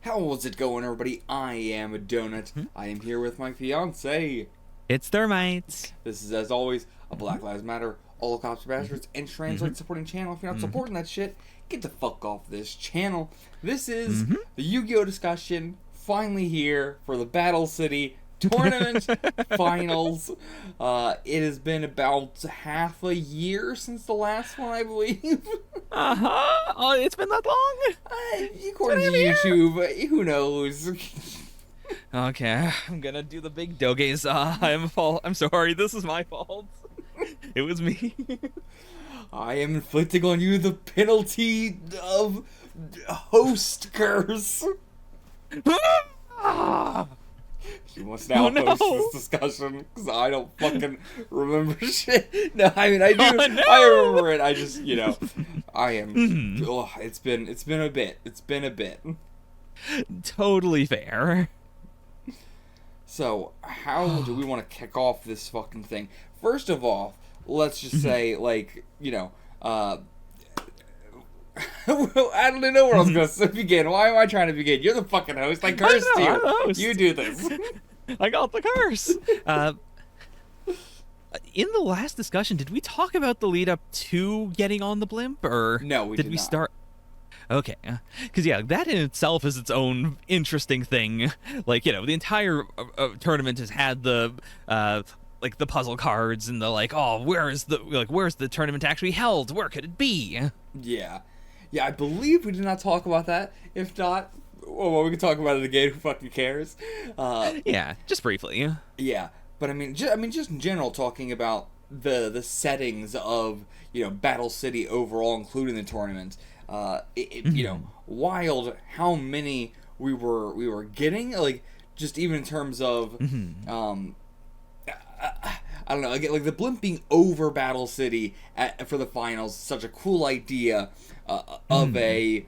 How's it going, everybody? I am a Donut. I am here with my fiance. It's Thermites. This is, as always, a Black Lives Matter, all cops are bastards, and trans rights supporting channel. If you're not supporting that shit, get the fuck off this channel. This is the Yu-Gi-Oh! Discussion, finally here for the Battle City Tournament Finals. It has been about half a year since the last one, I believe. Oh, it's been that long? According to YouTube, who knows? Okay, I'm gonna do the big doges. I'm sorry, this is my fault. It was me. I am inflicting on you the penalty of host curse. You must now host this discussion, because I don't fucking remember shit. No, I mean, I do. Oh, no. I remember it. I just, I am. Oh, it's been a bit. It's been a bit. Totally fair. So, how do we want to kick off this fucking thing? First of all, let's just say, I don't know where I was going to begin. Why am I trying to begin? You're the fucking host. I cursed you. You do this. I got the curse. In the last discussion, did we talk about the lead up to getting on the blimp, or no? Did we not. Start? Okay, because that in itself is its own interesting thing. Like, the entire tournament has had the the puzzle cards and the where's the tournament actually held? Where could it be? Yeah, I believe we did not talk about that. If not, well, we can talk about it again. Who fucking cares? Yeah, just briefly. Yeah, but I mean, just in general, talking about the settings of Battle City overall, including the tournament. Wild how many we were getting, just even in terms of I don't know, like the blimp being over Battle City for the finals, such a cool idea of a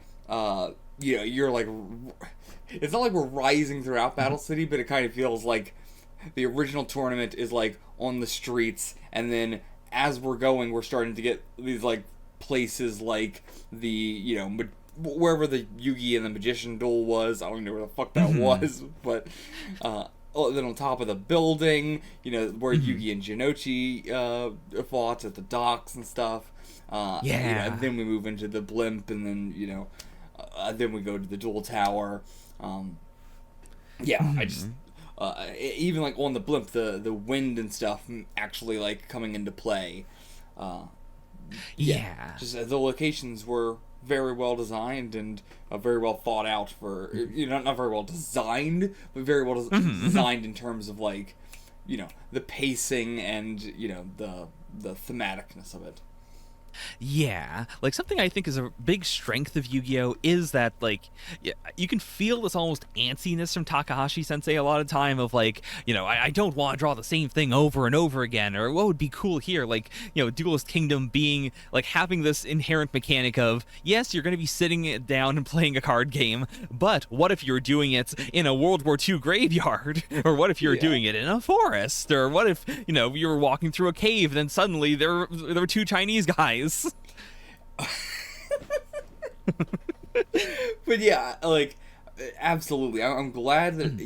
you're like, it's not like we're rising throughout Battle City, but it kind of feels like the original tournament is like on the streets, and then as we're going, we're starting to get these places like the wherever the Yugi and the Magician duel was. I don't even know where the fuck that was, but then on top of the building, where Yugi and Jinochi fought at the docks and stuff. And then we move into the blimp, and then then we go to the duel tower. I just even on the blimp, the wind and stuff actually coming into play. Just the locations were very well designed and very well thought out for, not very well designed, but very well designed in terms of the pacing and the thematicness of it. Yeah, something I think is a big strength of Yu-Gi-Oh! Is that, you can feel this almost antsiness from Takahashi Sensei a lot of time of, I don't want to draw the same thing over and over again, or what would be cool here, Duelist Kingdom being, having this inherent mechanic of, yes, you're going to be sitting down and playing a card game, but what if you're doing it in a World War II graveyard? Or what if you're doing it in a forest? Or what if, you were walking through a cave, and then suddenly there were two Chinese guys? But yeah, absolutely. I'm glad that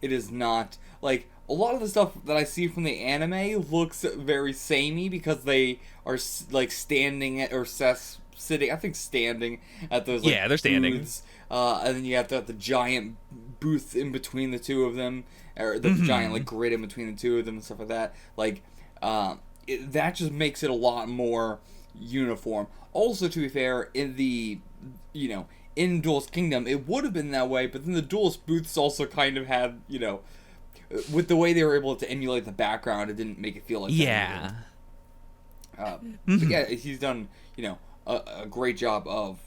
it is not a lot of the stuff that I see from the anime looks very samey because they are standing at or sitting. I think standing at those they're standing. Booths, and then you have the giant booth in between the two of them, or the giant grid in between the two of them and stuff like that. That just makes it a lot more uniform. Also, to be fair, in the in Duelist Kingdom, it would have been that way, but then the Duelist booths also kind of had with the way they were able to emulate the background, it didn't make it feel like that. But yeah, he's done a great job of,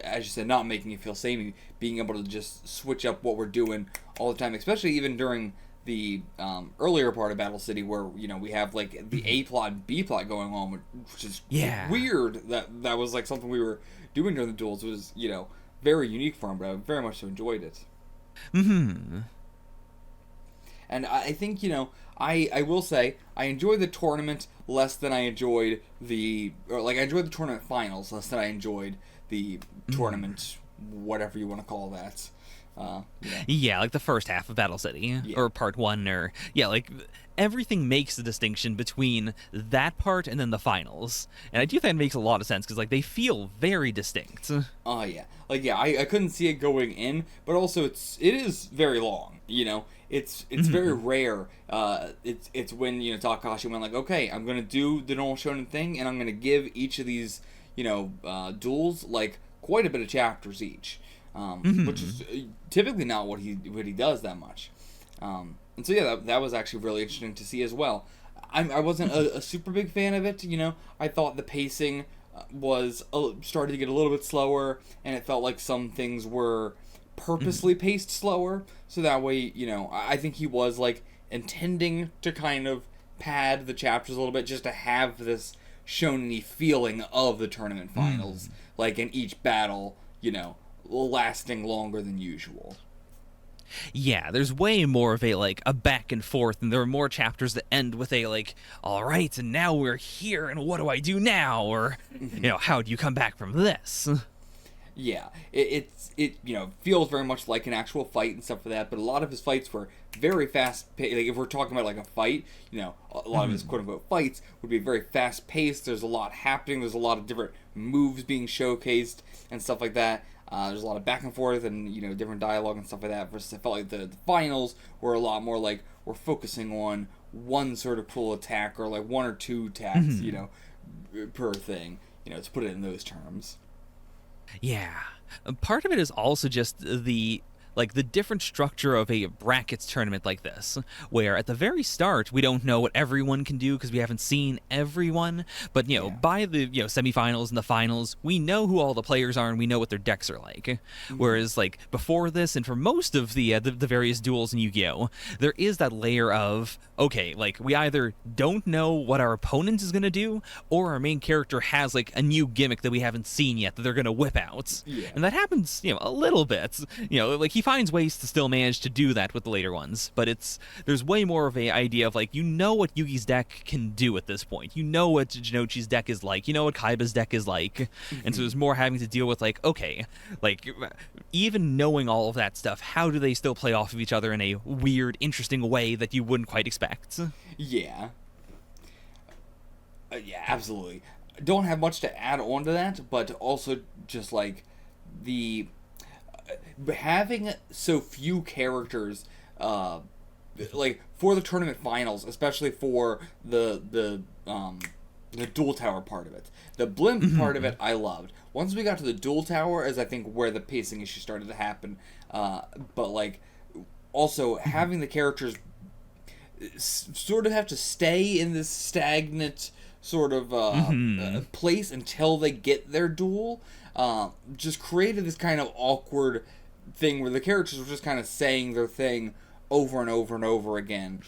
as you said, not making it feel samey, being able to just switch up what we're doing all the time, especially even during the earlier part of Battle City, where we have the A plot and B plot going on, which is weird. That was something we were doing during the duels. It was very unique for him, but I very much so enjoyed it. And I think I will say I enjoyed the tournament less than I enjoyed I enjoyed the tournament finals less than I enjoyed the tournament, whatever you want to call that. Yeah, like the first half of Battle City Yeah. or part 1, or yeah, like everything makes the distinction between that part and then the finals. And I do think that makes a lot of sense because like they feel very distinct. Oh yeah, like yeah, I couldn't see it going in, but also it is very long. It's very rare. It's when Takahashi went like, okay, I'm gonna do the normal shonen thing, and I'm gonna give each of these duels like quite a bit of chapters each, which is typically not what he does that much. And so yeah, that was actually really interesting to see as well. I wasn't a super big fan of it. I thought the pacing was started to get a little bit slower, and it felt like some things were purposely paced slower, so that way I think he was like intending to kind of pad the chapters a little bit just to have this shonen-y feeling of the tournament finals, like in each battle lasting longer than usual. Yeah, there's way more of a back and forth, and there are more chapters that end with a like, all right, and now we're here, and what do I do now? Or, how do you come back from this? Yeah, it feels very much like an actual fight and stuff like that, but a lot of his fights were very fast paced. Like if we're talking about like a fight, a lot of his quote unquote fights would be very fast paced. There's a lot happening. There's a lot of different moves being showcased and stuff like that. There's a lot of back and forth and different dialogue and stuff like that. Versus I felt like the finals were a lot more like we're focusing on one sort of cool attack or like one or two attacks, per thing. To put it in those terms. Yeah. Part of it is also just the different structure of a brackets tournament like this, where at the very start we don't know what everyone can do because we haven't seen everyone, but by the semifinals and the finals we know who all the players are and we know what their decks are like. Whereas like before this and for most of the various duels in Yu-Gi-Oh, there is that layer of okay, like we either don't know what our opponent is going to do or our main character has like a new gimmick that we haven't seen yet that they're going to whip out. Yeah. And that happens a little bit. Like he finds ways to still manage to do that with the later ones, but there's way more of a idea of like what Yugi's deck can do at this point. What Jinochi's deck is like. What Kaiba's deck is like. And so there's more having to deal with like okay, like even knowing all of that stuff, how do they still play off of each other in a weird, interesting way that you wouldn't quite expect? Yeah. Yeah, absolutely. Don't have much to add on to that, but also just like the having so few characters like for the tournament finals, especially for the dual tower part of it. The blimp part of it I loved. Once we got to the dual tower is I think where the pacing issue started to happen. But like also having the characters sort of have to stay in this stagnant sort of place until they get their duel just created this kind of awkward thing where the characters were just kind of saying their thing over and over and over again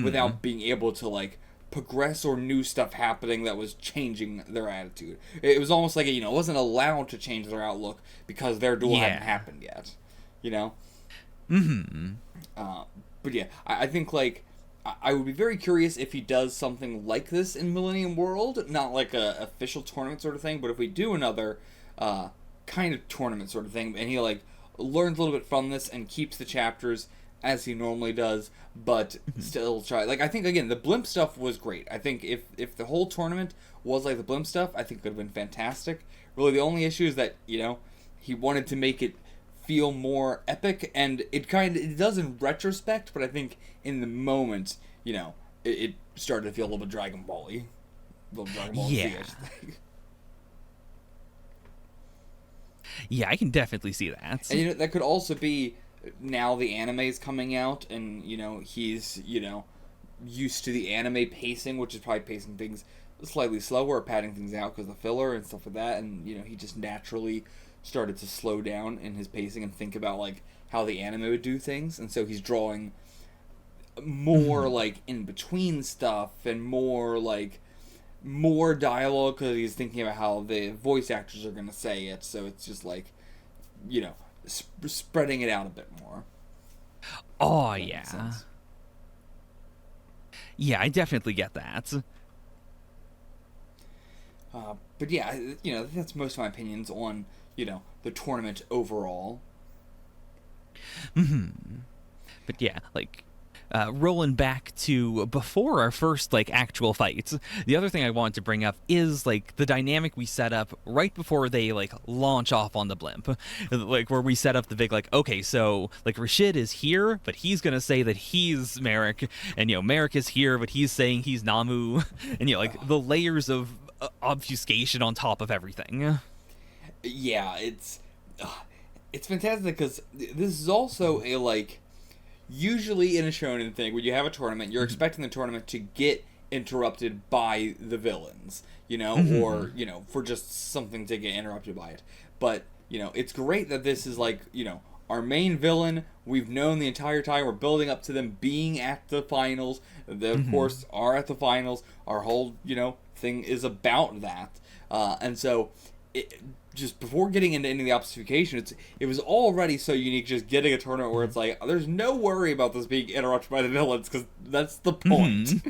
without being able to like progress or new stuff happening that was changing their attitude. It was almost like it wasn't allowed to change their outlook because their duel hadn't happened yet. But yeah, I think like I would be very curious if he does something like this in Millennium World, not like a official tournament sort of thing, but if we do another kind of tournament sort of thing, and he like learns a little bit from this and keeps the chapters as he normally does, but still try. Like I think again, the blimp stuff was great. I think if the whole tournament was like the blimp stuff, I think it would have been fantastic. Really, the only issue is that he wanted to make it feel more epic, and it does in retrospect, but I think in the moment, it started to feel a little bit Dragon Ball-y. A little Dragon Ball Z, I should think. Yeah, I can definitely see that. And that could also be now the anime is coming out, and he's used to the anime pacing, which is probably pacing things slightly slower, or padding things out because of filler and stuff like that, and he just naturally started to slow down in his pacing and think about like how the anime would do things, and so he's drawing more like in between stuff and more dialogue because he's thinking about how the voice actors are going to say it, so it's just like spreading it out a bit more. Oh yeah, I definitely get that. But yeah, that's most of my opinions on the tournament overall. But yeah, like rolling back to before our first like actual fights, the other thing I wanted to bring up is like the dynamic we set up right before they like launch off on the blimp, like where we set up the big like, okay, so like Rashid is here, but he's gonna say that he's Merrick, and Merrick is here, but he's saying he's Namu, and like the layers of obfuscation on top of everything. Yeah, it's fantastic because this is also a like. Usually in a shonen thing, when you have a tournament, you're expecting the tournament to get interrupted by the villains, or, for just something to get interrupted by it. But, it's great that this is like, our main villain, we've known the entire time, we're building up to them being at the finals. They, of course, are at the finals. Our whole, thing is about that. And so, just before getting into any of the obfuscation, it was already so unique just getting a tournament where it's like, there's no worry about this being interrupted by the villains, because that's the point.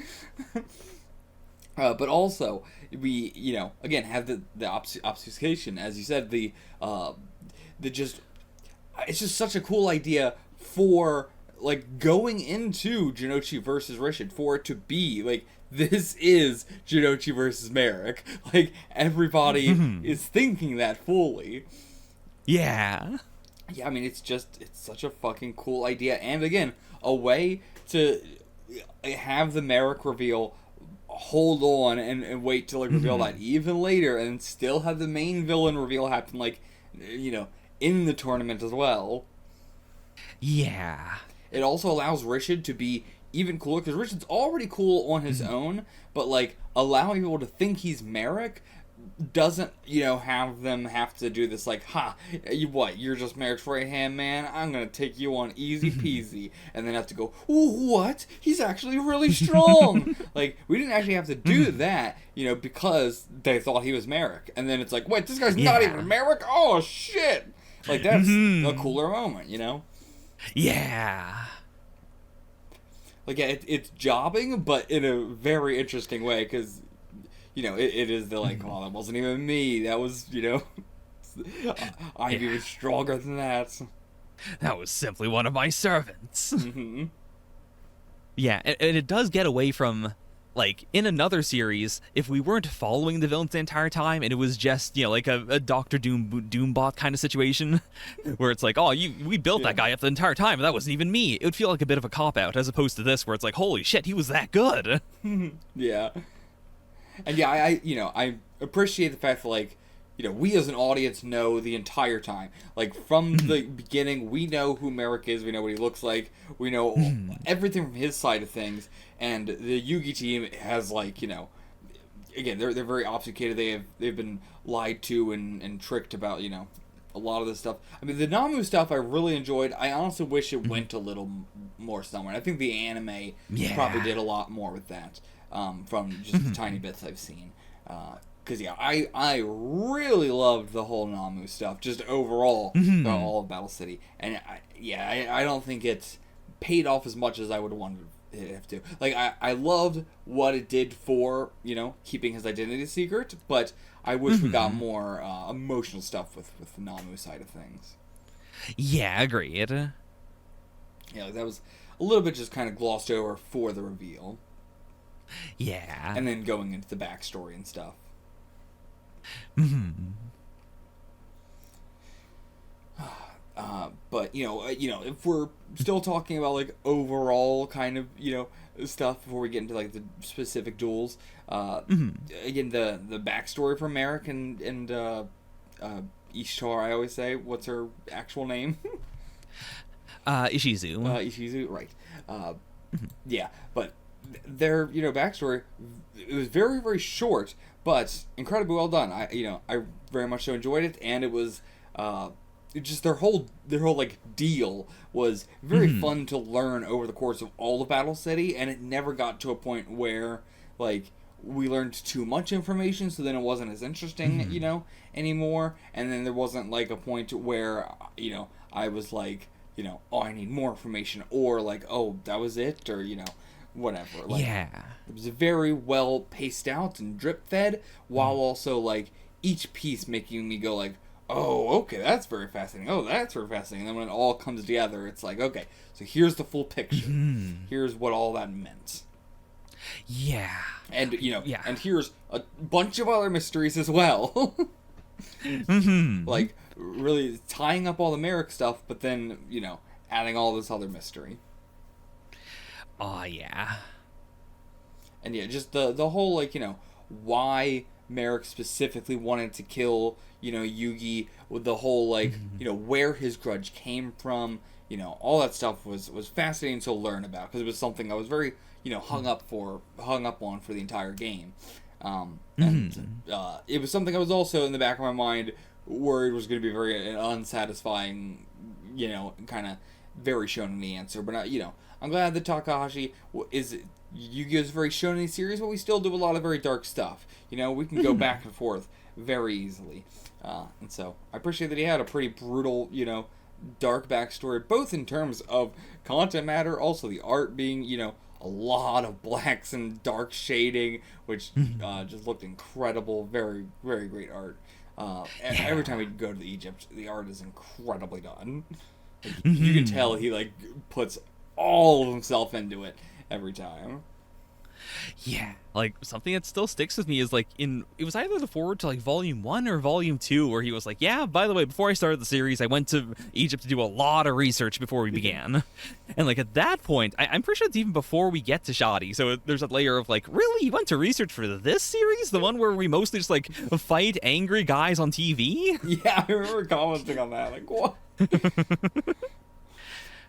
But also, we, again, have the obfuscation, as you said, it's just such a cool idea for, like, going into Jinochi versus Rishid, for it to be, like, this is Jinochi versus Merrick. Like, everybody is thinking that fully. Yeah. Yeah, I mean, it's such a fucking cool idea. And again, a way to have the Merrick reveal, hold on and wait to, like, reveal that even later, and still have the main villain reveal happen, like, in the tournament as well. Yeah. It also allows Rishid to be even cooler, because Richard's already cool on his own, but, like, allowing people to think he's Merrick doesn't, have them have to do this, like, you're just Merrick's right-hand man? I'm gonna take you on easy peasy, and then have to go, ooh, what? He's actually really strong! Like, we didn't actually have to do that, because they thought he was Merrick, and then it's like, wait, this guy's not even Merrick? Oh, shit! Like, that's a cooler moment, Yeah. Like, yeah, it's jobbing, but in a very interesting way, because, it is the, like, oh, that wasn't even me. That was, I'm even stronger than that. That was simply one of my servants. Yeah, and it does get away from, like, in another series, if we weren't following the villains the entire time, and it was just, like a Doctor Doombot kind of situation, where it's like, oh, we built that guy up the entire time, and that wasn't even me. It would feel like a bit of a cop-out, as opposed to this, where it's like, holy shit, he was that good. Yeah. And yeah, I appreciate the fact that, like, we as an audience know the entire time. Like, from the beginning, we know who Merrick is, we know what he looks like, we know everything from his side of things, and the Yugi team has, like, again, they're very obfuscated, they've been lied to and tricked about, a lot of this stuff. I mean, the Namu stuff I really enjoyed. I honestly wish it went a little more somewhere. I think the anime probably did a lot more with that, from just the tiny bits I've seen. Because, yeah, I really loved the whole Namu stuff, just overall, all of Battle City. And, I don't think it's paid off as much as I would have wanted it to. Like, I loved what it did for, keeping his identity secret, but I wish we got more emotional stuff with the Namu side of things. Yeah, agreed. Yeah, like, that was a little bit just kind of glossed over for the reveal. Yeah. And then going into the backstory and stuff. But if we're still talking about, like, overall kind of stuff before we get into, like, the specific duels, again, the backstory for Merrick and Ishtar, I always say, what's her actual name? Ishizu. Ishizu, right. Yeah, but their backstory, it was very, very short, but incredibly well done. I very much so enjoyed it, and it was just their whole like deal was very fun to learn over the course of all of Battle City, and it never got to a point where, like, we learned too much information, so then it wasn't as interesting, anymore, and then there wasn't, like, a point where, I was like, oh, I need more information, or, like, oh, that was it, or, whatever. Like, it was very well paced out and drip fed, while also, like, each piece making me go, like, oh, okay, that's very fascinating. Oh, that's very fascinating. And then when it all comes together, it's like, okay, so here's the full picture. Here's what all that meant. Yeah. And, Yeah. and here's a bunch of other mysteries as well. Like, really tying up all the Merrick stuff, but then, adding all this other mystery. Oh, yeah. And yeah, just the whole, like, why Merrick specifically wanted to kill, Yugi, with the whole, like, where his grudge came from, all that stuff was fascinating to learn about, because it was something I was very, hung up on for the entire game. And it was something I was also in the back of my mind worried was going to be very unsatisfying, kind of very shonen-y answer. But, I'm glad that Takahashi is... Yu-Gi-Oh's very shonen series, but we still do a lot of very dark stuff. We can go back and forth very easily. And so, I appreciate that he had a pretty brutal, dark backstory, both in terms of content matter, also the art being, a lot of blacks and dark shading, which just looked incredible. Very, very great art. Every time we go to Egypt, the art is incredibly done. Like, you can tell he, like, puts all of himself into it every time. Yeah, like, something that still sticks with me is, like, it was either the forward to, like, Volume 1 or Volume 2, where he was like, yeah, by the way, before I started the series, I went to Egypt to do a lot of research before we began. And, like, at that point, I'm pretty sure it's even before we get to Shoddy, so there's a layer of, like, really? You went to research for this series? The one where we mostly just, like, fight angry guys on TV? Yeah, I remember commenting on that, like, what?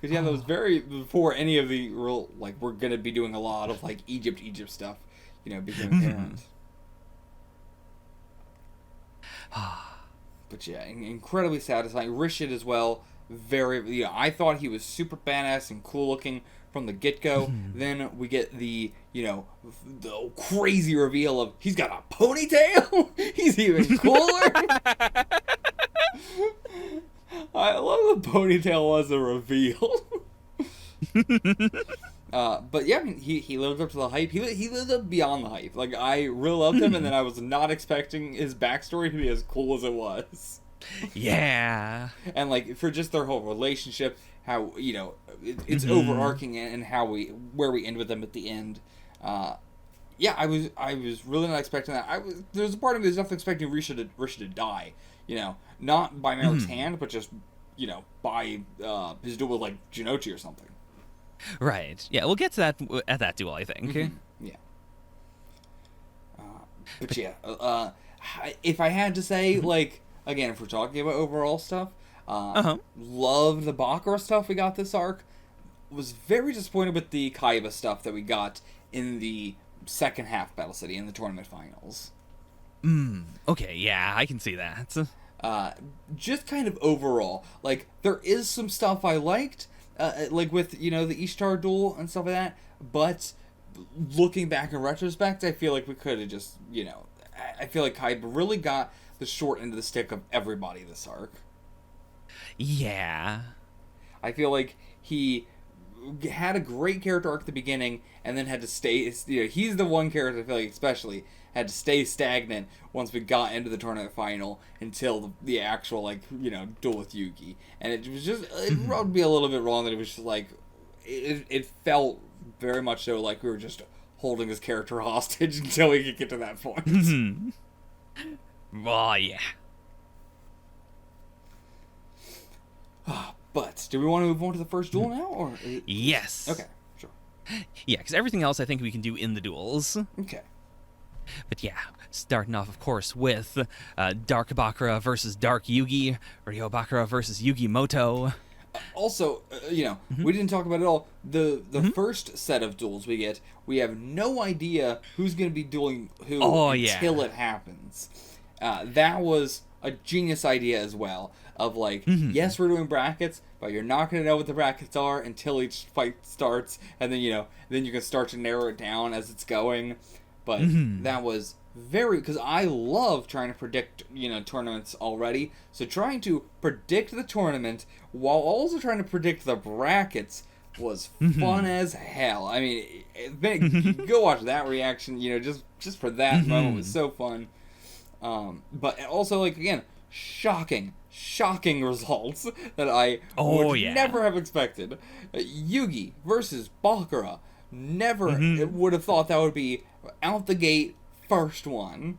Because, yeah, that was very before any of the real, like, we're going to be doing a lot of, like, Egypt stuff, becoming apparent. But, yeah, incredibly satisfying. Rishid as well, very, I thought he was super badass and cool looking from the get-go. Then we get the, the crazy reveal of, he's got a ponytail? He's even cooler? I love the ponytail was a reveal. But yeah, I mean, he lived up to the hype. He lived up beyond the hype. Like, I really loved him, and then I was not expecting his backstory to be as cool as it was. Yeah. And, like, for just their whole relationship, how, it's overarching, and where we end with them at the end. Yeah, I was really not expecting that. There's a part of me that's definitely expecting Risha to die. Not by Merrick's hand, but just, by his duel with, like, Jinochi or something. Right. Yeah, we'll get to that at that duel, I think. Yeah. But yeah, if I had to say, like, again, if we're talking about overall stuff, loved the Bakura stuff we got this arc. Was very disappointed with the Kaiba stuff that we got in the second half Battle City in the tournament finals. Okay, yeah, I can see that. Just kind of overall, like, there is some stuff I liked, like with, the Ishtar duel and stuff like that, but looking back in retrospect, I feel like we could have just, I feel like Kaiba really got the short end of the stick of everybody this arc. Yeah. I feel like he had a great character arc at the beginning, and then had to stay, he's the one character I feel like especially had to stay stagnant once we got into the tournament final until the actual, like, duel with Yugi. And it was just, it rubbed me a little bit wrong that it was just like, it felt very much so like we were just holding this character hostage until we could get to that point. Oh, yeah. But, do we want to move on to the first duel now? Or Yes. Okay, sure. Yeah, because everything else I think we can do in the duels. Okay. But yeah, starting off, of course, with Dark Bakura versus Dark Yugi, Ryo Bakura versus Yugi Moto. Also, we didn't talk about it all. The first set of duels we have no idea who's going to be dueling who until it happens. That was a genius idea as well. Of like, yes, we're doing brackets, but you're not going to know what the brackets are until each fight starts, and then then you can start to narrow it down as it's going. But that was because I love trying to predict, tournaments already. So trying to predict the tournament while also trying to predict the brackets was fun as hell. I mean, go watch that reaction, just for that moment was so fun. But also, like, again, shocking results that I would never have expected. Yugi versus Bakura. Never would have thought that would be out the gate first one.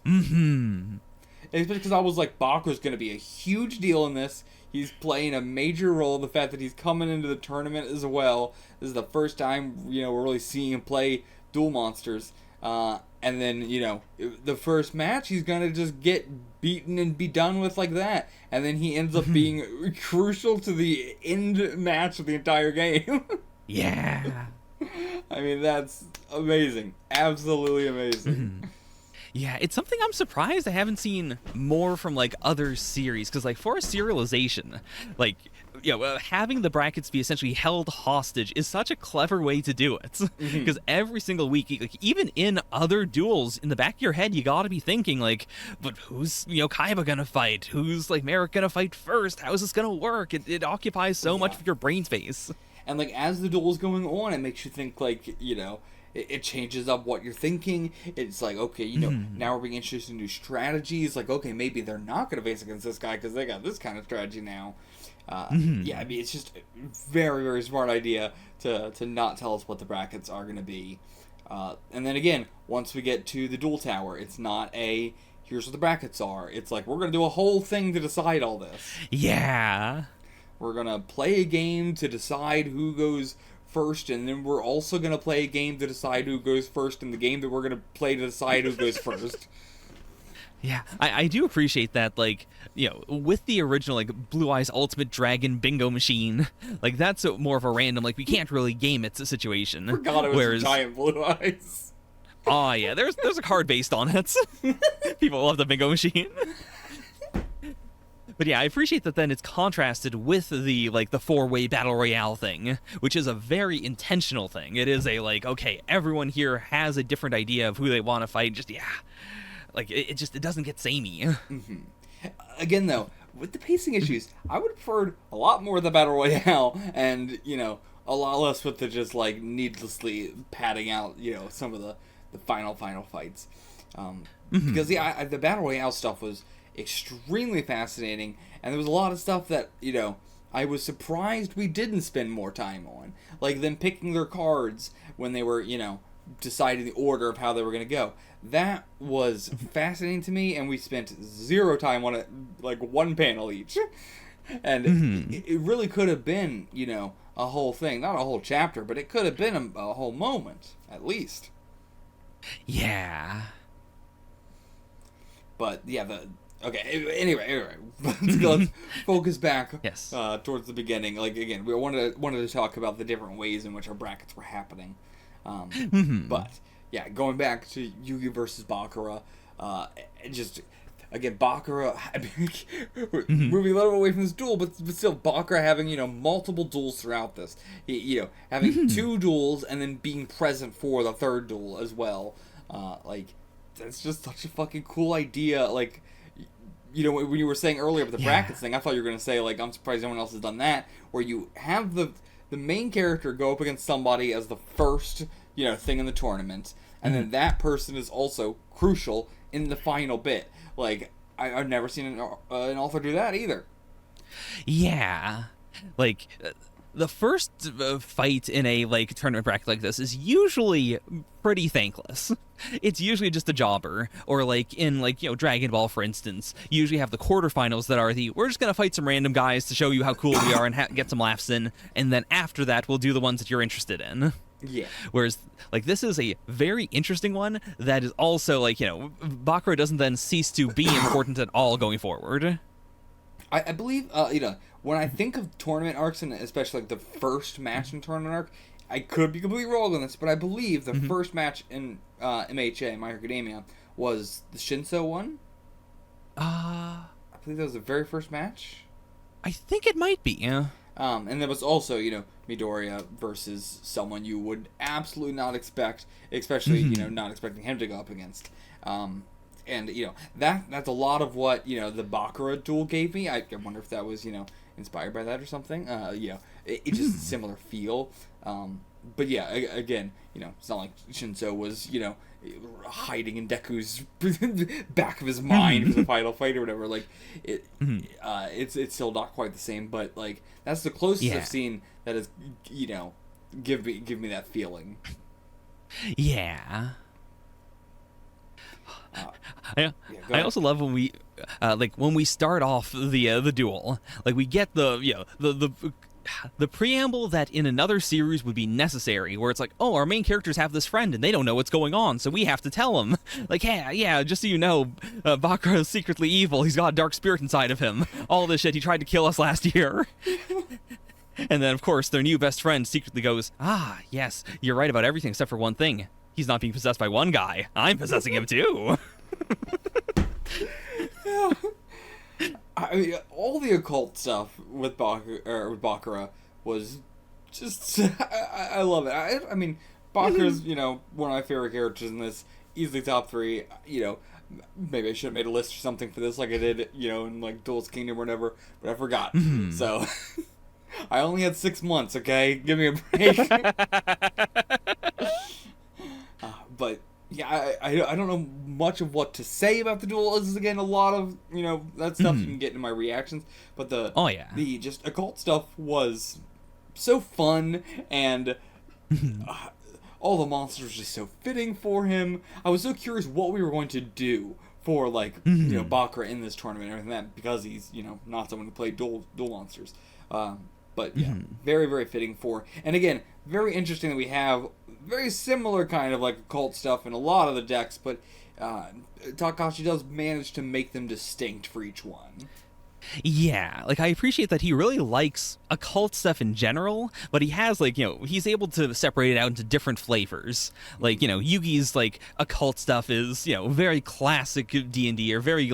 Especially because I was like, Bakura's going to be a huge deal in this. He's playing a major role. The fact that he's coming into the tournament as well. This is the first time, we're really seeing him play Duel Monsters. And then, the first match, he's going to just get beaten and be done with like that. And then he ends up being crucial to the end match of the entire game. Yeah. I mean, that's amazing. Absolutely amazing. Yeah, it's something I'm surprised I haven't seen more from, like, other series. Because, like, for a serialization, like, having the brackets be essentially held hostage is such a clever way to do it. Because every single week, like, even in other duels, in the back of your head, you gotta be thinking, like, but who's, Kaiba gonna fight? Who's, like, Merrick gonna fight first? How is this gonna work? It occupies so much of your brain space. And, like, as the duel is going on, it makes you think, like, it changes up what you're thinking. It's like, okay, now we're being introduced to new strategies. Like, okay, maybe they're not going to face against this guy because they got this kind of strategy now. Yeah, I mean, it's just a very, very smart idea to not tell us what the brackets are going to be. And then again, once we get to the duel tower, it's not here's what the brackets are. It's like, we're going to do a whole thing to decide all this. Yeah. We're going to play a game to decide who goes first, and then we're also going to play a game to decide who goes first in the game that we're going to play to decide who goes first. Yeah, I do appreciate that, like, with the original, like, Blue Eyes Ultimate Dragon Bingo Machine, like, that's more of a random, like, we can't really game it situation. Forgot it was giant Blue Eyes. Oh, yeah, there's a card based on it. People love the Bingo Machine. But yeah, I appreciate that then it's contrasted with the, like, the 4-way battle royale thing, which is a very intentional thing. It is a, like, okay, everyone here has a different idea of who they want to fight. Just, like, it doesn't get samey. Again, though, with the pacing issues, I would have preferred a lot more of the battle royale and, a lot less with the just, like, needlessly padding out, some of the final fights. Because, the battle royale stuff was extremely fascinating, and there was a lot of stuff that I was surprised we didn't spend more time on, like them picking their cards when they were deciding the order of how they were going to go. That was fascinating to me, and we spent zero time on it, like one panel each, and it really could have been a whole thing, not a whole chapter, but it could have been a whole moment at least. Yeah. But yeah, okay, anyway, let's focus back towards the beginning. Like, again, we wanted to talk about the different ways in which our brackets were happening. But, yeah, going back to Yugi versus Bakura, again, Bakura, moving a little away from this duel, but still, Bakura having, multiple duels throughout this. Having 2 duels and then being present for the 3rd duel as well. That's just such a fucking cool idea, like... when you were saying earlier about the brackets thing, I thought you were going to say, like, I'm surprised no one else has done that, where you have the main character go up against somebody as the first, thing in the tournament, and then that person is also crucial in the final bit. Like, I've never seen an author do that either. Yeah. Like... the first fight in a, like, tournament bracket like this is usually pretty thankless. It's usually just a jobber, or, like, in, like, Dragon Ball, for instance, you usually have the quarterfinals that are we're just gonna fight some random guys to show you how cool we are and get some laughs in, and then after that, we'll do the ones that you're interested in. Yeah. Whereas, like, this is a very interesting one that is also, like, Bakura doesn't then cease to be important at all going forward. I believe, when I think of tournament arcs, and especially like the first match in tournament arc, I could be completely wrong on this, but I believe the first match in MHA, My Hero Academia, was the Shinso one. I believe that was the very first match. I think it might be, yeah. And there was also, Midoriya versus someone you would absolutely not expect, especially, not expecting him to go up against. And, that's a lot of what, the Bakura duel gave me. I wonder if that was, inspired by that or something. It's just a similar feel. But yeah, again, it's not like Shinso was, hiding in Deku's back of his mind for the final fight or whatever. Like, it's still not quite the same, but like that's the closest I've seen that is, give me that feeling. Yeah. I also love when we when we start off the duel, like we get the preamble that in another series would be necessary, where it's like, oh, our main characters have this friend and they don't know what's going on, so we have to tell them. Like, yeah, just so you know, Bakura is secretly evil. He's got a dark spirit inside of him. All this shit. He tried to kill us last year. And then, of course, their new best friend secretly goes, yes, you're right about everything except for one thing. He's not being possessed by one guy. I'm possessing him too. I mean, all the occult stuff with Bakura was just I love it. I mean, Bakura's one of my favorite characters in this, easily top 3. Maybe I should have made a list or something for this, like I did in like Duel's Kingdom or whatever, but I forgot. So I only had 6 months. Okay, give me a break. But yeah, I don't know much of what to say about the duel. This is, again, a lot of, that stuff you can get in my reactions. But the just occult stuff was so fun, and all the monsters were just so fitting for him. I was so curious what we were going to do for, like, Bakura in this tournament and everything like that, because he's, not someone who played duel monsters. But yeah, very, very fitting for. And again, very interesting that we have very similar kind of like occult stuff in a lot of the decks, but Takahashi does manage to make them distinct for each one. Yeah, like I appreciate that he really likes occult stuff in general, but he has he's able to separate it out into different flavors. Like, Yugi's like occult stuff is, very classic D&D, or very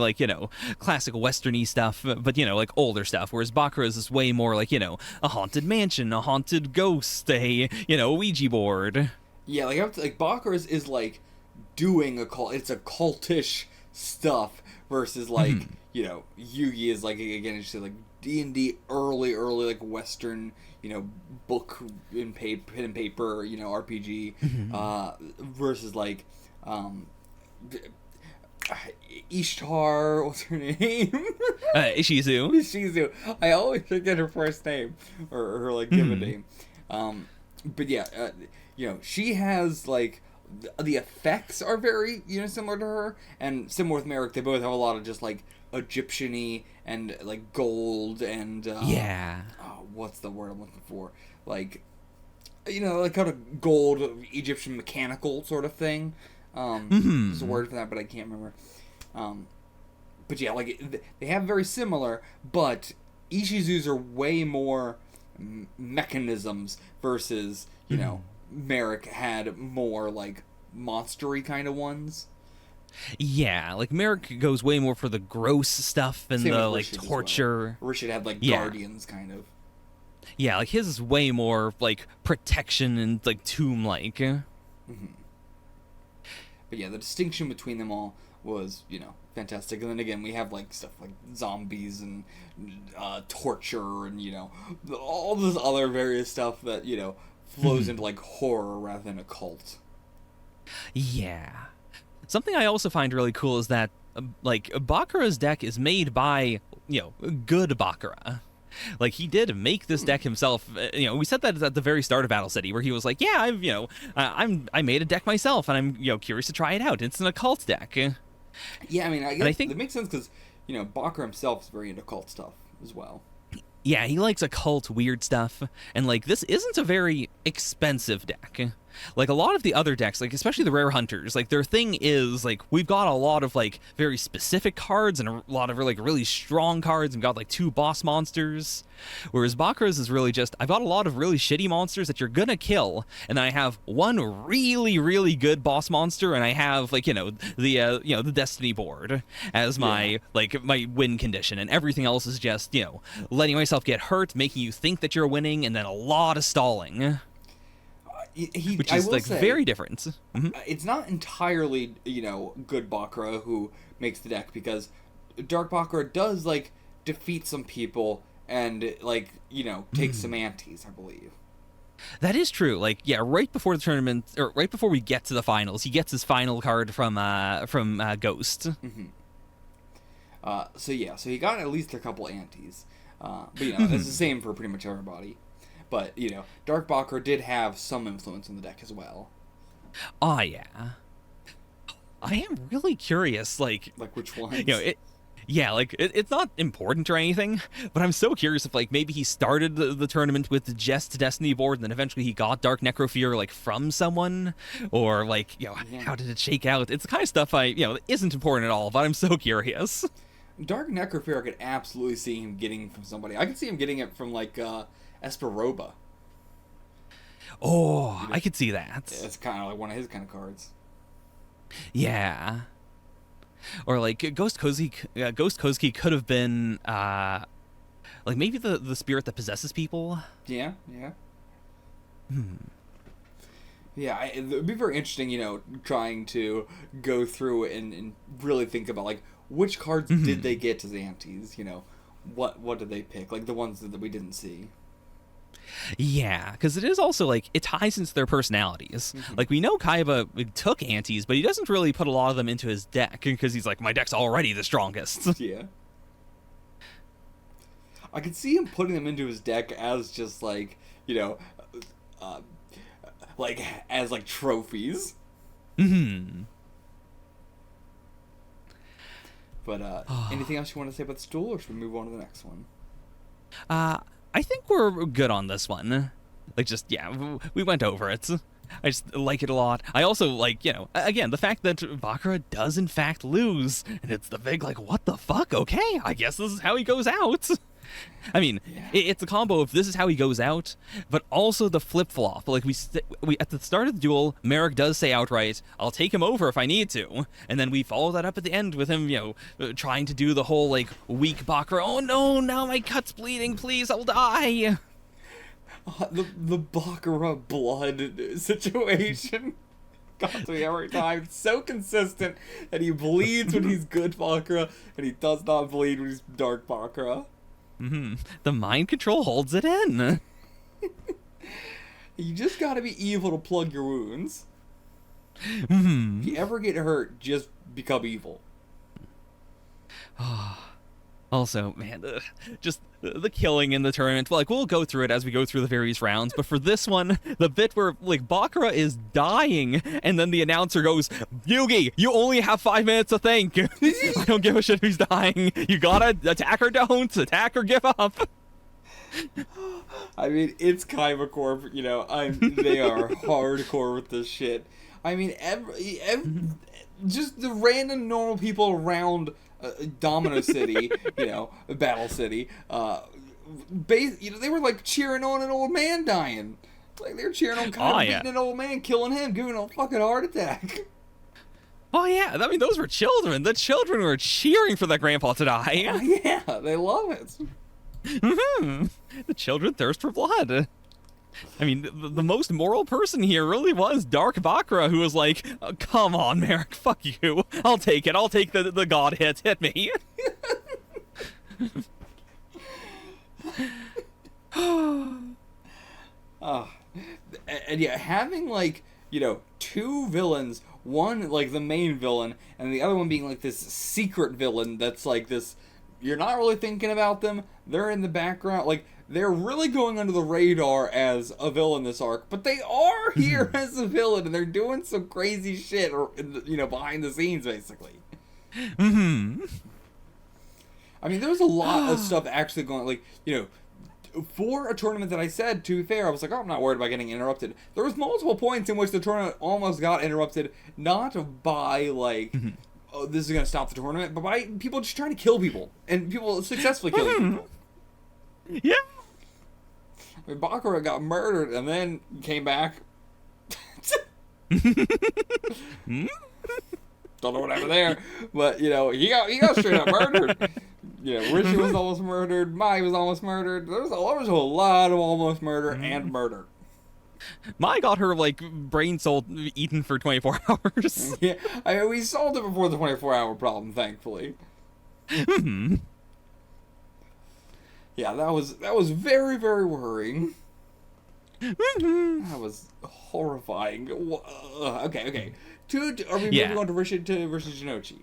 classic westerny stuff, but like older stuff, whereas Bakura's is way more like, a haunted mansion, a haunted ghost, a Ouija board. Yeah, like Bakura's is like doing it's occultish stuff versus like Yugi is like, again, it's just like D&D early like Western, book in paper, pen and paper, RPG, versus like Ishtar, what's her name? Ishizu. I always forget her first name or her like given name. But yeah, she has like the effects are very similar to her, and similar with Merrick. They both have a lot of just like Egyptian-y and like gold and what's the word I'm looking for? Like like kind of gold Egyptian mechanical sort of thing. There's a word for that, but I can't remember. But yeah, like they have very similar, but Ishizu's are way more mechanisms versus Merrick had more like monstery kind of ones. Yeah, like Merrick goes way more for the gross stuff and the like torture. Well. Rishid had like guardians kind of. Yeah, like his is way more like protection and like tomb-like. But yeah, the distinction between them all was, fantastic. And then again, we have like stuff like zombies and torture and all this other various stuff that flows into like horror rather than occult. Yeah. Something I also find really cool is that like Bakura's deck is made by good Bakura. Like, he did make this deck himself. We said that at the very start of Battle City, where he was like, yeah, I made a deck myself, and I'm curious to try it out. It's an occult deck. Yeah, I mean, I think it makes sense because Bakura himself is very into occult stuff as well. Yeah, he likes occult weird stuff, and like this isn't a very expensive deck. Like a lot of the other decks, like especially the Rare Hunters, like their thing is like we've got a lot of like very specific cards and a lot of like really strong cards, and got like 2 boss monsters. Whereas Bakura's is really just I've got a lot of really shitty monsters that you're gonna kill, and then I have one really really good boss monster, and I have like the Destiny board as my like my win condition, and everything else is just letting myself get hurt, making you think that you're winning, and then a lot of stalling. Which is like very different. It's not entirely good Bakura who makes the deck, because Dark Bakura does like defeat some people and like take some antes, I believe. That is true. Like, yeah, right before the tournament, or right before we get to the finals, he gets his final card from Ghost. So he got at least a couple antes. But it's the same for pretty much everybody. But Dark Bakura did have some influence in the deck as well. Oh yeah. I am really curious, like which ones? It's not important or anything, but I'm so curious if maybe he started the tournament with just Destiny board, and then eventually he got Dark Necrofear from someone, or how did it shake out? It's the kind of stuff that isn't important at all, but I'm so curious. Dark Necrofear I could absolutely see him getting from somebody. I could see him getting it from Esperoba. Oh, I could see that. Yeah, it's kind of like one of his kind of cards. Yeah. Or Ghost Kozuki could have been maybe the spirit that possesses people. Yeah. Yeah, it would be very interesting, trying to go through and really think about which cards did they get as antes. What did they pick? The ones that we didn't see. Yeah, because it is also it ties into their personalities. We know Kaiba took antes, but he doesn't really put a lot of them into his deck because he's my deck's already the strongest. Yeah. I could see him putting them into his deck as just as trophies. But anything else you want to say about the stool, or should we move on to the next one? I think we're good on this one. We went over it. I just like it a lot. I also again, the fact that Bakura does in fact lose, and it's the big what the fuck? Okay, I guess this is how he goes out. I mean, it's a combo of this is how he goes out, but also the flip-flop. We at the start of the duel, Merrick does say outright, I'll take him over if I need to. And then we follow that up at the end with him, trying to do the whole, weak Bakura, oh no, now my cut's bleeding, please, I'll die. The Bakura blood situation got to me every time. It's so consistent, and he bleeds when he's good Bakura, and he does not bleed when he's dark Bakura. The mind control holds it in. You just gotta be evil to plug your wounds. If you ever get hurt, just become evil. Also, man, just the killing in the tournament. We'll go through it as we go through the various rounds, but for this one, the bit where, Bakura is dying, and then the announcer goes, Yugi, you only have 5 minutes to think. I don't give a shit who's dying. You gotta attack or don't. Attack or give up. I mean, it's Kaiba Corp, they are hardcore with this shit. I mean, just the random normal people around Domino City, Battle City, they were cheering on an old man dying. They were cheering on Kaiba beating an old man, killing him, giving him a fucking heart attack. Oh yeah, I mean those were children. The children were cheering for their grandpa to die. Oh, yeah, they love it. The children thirst for blood. I mean, the most moral person here really was Dark Bakura, who was oh, come on, Merrick, fuck you. I'll take it. I'll take the god hit. Hit me. And yeah, having, two villains, one, the main villain, and the other one being, this secret villain that's, this, you're not really thinking about them, they're in the background, they're really going under the radar as a villain this arc, but they are here as a villain, and they're doing some crazy shit, behind the scenes, basically. I mean, there's a lot of stuff actually going, for a tournament that I said, to be fair, I was I'm not worried about getting interrupted. There was multiple points in which the tournament almost got interrupted, not by, oh, this is going to stop the tournament, but by people just trying to kill people, and people successfully killing people. Yeah. I mean, Bakura got murdered and then came back. Don't know what happened there, but he got straight up murdered. Rishi was almost murdered. Mai was almost murdered. There was a lot of almost murder and murder. Mai got her brain soul eaten for 24 hours. Yeah, I mean, we solved it before the 24-hour problem, thankfully. Yeah, that was very, very worrying. That was horrifying. Okay. Are we moving on to Rishid versus Jinochi?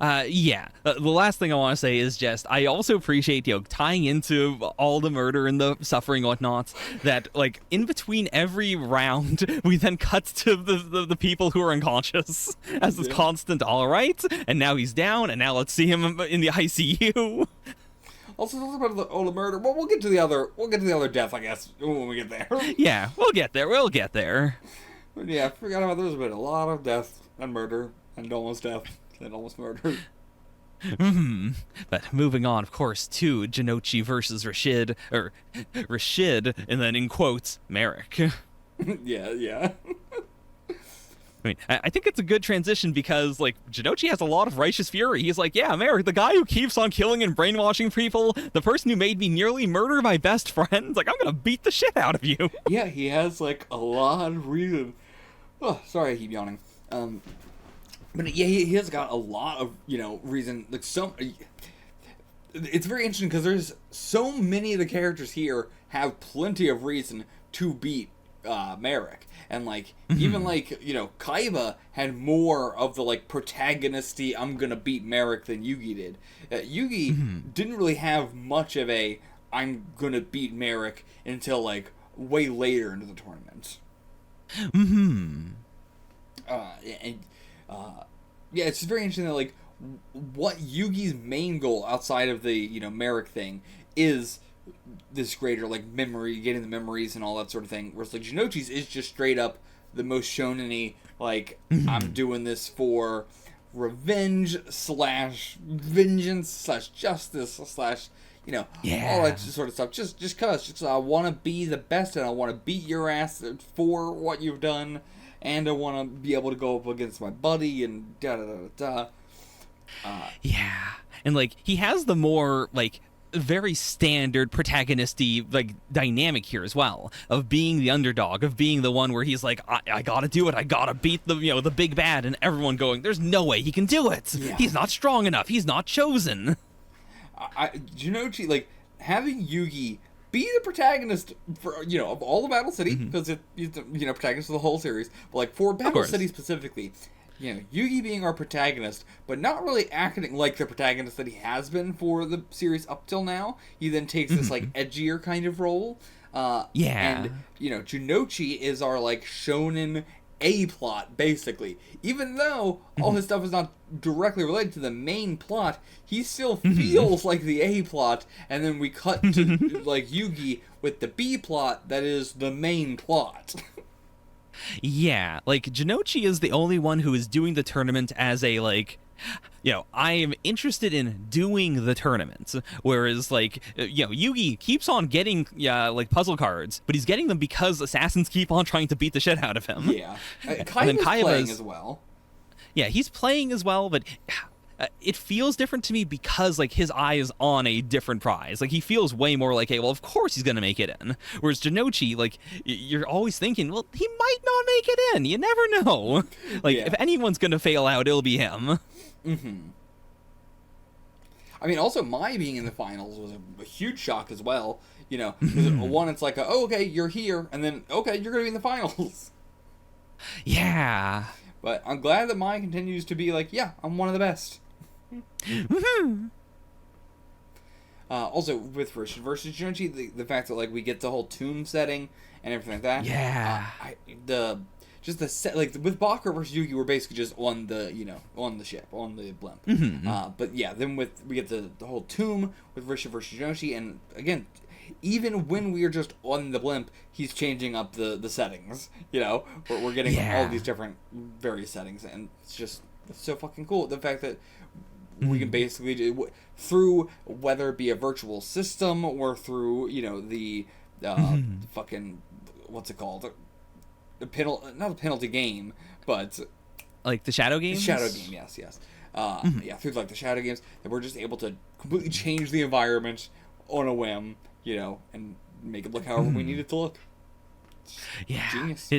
Yeah. The last thing I want to say is just I also appreciate tying into all the murder and the suffering and whatnot, that like in between every round we then cut to the people who are unconscious as this constant all right, and now he's down, and now let's see him in the ICU. Also, talk about all the murder. Well, we'll get to the other death, I guess, when we get there. Yeah, we'll get there. But yeah, I forgot about there's been a lot of death and murder and almost death. And almost murdered. But moving on, of course, to Jinochi versus Rashid, or Rashid, and then in quotes, Merrick. yeah. I mean, I think it's a good transition because, like, Jinochi has a lot of righteous fury. He's like, yeah, Merrick, the guy who keeps on killing and brainwashing people, the person who made me nearly murder my best friend, like, I'm gonna beat the shit out of you. Yeah, he has, like, a lot of reason. Oh, sorry, I keep yawning. But yeah, he has got a lot of, reason. Like, it's very interesting because there's so many of the characters here have plenty of reason to beat Merrick. And, like, even, like, Kaiba had more of the, like, protagonisty, I'm gonna beat Merrick than Yugi did. Yugi didn't really have much of a, I'm gonna beat Merrick until, like, way later into the tournament. Yeah, it's just very interesting that, like, what Yugi's main goal outside of the, Merrick thing is this greater, like, memory, getting the memories and all that sort of thing. Whereas, like, Jinochi's is just straight up the most shonen-y, like, I'm doing this for revenge / vengeance / justice / all that sort of stuff. Just cause I want to be the best and I want to beat your ass for what you've done. And I want to be able to go up against my buddy and da-da-da-da-da. Yeah. And, like, he has the more, like, very standard protagonisty, like, dynamic here as well. Of being the underdog, of being the one where he's like, I gotta do it, I gotta beat the, the big bad, and everyone going, there's no way he can do it. Yeah. He's not strong enough, he's not chosen. Jinochi, like, having Yugi be the protagonist for, of all of Battle City, because he's the, protagonist of the whole series, but, like, for Battle City specifically, Yugi being our protagonist, but not really acting like the protagonist that he has been for the series up till now. He then takes this, like, edgier kind of role. And, Jinochi is our, like, shonen A-plot, basically. Even though all his stuff is not directly related to the main plot, he still feels like the A-plot, and then we cut to, like, Yugi with the B-plot that is the main plot. Yeah, like, Jinochi is the only one who is doing the tournament as a, like, I am interested in doing the tournament, whereas, like, Yugi keeps on getting, like, puzzle cards, but he's getting them because assassins keep on trying to beat the shit out of him. Yeah. Kaiba's playing as well. Yeah, he's playing as well, but it feels different to me because, like, his eye is on a different prize. Like, he feels way more like, hey, well, of course he's gonna make it in. Whereas Jinochi, like, you're always thinking, well, he might not make it in. You never know. Like, if anyone's gonna fail out, it'll be him. I mean, also, Mai being in the finals was a huge shock as well. One, it's like, okay, you're here, and then, okay, you're gonna be in the finals. Yeah. But I'm glad that Mai continues to be like, yeah, I'm one of the best. Also, with versus Jinochi, the fact that, like, we get the whole tomb setting and everything like that. Yeah. Just the set, like, with Bakura versus Yugi, we're basically just on the, on the ship, on the blimp. But yeah, then we get the whole tomb with Rishid versus Jinochi, and again, even when we are just on the blimp, he's changing up the settings. We're getting all these different various settings, and it's so fucking cool. The fact that we can basically do through whether it be a virtual system or through the fucking what's it called, not a penalty game, but like the shadow games. Shadow game, yes. Yeah, through like the shadow games, that we're just able to completely change the environment on a whim. And make it look however we need it to look. Yeah, Genius.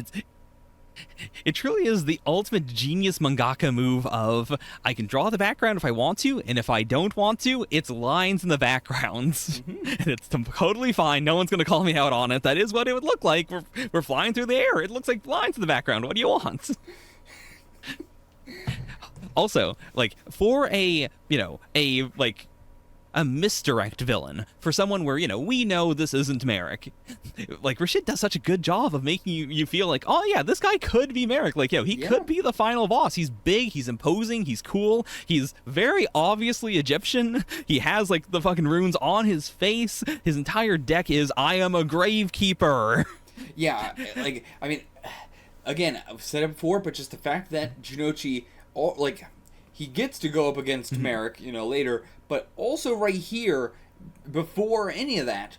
It truly is the ultimate genius mangaka move of I can draw the background if I want to, and if I don't want to, it's lines in the backgrounds. And it's totally fine. No one's going to call me out on it. That is what it would look like. We're flying through the air. It looks like lines in the background. What do you want? Also, like, for a misdirect villain, for someone where, we know this isn't Merrick. Like, Rashid does such a good job of making you feel like, oh yeah, this guy could be Merrick. Like, he could be the final boss. He's big, he's imposing, he's cool, he's very obviously Egyptian. He has, like, the fucking runes on his face. His entire deck is, I am a gravekeeper. Yeah, like, I mean, again, I've said it before, but just the fact that Jinochi, he gets to go up against Merrick, later, but also right here, before any of that,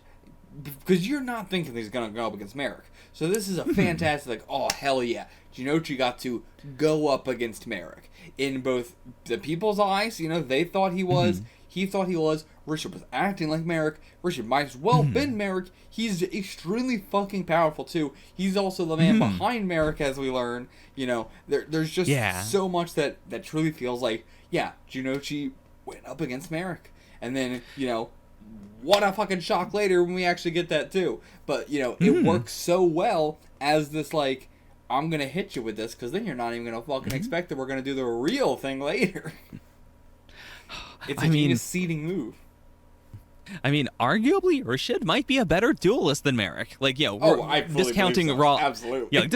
because you're not thinking he's going to go up against Merrick. So this is a fantastic, like, oh, hell yeah. Jinochi got to go up against Merrick. In both the people's eyes, they thought he was, he thought he was, Richard was acting like Merrick, Richard might as well have been Merrick, he's extremely fucking powerful too, he's also the man behind Merrick, as we learn, there's just so much that truly feels like, yeah, Jinochi went up against Merrick. And then, what a fucking shock later when we actually get that too. But, it works so well as this, like, I'm gonna hit you with this, because then you're not even gonna fucking expect that we're gonna do the real thing later. It's a genius seeding move. I mean, arguably, Rashid might be a better duelist than Merrick. Like, I fully discounting believe so. Raw. Absolutely.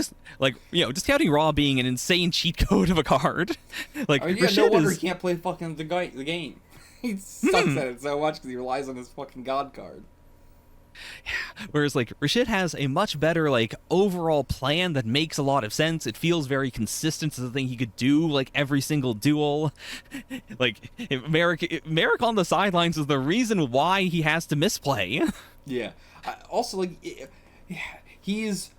Discounting Raw being an insane cheat code of a card. Like, Rashid no wonder he can't play fucking the game. He sucks at it so much because he relies on his fucking god card. Whereas, like, Rashid has a much better, like, overall plan that makes a lot of sense. It feels very consistent to the thing he could do, like, every single duel. Like, Merrick on the sidelines is the reason why he has to misplay. Yeah. Also, like, he's,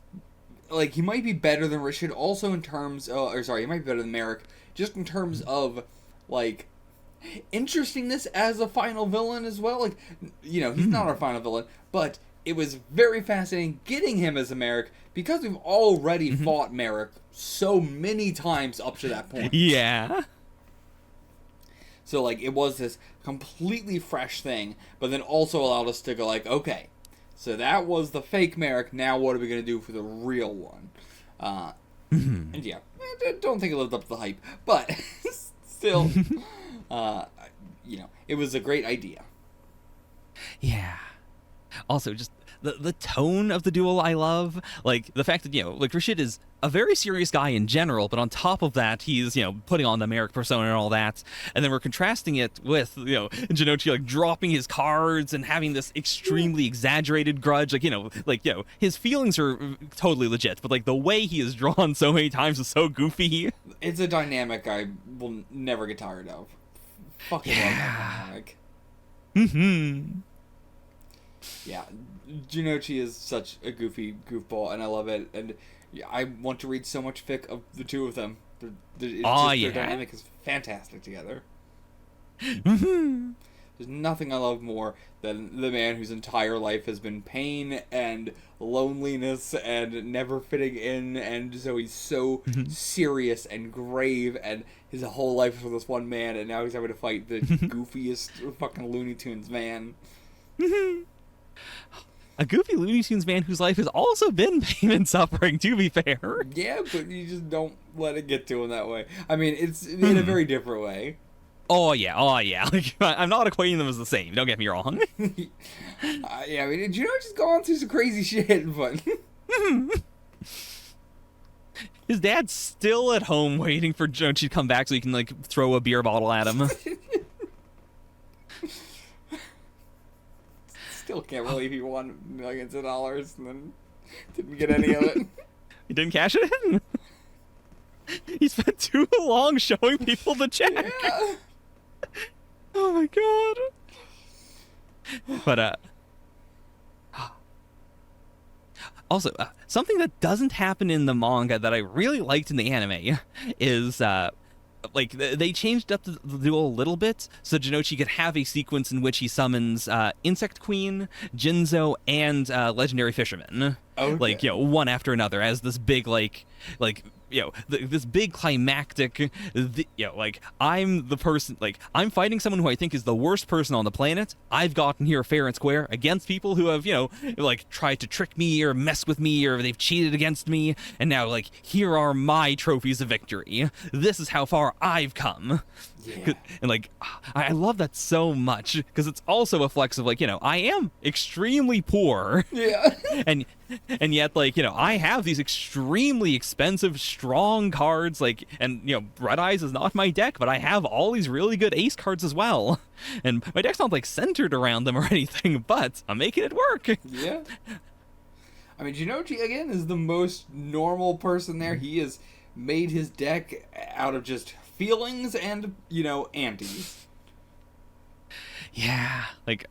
like, he might be better than Rashid also in terms, he might be better than Merrick, just in terms of, like, interestingness as a final villain as well. Like, he's not our final villain, but it was very fascinating getting him as a Merrick because we've already fought Merrick so many times up to that point. Yeah. So, like, it was this completely fresh thing, but then also allowed us to go, like, okay, so that was the fake Merrick, now what are we going to do for the real one? And yeah, I don't think it lived up to the hype, but still... it was a great idea. Yeah. Also, just the tone of the duel I love. Like, the fact that, like, Rashid is a very serious guy in general, but on top of that, he's, putting on the Merrick persona and all that. And then we're contrasting it with, Jinochi, like, dropping his cards and having this extremely exaggerated grudge. Like, his feelings are totally legit, but, like, the way he is drawn so many times is so goofy. It's a dynamic I will never get tired of. Fucking love that dynamic. Yeah, Jinochi is such a goofy goofball, and I love it. And I want to read so much fic of the two of them. Their dynamic is fantastic together. There's nothing I love more than the man whose entire life has been pain and loneliness and never fitting in, and so he's so serious and grave, and his whole life is for this one man, and now he's having to fight the goofiest fucking Looney Tunes man. A goofy Looney Tunes man whose life has also been pain and suffering, to be fair. Yeah, but you just don't let it get to him that way. I mean, it's in a very different way. Oh yeah. Like, I'm not equating them as the same. Don't get me wrong. Yeah, I mean, Jinochi's gone through some crazy shit, but his dad's still at home waiting for Jinochi to come back so he can, like, throw a beer bottle at him. Still can't believe he won millions of dollars and then didn't get any of it. He didn't cash it in. He spent too long showing people the check. Yeah. Oh my god. But also, something that doesn't happen in the manga that I really liked in the anime is like they changed up the duel a little bit so Jinochi could have a sequence in which he summons Insect Queen, Jinzo, and Legendary Fisherman, Okay. like one after another as this big like this big climactic, like I'm the person, like I'm fighting someone who I think is the worst person on the planet. I've gotten here fair and square against people who have like tried to trick me or mess with me or they've cheated against me, and now like here are my trophies of victory. This is how far I've come. Yeah. And like I love that so much because it's also a flex of like I am extremely poor. Yeah. and yet like I have these extremely expensive strong cards, like, and Red Eyes is not my deck, but I have all these really good ace cards as well, and my deck's not like centered around them or anything, but I'm making it work. Yeah. I mean, Jinochi again is the most normal person there. He has made his deck out of just feelings and antes. Yeah, like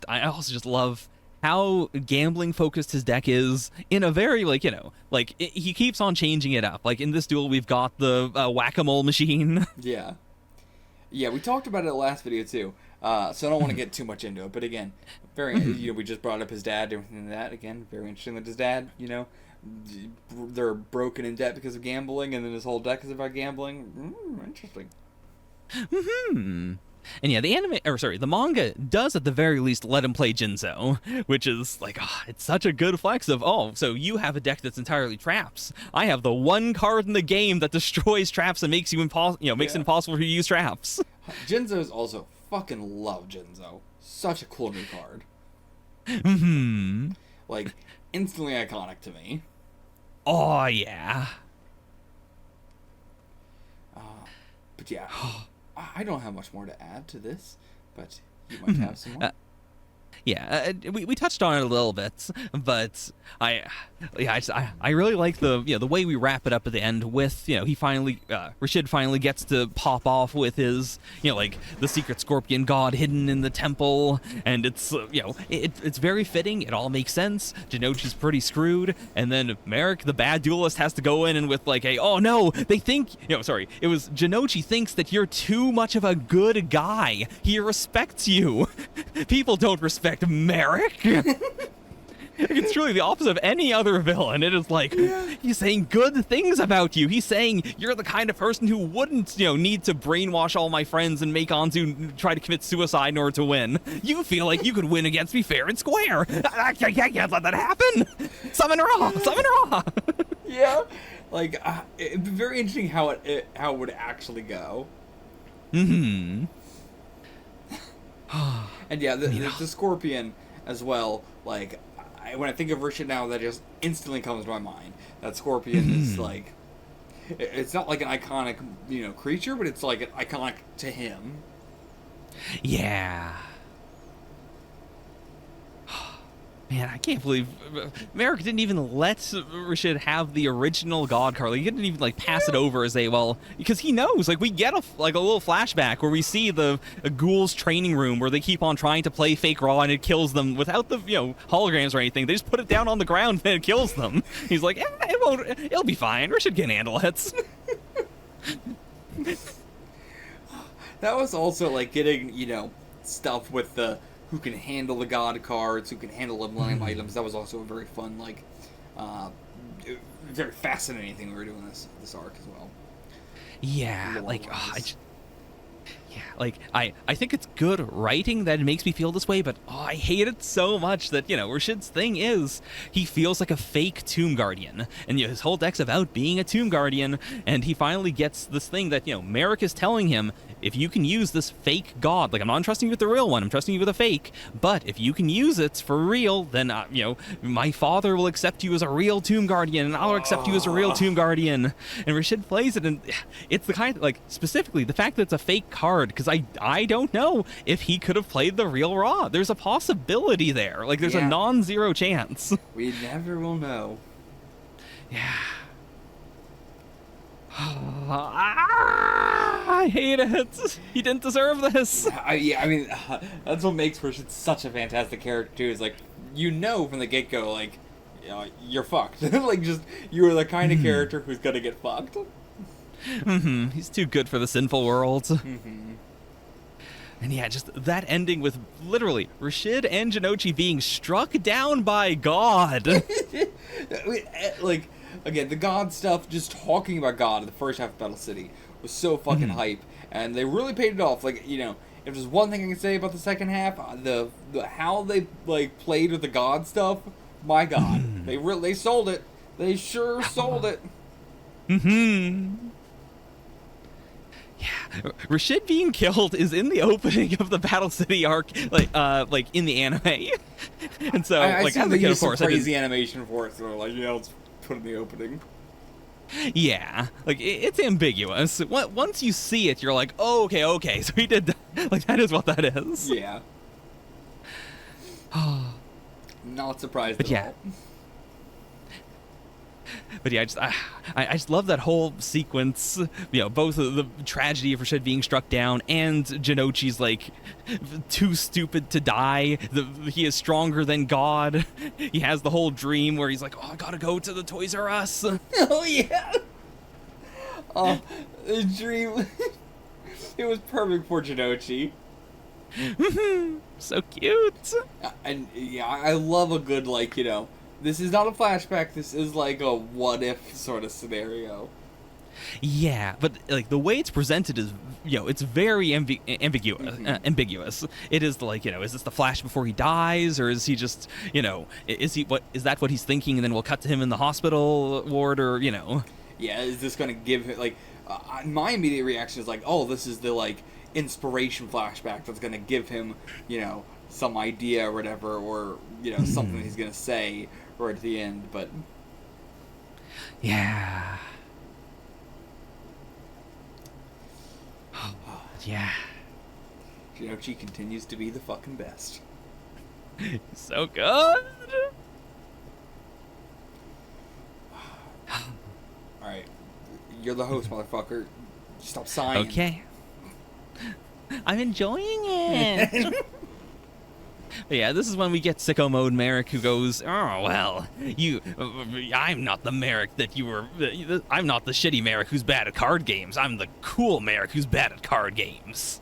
I also just love how gambling focused his deck is in a very he keeps on changing it up. Like in this duel we've got the whack-a-mole machine. Yeah, we talked about it in the last video too, so I don't want to get too much into it, but again, very we just brought up his dad, everything like that. Again, very interesting that his dad they're broken in debt because of gambling, and then his whole deck is about gambling. Interesting. And yeah, the manga does at the very least let him play Jinzo, which is like, it's such a good flex of, so you have a deck that's entirely traps. I have the one card in the game that destroys traps and makes makes it impossible for you to use traps. Jinzo's also fucking love Jinzo. Such a cool new card. Like, instantly iconic to me. Oh yeah. But yeah. I don't have much more to add to this, but you might have some more. We touched on it a little bit, but I really like the way we wrap it up at the end with Rashid finally gets to pop off with his like the secret scorpion god hidden in the temple, and it's it's very fitting. It all makes sense. Jinochi's pretty screwed, and then Merrick, the bad duelist, has to go in and with like they think it was Jinochi thinks that you're too much of a good guy. He respects you. People don't respect Merrick. It's truly the opposite of any other villain. It is like, he's saying good things about you. He's saying you're the kind of person who wouldn't, need to brainwash all my friends and make Anzu try to commit suicide in order to win. You feel like you could win against me fair and square. I can't let that happen. Summon Ra! Summon Ra! Yeah. Like, it'd be very interesting how it would actually go. And yeah, the Scorpion as well, like, when I think of Rishit now, that just instantly comes to my mind. That Scorpion is like, it's not like an iconic, creature, but it's like iconic to him. Yeah. Man, I can't believe Merrick didn't even let Rashid have the original God card. Like, he didn't even pass it over as because he knows. Like, we get a little flashback where we see the ghouls training room where they keep on trying to play fake Raw and it kills them without the holograms or anything. They just put it down on the ground and it kills them. He's like, it'll be fine. Rashid can handle it. That was also like getting stuff with the who can handle the god cards, who can handle the Millennium items. That was also a very fun, very fascinating thing we were doing this arc as well. Yeah, I think it's good writing that it makes me feel this way, but I hate it so much that, Rashid's thing is he feels like a fake Tomb Guardian, and his whole deck's about being a Tomb Guardian, and he finally gets this thing that, Merrick is telling him, if you can use this fake god, like, I'm not trusting you with the real one, I'm trusting you with a fake, but if you can use it for real, then, my father will accept you as a real Tomb Guardian, and I'll accept you as a real Tomb Guardian. And Rashid plays it, and it's the kind, specifically, the fact that it's a fake card, because I don't know if he could have played the real Ra. There's a possibility there. Like, there's a non-zero chance. We never will know. Yeah. I hate it. He didn't deserve this. That's what makes Rashid such a fantastic character too. Is like, from the get-go, like, you're fucked. Like, just you're the kind of character who's gonna get fucked. He's too good for the sinful world. Mm-hmm. And yeah, just that ending with literally Rashid and Jinochi being struck down by God. Like, again, the God stuff, just talking about God in the first half of Battle City was so fucking hype, and they really paid it off. Like, you know, if there's one thing I can say about the second half, the how they like played with the God stuff, my God, they sold it. They sure sold it. Yeah, Rashid being killed is in the opening of the Battle City arc, like in the anime, and so I like assume as they a kid, of used some course, I crazy didn't. animation for it, so they're like, yeah, let's put it in the opening. Yeah, like it's ambiguous. Once you see it, you're like, oh, okay, so he did that. Like that is what that is. Yeah. Not surprised But at yeah. all. But yeah, I just love that whole sequence. You know, both of the tragedy of Rashid being struck down and Jinochi's like too stupid to die. He is stronger than God. He has the whole dream where he's like, oh, I gotta go to the Toys R Us. Oh yeah. Oh, the dream. It was perfect for Jinochi. So cute. And yeah, I love a good, like, you know, this is not a flashback, this is like a what if sort of scenario. Yeah, but like the way it's presented is, you know, it's very ambiguous. Ambiguous. It is like, you know, is this the flash before he dies, or is he just, you know, is that what he's thinking, and then we'll cut to him in the hospital ward, or you know? Yeah, is this gonna give him like? My immediate reaction is like, oh, this is the like inspiration flashback that's gonna give him, you know, some idea or whatever, or you know, something he's gonna say right at the end, but yeah. Yeah. Jinochi continues to be the fucking best. So good. Alright. You're the host, motherfucker. Stop sighing. Okay. I'm enjoying it. But yeah, this is when we get sicko mode Merrick, who goes, oh, well, I'm not the Merrick that you were, I'm not the shitty Merrick who's bad at card games. I'm the cool Merrick who's bad at card games.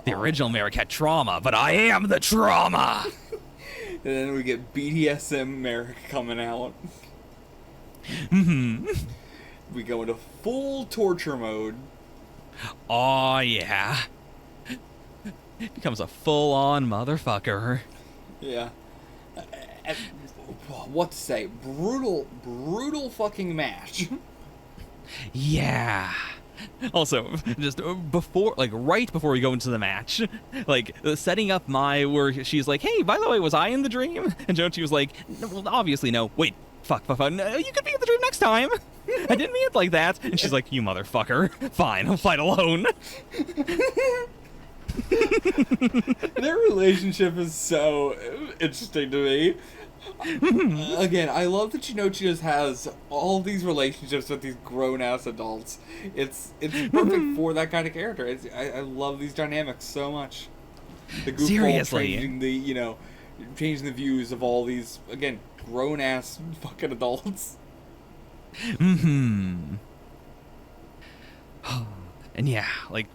The original Merrick had trauma, but I am the trauma. And then we get BDSM Merrick coming out. We go into full torture mode. Oh, yeah. Becomes a full-on motherfucker. Yeah. What to say? Brutal fucking match. Yeah. Also, just before, like, right before we go into the match, like, setting up where she's like, hey, by the way, was I in the dream? And Jinochi was like, well, obviously no. Wait, fuck, no, you could be in the dream next time. I didn't mean it like that. And she's like, you motherfucker. Fine, I'll fight alone. Their relationship is so interesting to me. Again, I love that Jinochi just has all these relationships with these grown-ass adults. It's perfect for that kind of character. I love these dynamics so much. The goofball Seriously. changing the views of all these, again, grown-ass fucking adults. And yeah, like,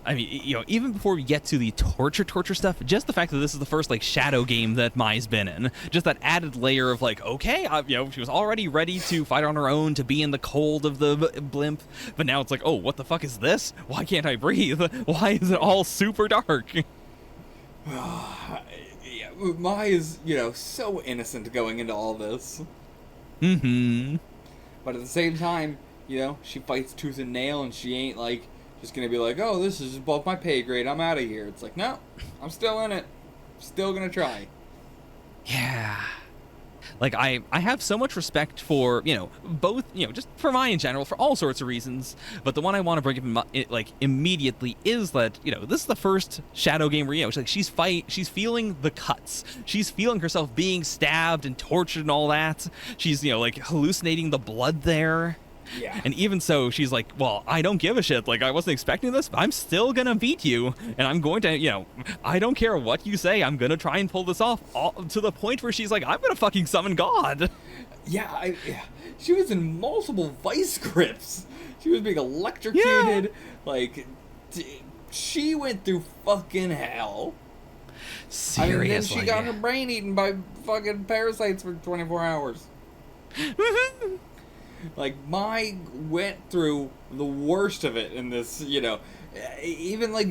I mean, you know, even before we get to the torture stuff, just the fact that this is the first, like, shadow game that Mai's been in, just that added layer of, like, okay, you know, she was already ready to fight on her own, to be in the cold of the blimp, but now it's like, oh, what the fuck is this? Why can't I breathe? Why is it all super dark? Yeah, Mai is, you know, so innocent going into all this. But at the same time, you know, she fights tooth and nail, and she ain't, like, just gonna be like, oh, this is above my pay grade, I'm out of here. It's like, no, I'm still in it. Still gonna try. Yeah. Like, I have so much respect for, you know, both, you know, just for Mai in general, for all sorts of reasons, but the one I want to bring up, like, immediately is that, you know, this is the first shadow game where, you know, she's feeling the cuts. She's feeling herself being stabbed and tortured and all that. She's, you know, like, hallucinating the blood there. Yeah. And even so, she's like, well, I don't give a shit. Like, I wasn't expecting this, but I'm still gonna beat you. And I'm going to, I don't care what you say. I'm gonna try and pull this off, all, to the point where she's like, I'm gonna fucking summon God. Yeah, she was in multiple vice grips. She was being electrocuted. Yeah. Like, she went through fucking hell. Seriously. I mean, then she got her brain eaten by fucking parasites for 24 hours. Like, Mai went through the worst of it in this, even, like,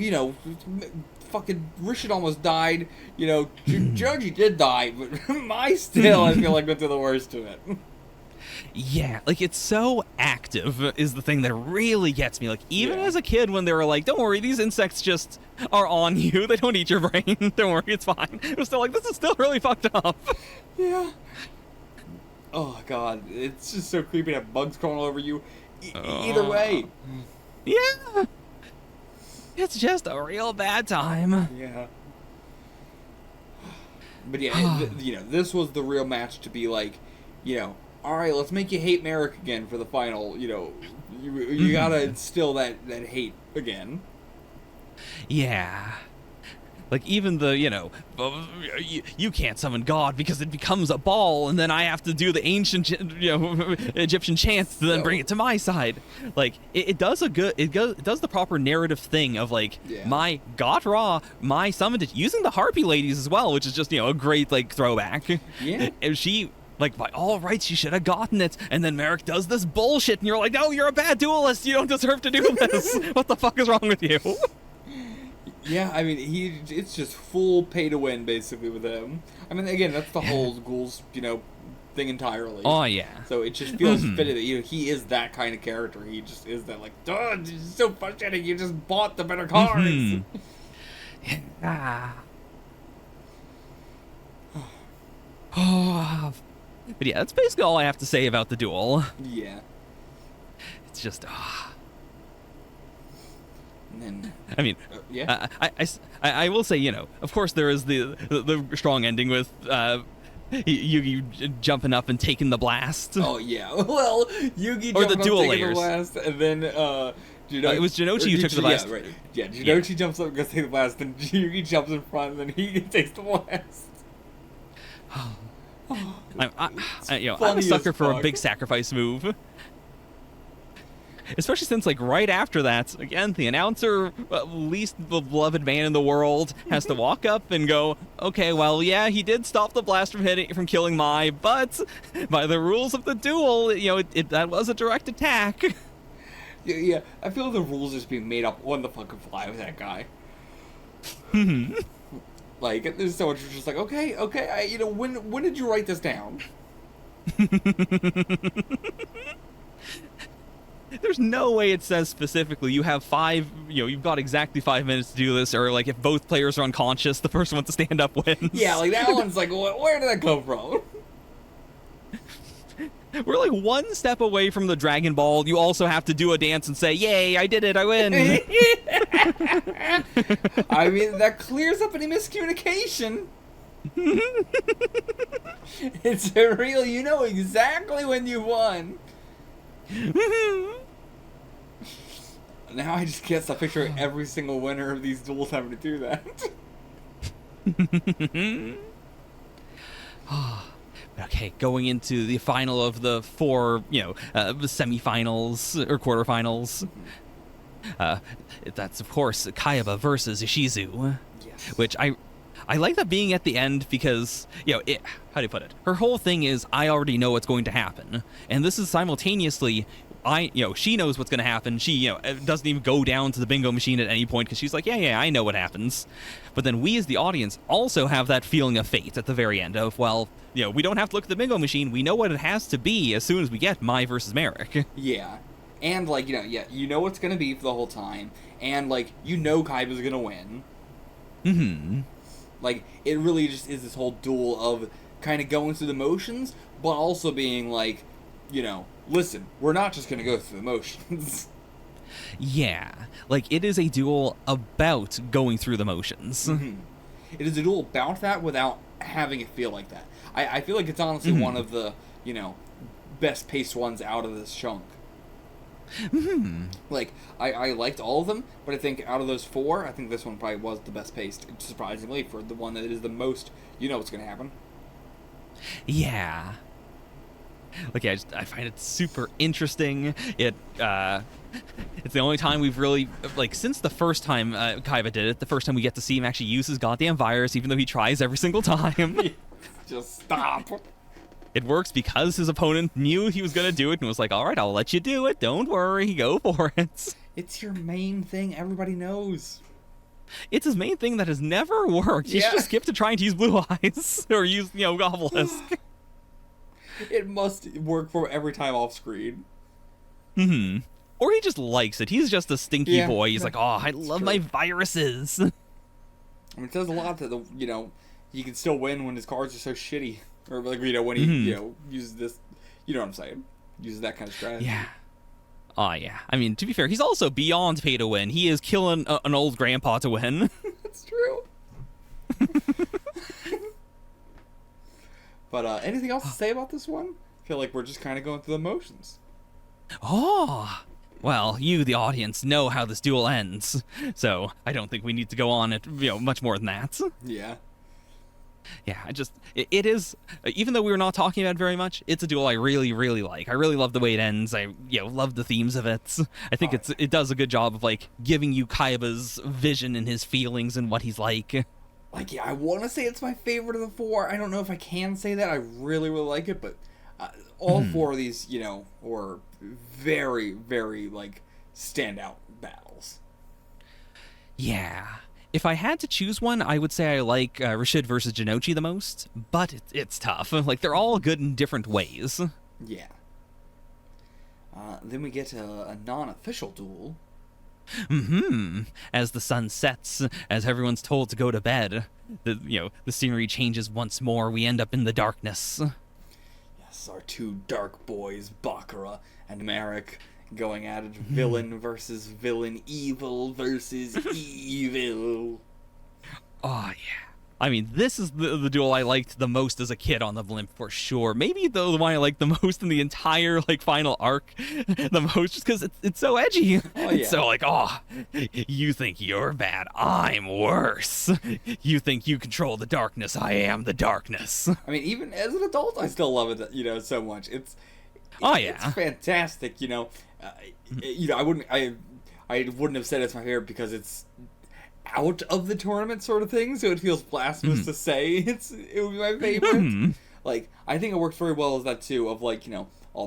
fucking Rishid almost died, Joji did die, but Mai still, I feel like, went through the worst of it. Yeah, like, it's so active is the thing that really gets me. Like, even as a kid, when they were like, don't worry, these insects just are on you, they don't eat your brain, don't worry, it's fine. It was still like, this is still really fucked up. Yeah. Oh, God, it's just so creepy to have bugs crawling all over you. Either way. Yeah. It's just a real bad time. Yeah. But yeah, this was the real match to be like, all right, let's make you hate Merrick again for the final. You gotta instill that hate again. Yeah. Like, even the, you can't summon God because it becomes a ball, and then I have to do the ancient, Egyptian chants to then bring it to my side. Like, it does it does the proper narrative thing of, like, my got Ra, my summoned it, using the Harpy ladies as well, which is just, a great, like, throwback. Yeah. And she, like, by all rights, you should have gotten it, and then Merrick does this bullshit, and you're like, no, you're a bad duelist, you don't deserve to do this. What the fuck is wrong with you? Yeah, I mean, it's just full pay to win, basically, with him. I mean, again, that's the whole Ghouls, thing entirely. Oh, yeah. So it just feels fitting that, he is that kind of character. He just is that, like, duh, it's so frustrating, you just bought the better cards. Yeah. Oh, but yeah, that's basically all I have to say about the duel. Yeah. It's just, And then, I mean, I will say, of course there is the strong ending with Yugi jumping up and taking the blast. Oh yeah, well, Yugi or the jumping dual up, taking layers. the blast, and then it was Jinochi who took the blast. Yeah, right. Yeah, Jinochi jumps up and goes to take the blast, then Yugi jumps in front, and then he takes the blast. I'm a sucker for a big sacrifice move. Especially since, like, right after that, again, the announcer, least beloved man in the world, has to walk up and go, okay, well, yeah, he did stop the blast from killing Mai, but by the rules of the duel, that was a direct attack. Yeah, I feel the rules are just being made up on the fucking fly with that guy. Like, there's so much just like, okay, when did you write this down? There's no way it says specifically you have you've got exactly 5 minutes to do this, or, like, if both players are unconscious, the first one to stand up wins. Yeah, like, that one's like, where did that come from? We're, like, one step away from the Dragon Ball. You also have to do a dance and say, yay, I did it, I win. I mean, that clears up any miscommunication. It's a real, you know exactly when you won. Now I just can't stop picturing every single winner of these duels having to do that. Okay, going into the final of the 4, semifinals or quarterfinals. That's, of course, Kayaba versus Ishizu. Yes. Which I like that being at the end because, how do you put it? Her whole thing is, I already know what's going to happen. And this is simultaneously, she knows what's going to happen. She, doesn't even go down to the bingo machine at any point because she's like, yeah, I know what happens. But then we as the audience also have that feeling of fate at the very end of, well, we don't have to look at the bingo machine. We know what it has to be as soon as we get Mai versus Merrick. Yeah. And, like, you know what's going to be for the whole time. And, like, Kaiba's going to win. Mm-hmm. Like, it really just is this whole duel of kind of going through the motions, but also being like, listen, we're not just going to go through the motions. Yeah. Like, it is a duel about going through the motions. Mm-hmm. It is a duel about that without having it feel like that. I feel like it's honestly one of the, best paced ones out of this chunk. Like, I liked all of them, but I think out of those four, I think this one probably was the best paced, surprisingly, for the one that is the most, you know what's going to happen. Yeah. Like, yeah, I find it super interesting. It's the only time we've really, like, since the first time Kaiba did it, the first time we get to see him actually use his goddamn virus, even though he tries every single time. Just stop. It works because his opponent knew he was going to do it and was like, all right, I'll let you do it. Don't worry. Go for it. It's your main thing. Everybody knows. It's his main thing that has never worked. He should just skip to trying to use Blue Eyes or use, Obelisk. It must work for every time off screen. Or he just likes it. He's just a stinky boy. He's like, oh, I love my viruses. I mean, it says a lot that, he can still win when his cards are so shitty. Or, like, when he, uses this, you know what I'm saying? Uses that kind of strategy. Yeah. Oh, yeah. I mean, to be fair, he's also beyond pay to win. He is killing an old grandpa to win. That's true. But anything else to say about this one? I feel like we're just kind of going through the motions. Oh, well, you, the audience, know how this duel ends, so I don't think we need to go on it, much more than that. Yeah. Yeah, it is, even though we were not talking about it very much, it's a duel I really, really like. I really love the way it ends. I, love the themes of it. I think it does a good job of, like, giving you Kaiba's vision and his feelings and what he's like. Like, yeah, I want to say it's my favorite of the four. I don't know if I can say that. I really, really like it, but all four of these, were very, very, like, standout battles. Yeah. If I had to choose one, I would say I like Rashid versus Jinochi the most, but it's tough. Like, they're all good in different ways. Yeah. Then we get a non-official duel. As the sun sets, as everyone's told to go to bed, the scenery changes once more. We end up in the darkness. Yes, our two dark boys, Bakura and Merrick, going at it, villain versus villain, evil versus evil. Oh, yeah. I mean, this is the duel I liked the most as a kid on the blimp, for sure. Maybe the one I liked the most in the entire, like, final arc the most, just because it's so edgy. Oh, yeah. It's so like, you think you're bad, I'm worse. You think you control the darkness, I am the darkness. I mean, even as an adult, I still love it, so much. It's fantastic, I wouldn't have said it's my favorite because it's out of the tournament sort of thing, so it feels blasphemous to say it would be my favorite. Like, I think it works very well as that too, of like,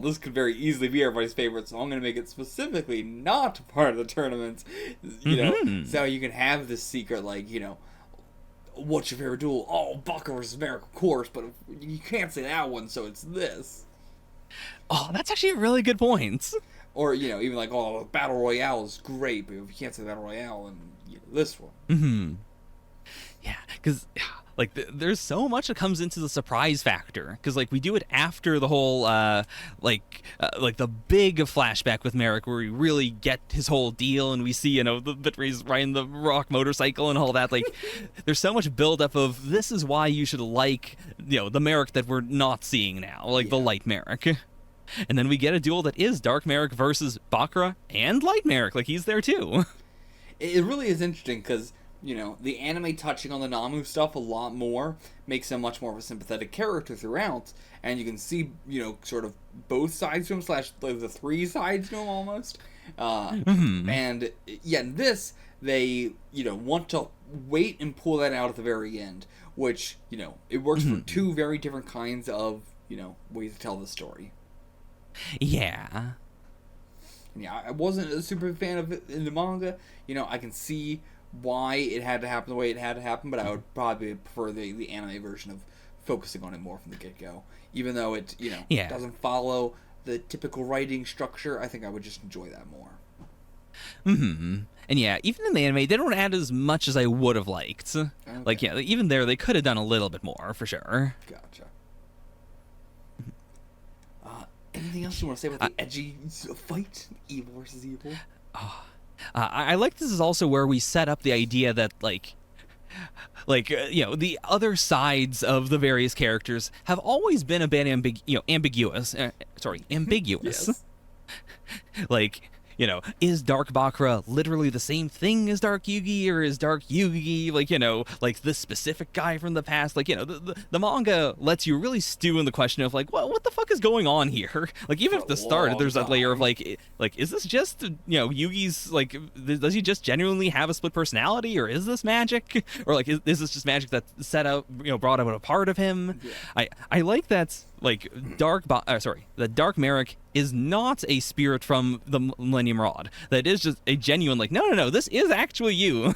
this could very easily be everybody's favorite, so I'm going to make it specifically not part of the tournament, so you can have this secret, like, what's your favorite duel? Oh, Bakura versus Merrick, of course, but you can't say that one, so it's this. Oh, that's actually a really good point. Or, even like, Battle Royale is great, but if you can't say Battle Royale, and this one. Yeah, because, like, there's so much that comes into the surprise factor. Because, like, we do it after the whole, like the big flashback with Merrick, where we really get his whole deal, and we see, the bit where he's riding the rock motorcycle and all that. Like, there's so much buildup of, this is why you should like, the Merrick that we're not seeing now. Like, the light Merrick. And then we get a duel that is Dark Merrick versus Bakura and Light Merrick. Like, he's there, too. It really is interesting because, the anime touching on the Namu stuff a lot more makes him much more of a sympathetic character throughout, and you can see, sort of both sides to him, slash the three sides to him almost. And, yeah, in this, they, want to wait and pull that out at the very end, which, it works for two very different kinds of, ways to tell the story. Yeah. Yeah, I wasn't a super fan of it in the manga. I can see why it had to happen the way it had to happen, but I would probably prefer the anime version of focusing on it more from the get-go. Even though it, doesn't follow the typical writing structure, I think I would just enjoy that more. And yeah, even in the anime, they don't add as much as I would have liked. Okay. Like, yeah, even there, they could have done a little bit more, for sure. Gotcha. Anything else you want to say about the edgy fight? Evil versus evil? I like this is also where we set up the idea that, the other sides of the various characters have always been a bit ambiguous. Ambiguous. Yes. Like, is Dark Bakura literally the same thing as Dark Yugi, or is Dark Yugi, like, like this specific guy from the past? Like, the manga lets you really stew in the question of, like, what the fuck is going on here? Like, even at the start, there's that layer of, like, is this just, Yugi's, like, does he just genuinely have a split personality, or is this magic? Or, like, is this just magic that's set out, brought out a part of him? Yeah. I like that, like, the Dark Merrick is not a spirit from the Millennium Rod. That is just a genuine, like, no, this is actually you.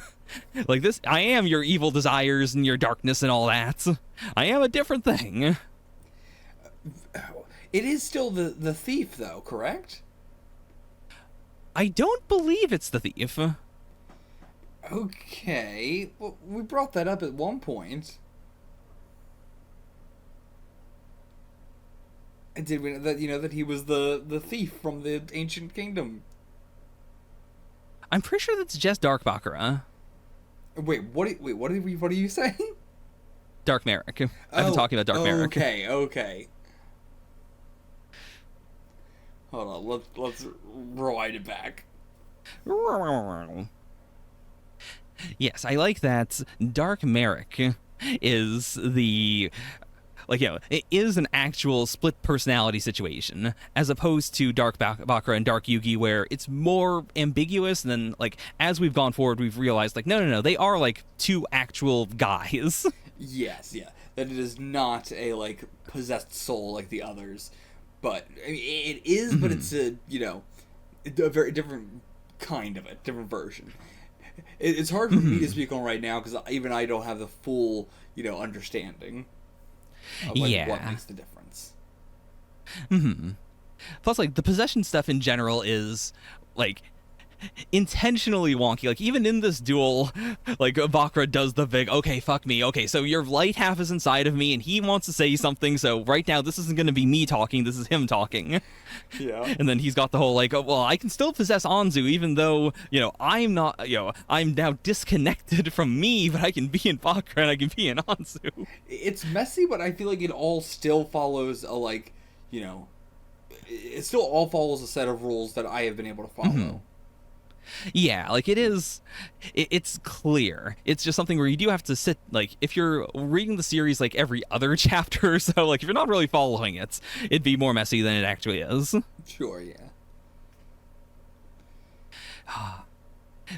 Like, this, I am your evil desires and your darkness and all that. I am a different thing. It is still the thief, though, correct? I don't believe it's the thief. Okay. Well, we brought that up at one point. Did we know that, that he was the thief from the ancient kingdom? I'm pretty sure that's just Dark Bakura. Wait, what are you saying? Dark Merrick. I've been talking about Dark Merrick. Okay. Hold on, let's rewind it back. Yes, I like that Dark Merrick is the, like, it is an actual split personality situation, as opposed to Dark Bakura and Dark Yugi, where it's more ambiguous. And then, like, as we've gone forward, we've realized, like, no, they are, like, two actual guys. Yes, yeah. That it is not a, like, possessed soul like the others. But, I mean, it is, but it's a very different kind of it, different version. It's hard for me to speak on right now, because even I don't have the full, understanding of, like, what makes the difference. Plus, like, the possession stuff in general is, like, intentionally wonky. Like, even in this duel, like, Bakura does the big, okay, fuck me, okay, so your light half is inside of me and he wants to say something, so right now this isn't going to be me talking, this is him talking. Yeah. And then he's got the whole, like, oh, well, I can still possess Anzu even though, I'm not, I'm now disconnected from me, but I can be in Bakura and I can be in Anzu. It's messy, but I feel like it all still follows a, like, it still all follows a set of rules that I have been able to follow. Yeah, like, it's clear. It's just something where you do have to sit, like, if you're reading the series, like, every other chapter, so, like, if you're not really following it, it'd be more messy than it actually is. Sure, yeah.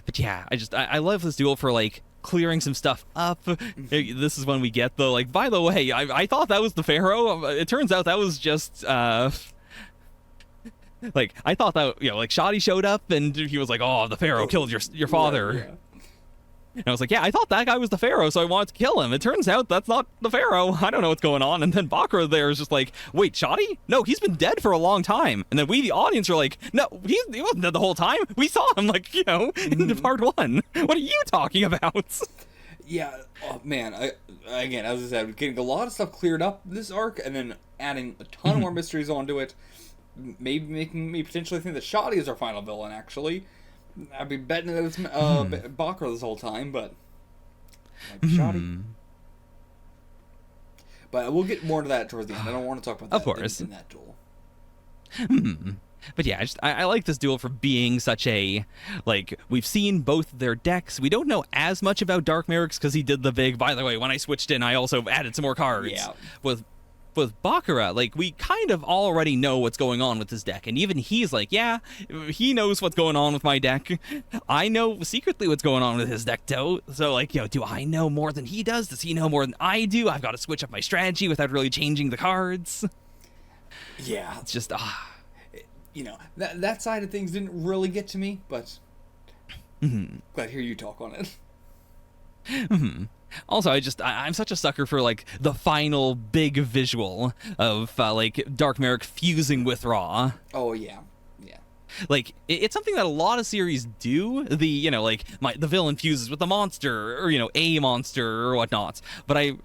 But yeah, I love this duel for, like, clearing some stuff up. This is when we get the, like, by the way, I thought that was the Pharaoh. It turns out that was just, like, I thought that, like, Shoddy showed up and he was like, oh, the Pharaoh killed your father. Yeah. And I was like, yeah, I thought that guy was the Pharaoh, so I wanted to kill him. It turns out that's not the Pharaoh. I don't know what's going on. And then Bakura there is just like, wait, Shoddy? No, he's been dead for a long time. And then we, the audience, are like, no, he wasn't dead the whole time. We saw him, like, in part one. What are you talking about? Yeah, oh man, again, as I said, we're getting a lot of stuff cleared up this arc, and then adding a ton more mysteries onto it. Maybe making me potentially think that Shoddy is our final villain, actually. I'd be betting that it's Bakura this whole time, but Shoddy. But we'll get more into that towards the end. I don't want to talk about that of course. In that duel. But yeah, I like this duel for being such a, like, we've seen both their decks. We don't know as much about Dark Merrick's because he did the big, by the way, when I switched in, I also added some more cards. Yeah. With Bakura, like, we kind of already know what's going on with his deck, and even he's like, yeah, he knows what's going on with my deck. I know secretly what's going on with his deck, though. So, like, do I know more than he does? Does he know more than I do? I've got to switch up my strategy without really changing the cards. Yeah. It's just, that side of things didn't really get to me, but glad to hear you talk on it. Also, I'm such a sucker for, like, the final big visual of, like, Dark Merrick fusing with Raw. Oh, yeah. Like, it's something that a lot of series do. The, like, the villain fuses with the monster, or, a monster or whatnot. But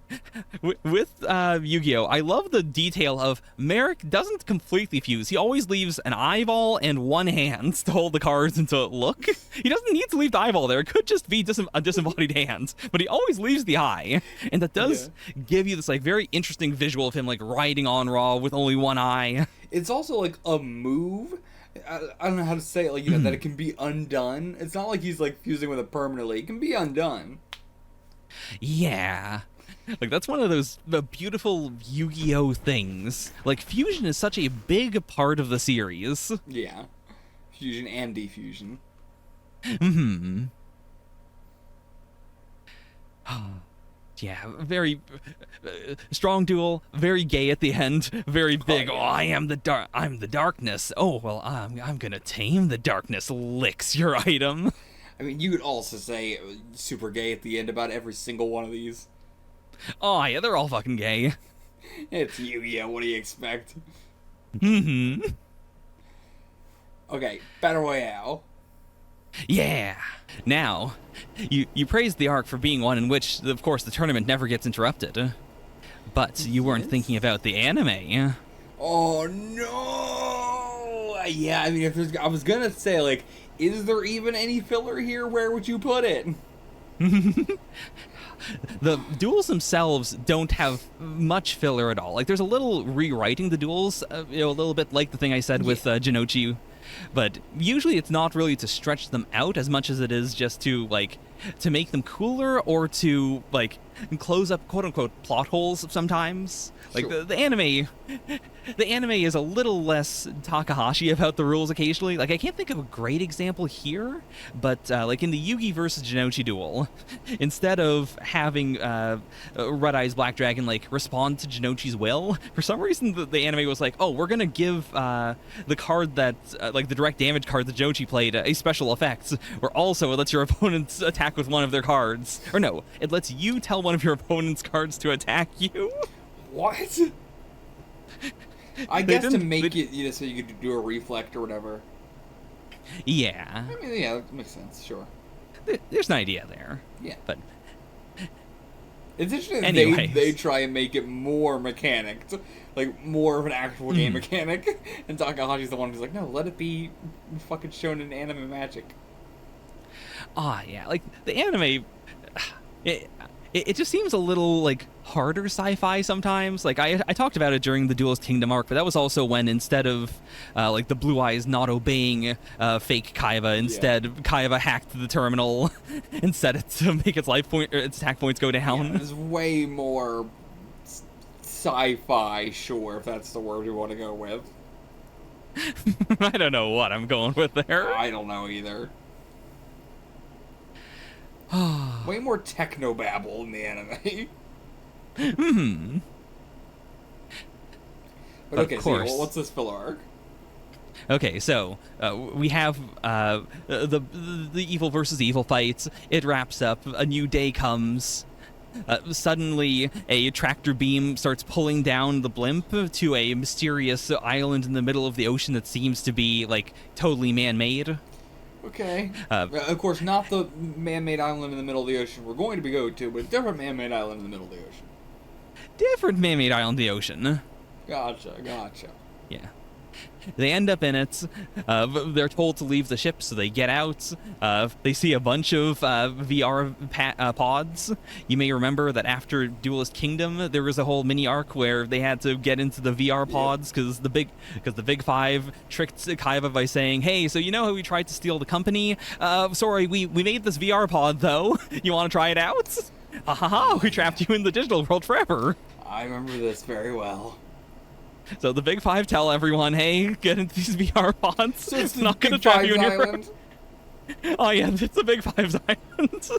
with Yu-Gi-Oh!, I love the detail of Merrick doesn't completely fuse. He always leaves an eyeball and one hand to hold the cards and to look. He doesn't need to leave the eyeball there. It could just be a disembodied hand. But he always leaves the eye. And that does give you this, like, very interesting visual of him, like, riding on Raw with only one eye. It's also, like, a move I don't know how to say it, like, you know, that it can be undone. It's not like he's, like, fusing with it permanently. It can be undone. Yeah. Like, that's one of those the beautiful Yu-Gi-Oh things. Like, fusion is such a big part of the series. Yeah. Fusion and defusion. Mm-hmm. Yeah, very strong duel, very gay at the end, very big. Oh, Oh, yeah. I'm the darkness. Oh, well, I'm gonna tame the darkness. Licks your item. I mean, you could also say super gay at the end about every single one of these. Oh, yeah, they're all fucking gay. It's Yu-Gi-Oh! What do you expect? Mm-hmm. Okay, Battle Royale. Yeah. Now, you praised the arc for being one in which, of course, the tournament never gets interrupted. But you weren't Yes? thinking about the anime. Oh, no! Yeah, I mean, if there's, I was gonna say, like, is there even any filler here? Where would you put it? The duels themselves don't have much filler at all. Like, there's a little rewriting the duels, a little bit like the thing I said with Jinochi, but usually it's not really to stretch them out as much as it is just to, like, to make them cooler or to, like, close up quote-unquote plot holes sometimes. Like, Sure. the anime is a little less Takahashi about the rules occasionally. Like, I can't think of a great example here, but like in the Yugi versus Jinochi duel, instead of having Red Eyes Black Dragon like respond to Jinochi's will, for some reason the anime was like, oh, we're gonna give the card that like the direct damage card that Jinochi played a special effect, where also it lets your opponents attack with one of their cards. Or no, it lets you tell one of your opponent's cards to attack you. What? I guess to make it, you know, so you could do a reflect or whatever. Yeah. I mean, yeah, that makes sense, sure. There's an idea there. Yeah. But It's interesting that Anyways. they try and make it more mechanic, like more of an actual game mechanic, and Takahashi's the one who's like, no, let it be fucking shown in anime magic. Yeah, like the anime, it just seems a little like harder sci-fi sometimes. Like I talked about it during the Duelist Kingdom arc, but that was also when instead of like the Blue Eyes not obeying fake Kaiba, instead Kaiba hacked the terminal and set it to make its its attack points go down. Yeah, it's way more sci-fi, sure, if that's the word you want to go with. I don't know what I'm going with there. I don't know either. Way more technobabble in the anime. Hmm. But Of okay, course. so what's this filler arc? Okay, so we have the evil versus evil fights. It wraps up. A new day comes. Suddenly, a tractor beam starts pulling down the blimp to a mysterious island in the middle of the ocean that seems to be like totally man-made. Okay. Of course, not the man-made island in the middle of the ocean we're going to be going to, but a different man-made island in the middle of the ocean. Different man-made island in the ocean. Gotcha. Yeah. They end up in it. They're told to leave the ship, so they get out. They see a bunch of VR pods. You may remember that after Duelist Kingdom, there was a whole mini arc where they had to get into the VR pods because the Big Five tricked Kaiba by saying, "Hey, so you know how we tried to steal the company? Sorry, we made this VR pod though. You want to try it out? Ha ha ha! We trapped you in the digital world forever." I remember this very well. So the Big Five tell everyone, hey, get into these VR pods. So it's not the going to Big trap you in Five's your island? Oh yeah, it's the Big Five's island.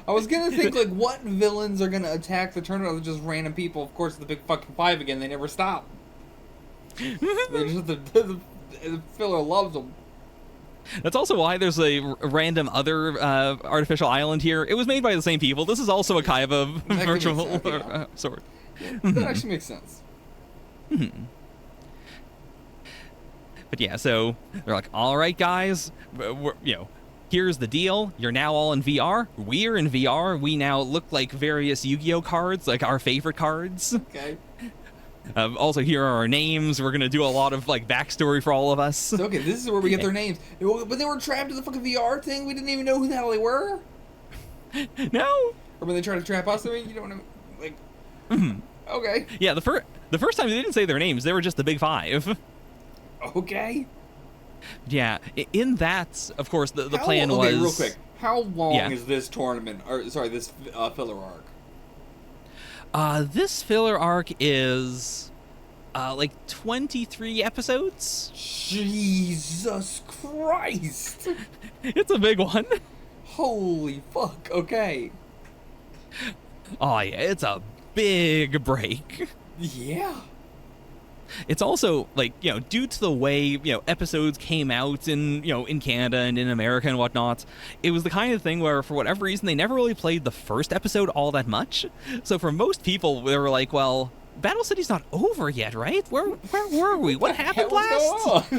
I was gonna think, like, what villains are gonna attack the tournament with just random people? Of course, the Big fucking Five again, they never stop. They just, the filler loves them. That's also why there's a random other artificial island here. It was made by the same people. This is also a Kaiba That virtual makes sense, yeah. sword. That actually makes sense. But yeah, so they're like, all right, guys, here's the deal. You're now all in VR. We're in VR. We now look like various Yu-Gi-Oh cards, like our favorite cards. Okay. Also, here are our names. We're going to do a lot of, like, backstory for all of us. So, okay, this is where we get their names. But they were trapped in the fucking VR thing? We didn't even know who the hell they were? No. Or when they try to trap us? I mean, you don't know, like... Okay. Yeah, the first time they didn't say their names. They were just the Big Five. Okay. Yeah, in that, of course, the How plan long, was... okay, real quick. How long Yeah. is this tournament? Or sorry, this filler arc? This filler arc is like 23 episodes. Jesus Christ! It's a big one. Holy fuck! Okay. Oh yeah, it's a big break. Yeah. It's also like, you know, due to the way, you know, episodes came out in, you know, in Canada and in America and whatnot, it was the kind of thing where, for whatever reason, they never really played the first episode all that much. So for most people, they were like, well, Battle City's not over yet, right? Where were we? What happened last?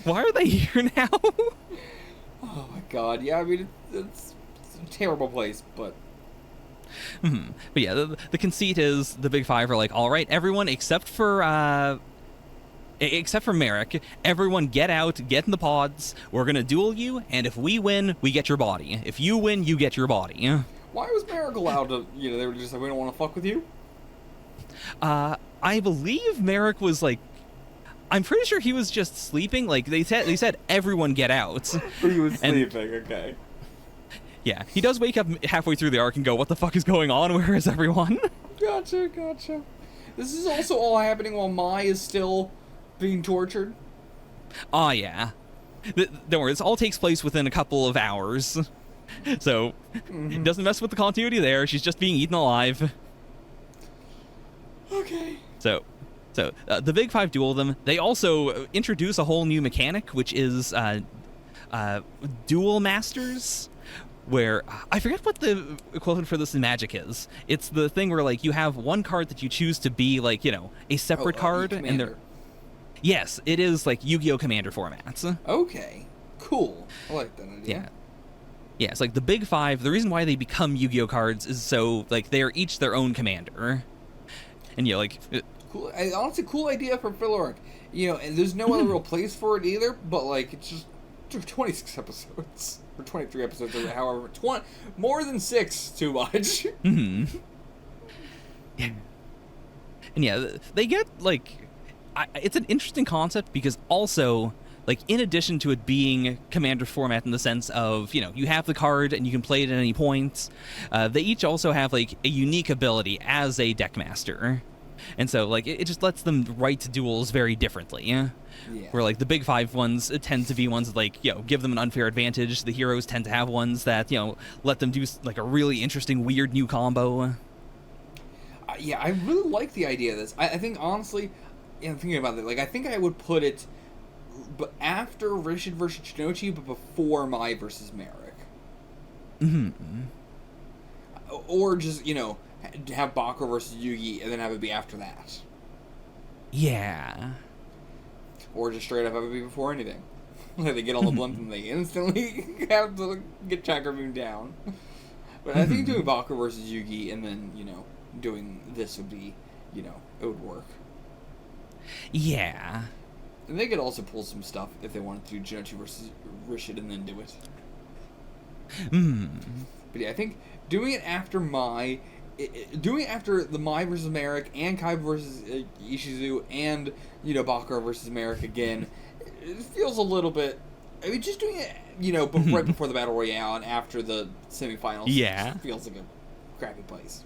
Why are they here now? Oh my god, yeah, I mean, it's a terrible place, but... But yeah, the conceit is the Big Five are like, all right, everyone except for Merrick, everyone get out, get in the pods, we're gonna duel you, and if we win, we get your body. If you win, you get your body. Why was Merrick allowed to, you know, they were just like, we don't want to fuck with you? I believe Merrick was like, I'm pretty sure he was just sleeping. Like they said everyone get out. But he was sleeping, okay. Yeah, he does wake up halfway through the arc and go, what the fuck is going on? Where is everyone? Gotcha. This is also all happening while Mai is still being tortured. Oh, yeah. Don't worry, this all takes place within a couple of hours. So, it doesn't mess with the continuity there. She's just being eaten alive. Okay. So the Big Five duel them. They also introduce a whole new mechanic, which is Duel Masters, where I forget what the equivalent for this in Magic is. It's the thing where, like, you have one card that you choose to be, like, you know, a separate card, and they're... Yes, it is like Yu-Gi-Oh! Commander formats. Okay, cool. I like that idea. Yeah. Yeah, it's like the Big Five, the reason why they become Yu-Gi-Oh! Cards is so, like, they are each their own commander. And, you know, like... Cool. Honestly, cool idea for filler arc. You know, and there's no other real place for it either, but, like, it's just 26 episodes. Or 23 episodes, or however. More than 6, too much. Yeah. And yeah, they get, like... it's an interesting concept because also, like, in addition to it being commander format in the sense of, you know, you have the card and you can play it at any point, they each also have, like, a unique ability as a deck master. And so, like, it just lets them write duels very differently. Yeah. Where, like, the Big Five ones tend to be ones that, like, you know, give them an unfair advantage. The heroes tend to have ones that, you know, let them do, like, a really interesting, weird new combo. Yeah, I really like the idea of this. I think, honestly, thinking about it, like, I think I would put it after Rishid versus Shinochi, but before Mai versus Merrick. Or just, you know, have Bakura versus Yugi, and then have it be after that. Yeah. Or just straight up have it be before anything. Like, they get all the blimp and they instantly have to get Chakra Moon down. But I think doing Bakura versus Yugi and then, you know, doing this would be, you know, it would work. Yeah. And they could also pull some stuff if they wanted to do Shinochi versus Rishid and then do it. But yeah, I think doing it after Mai... doing it after the Mai versus Merrick and Kai versus Ishizu and, you know, Bakura versus Merrick again, it feels a little bit... I mean, just doing it, you know, but right before the Battle Royale and after the semifinals feels like a crappy place.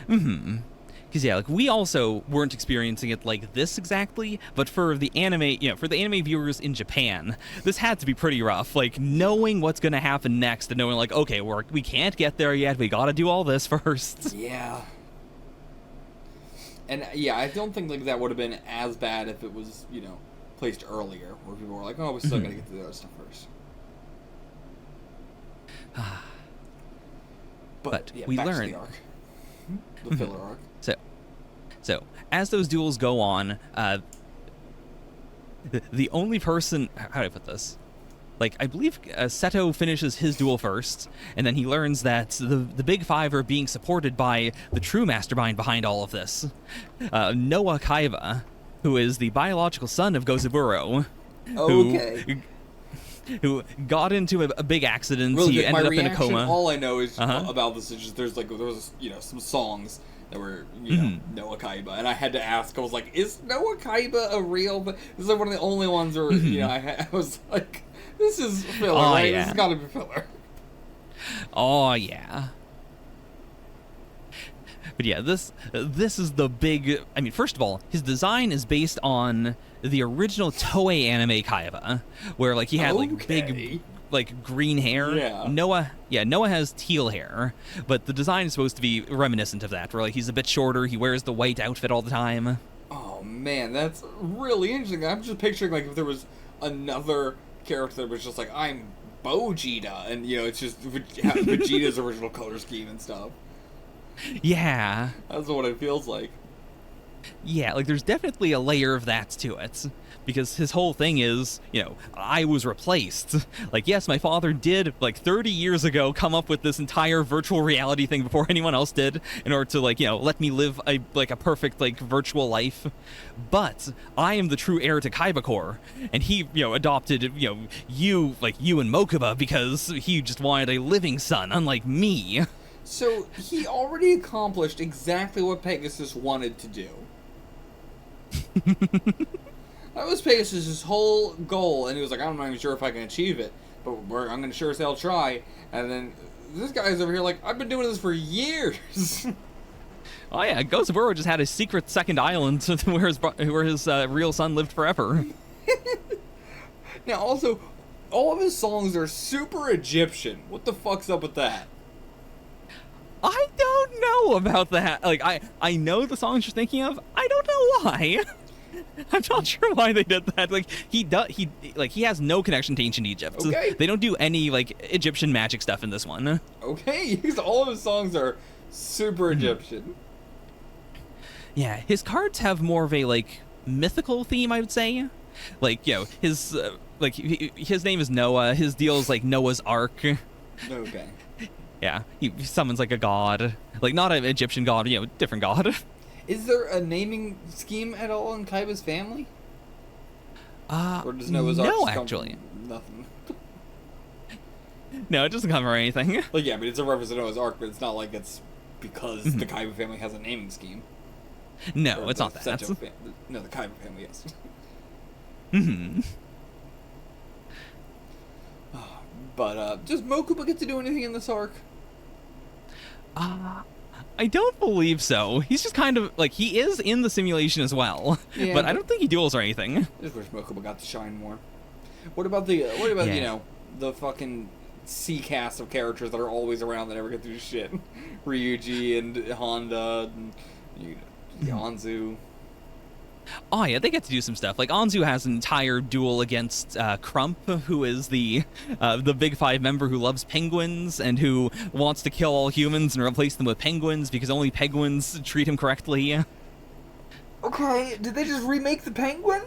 Because, yeah, like, we also weren't experiencing it like this exactly, but for the anime, you know, for the anime viewers in Japan, this had to be pretty rough. Like, knowing what's going to happen next and knowing, like, okay, we can't get there yet, we gotta do all this first. Yeah. And, yeah, I don't think, like, that would have been as bad if it was, you know, placed earlier, where people were like, oh, we still gotta get to the other stuff first. But yeah, we back learned... to the arc. The filler arc. So, as those duels go on, the only person... How do I put this? Like, I believe Seto finishes his duel first, and then he learns that the Big Five are being supported by the true mastermind behind all of this. Noah Kaiba, who is the biological son of Gozaburo. Okay. Who got into a big accident. Really he good. ended My up in a reaction, coma. all I know is about this is just there was, you know, some songs that were, Noah Kaiba. And I had to ask, I was like, is Noah Kaiba a real... This is like one of the only ones where, I was like, this is filler, right? Yeah. This has got to be filler. Oh, yeah. But yeah, this is the big... I mean, first of all, his design is based on the original Toei anime Kaiba, where, like, he had, like, big, like, green hair. Yeah. Noah has teal hair, but the design is supposed to be reminiscent of that, where, like, he's a bit shorter, he wears the white outfit all the time. Oh, man, that's really interesting. I'm just picturing, like, if there was another character that was just like, I'm Gogeta, and, it's just Vegeta's original color scheme and stuff. Yeah. That's what it feels like. Yeah, like, there's definitely a layer of that to it. Because his whole thing is, I was replaced. Like, yes, my father did, like, 30 years ago come up with this entire virtual reality thing before anyone else did in order to, like, let me live a perfect, like, virtual life. But I am the true heir to Kaiba Corps. And he, adopted, you and Mokuba because he just wanted a living son, unlike me. So, he already accomplished exactly what Pegasus wanted to do. That was Pegasus' whole goal, and he was like, I'm not even sure if I can achieve it, but I'm going to sure as hell try. And then this guy's over here like, I've been doing this for years. Oh yeah, Gozaburo just had a secret second island where his real son lived forever. Now, also, all of his songs are super Egyptian. What the fuck's up with that? I don't know about that. Like, I know the songs you're thinking of. I don't know why. I'm not sure why they did that. Like, he has no connection to ancient Egypt. Okay. They don't do any, like, Egyptian magic stuff in this one. Okay, because all of his songs are super Egyptian. Yeah, his cards have more of a, like, mythical theme, I would say. Like, his name is Noah. His deal is, like, Noah's Ark. Okay. Yeah, he summons, like, a god. Like, not an Egyptian god, different god. Is there a naming scheme at all in Kaiba's family? Or does Noah's Ark just actually. Come nothing? No, it doesn't cover anything. Like, yeah, but it's a reference to Noah's Ark, but it's not like it's because the Kaiba family has a naming scheme. No, Or it's not that. No, the Kaiba family, yes. Mm-hmm. But, does Mokuba get to do anything in this arc? I don't believe so. He's just kind of, like, he is in the simulation as well. Yeah, but I don't think he duels or anything. I just wish Mokuba got to shine more. What about the, the fucking C-cast of characters that are always around that never get through shit? Ryuji and Honda and Anzu. Oh yeah, they get to do some stuff. Like, Anzu has an entire duel against Crump, who is the Big Five member who loves penguins and who wants to kill all humans and replace them with penguins because only penguins treat him correctly. Okay, did they just remake the penguin?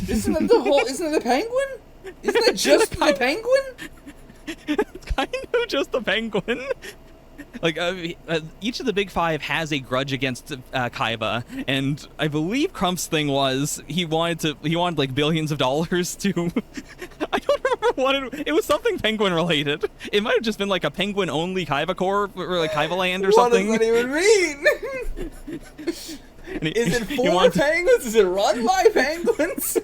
Isn't it the penguin? Isn't it just the penguin? It's kind of just the penguin. Like, each of the Big Five has a grudge against Kaiba, and I believe Crump's thing was he wanted like billions of dollars to. I don't remember what it was. Something penguin related. It might have just been like a penguin only Kaiba Corp or like Kaiba Land or something. What does that even mean? Is it for penguins? Is it run by penguins?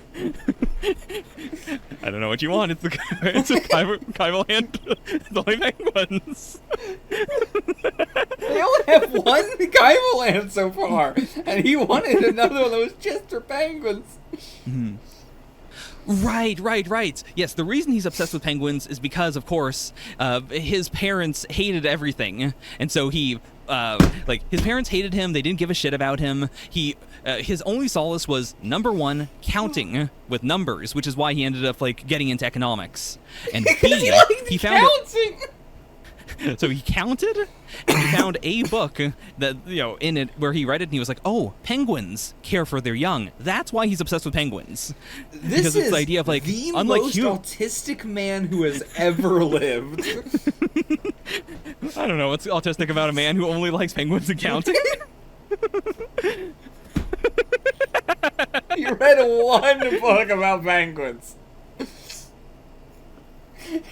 I don't know what you want. It's a Kaiba Land. It's only penguins. They only have one Kaiba Land so far, and he wanted another one that was just for penguins. Mm-hmm. Right. Yes, the reason he's obsessed with penguins is because, of course, his parents hated everything, and so he, his parents hated him. They didn't give a shit about him. His only solace was, number one, counting with numbers, which is why he ended up, like, getting into economics. And B, he found counting. So he counted, and he found a book that, in it, where he read it, and he was like, oh, penguins care for their young. That's why he's obsessed with penguins. This is the idea of, like, the most autistic man who has ever lived. I don't know what's autistic about a man who only likes penguins and counting. You read one book about penguins.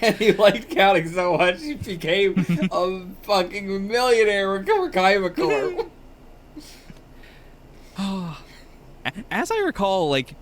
And he liked counting so much, he became a fucking millionaire for Kaiba Corp. As I recall, like,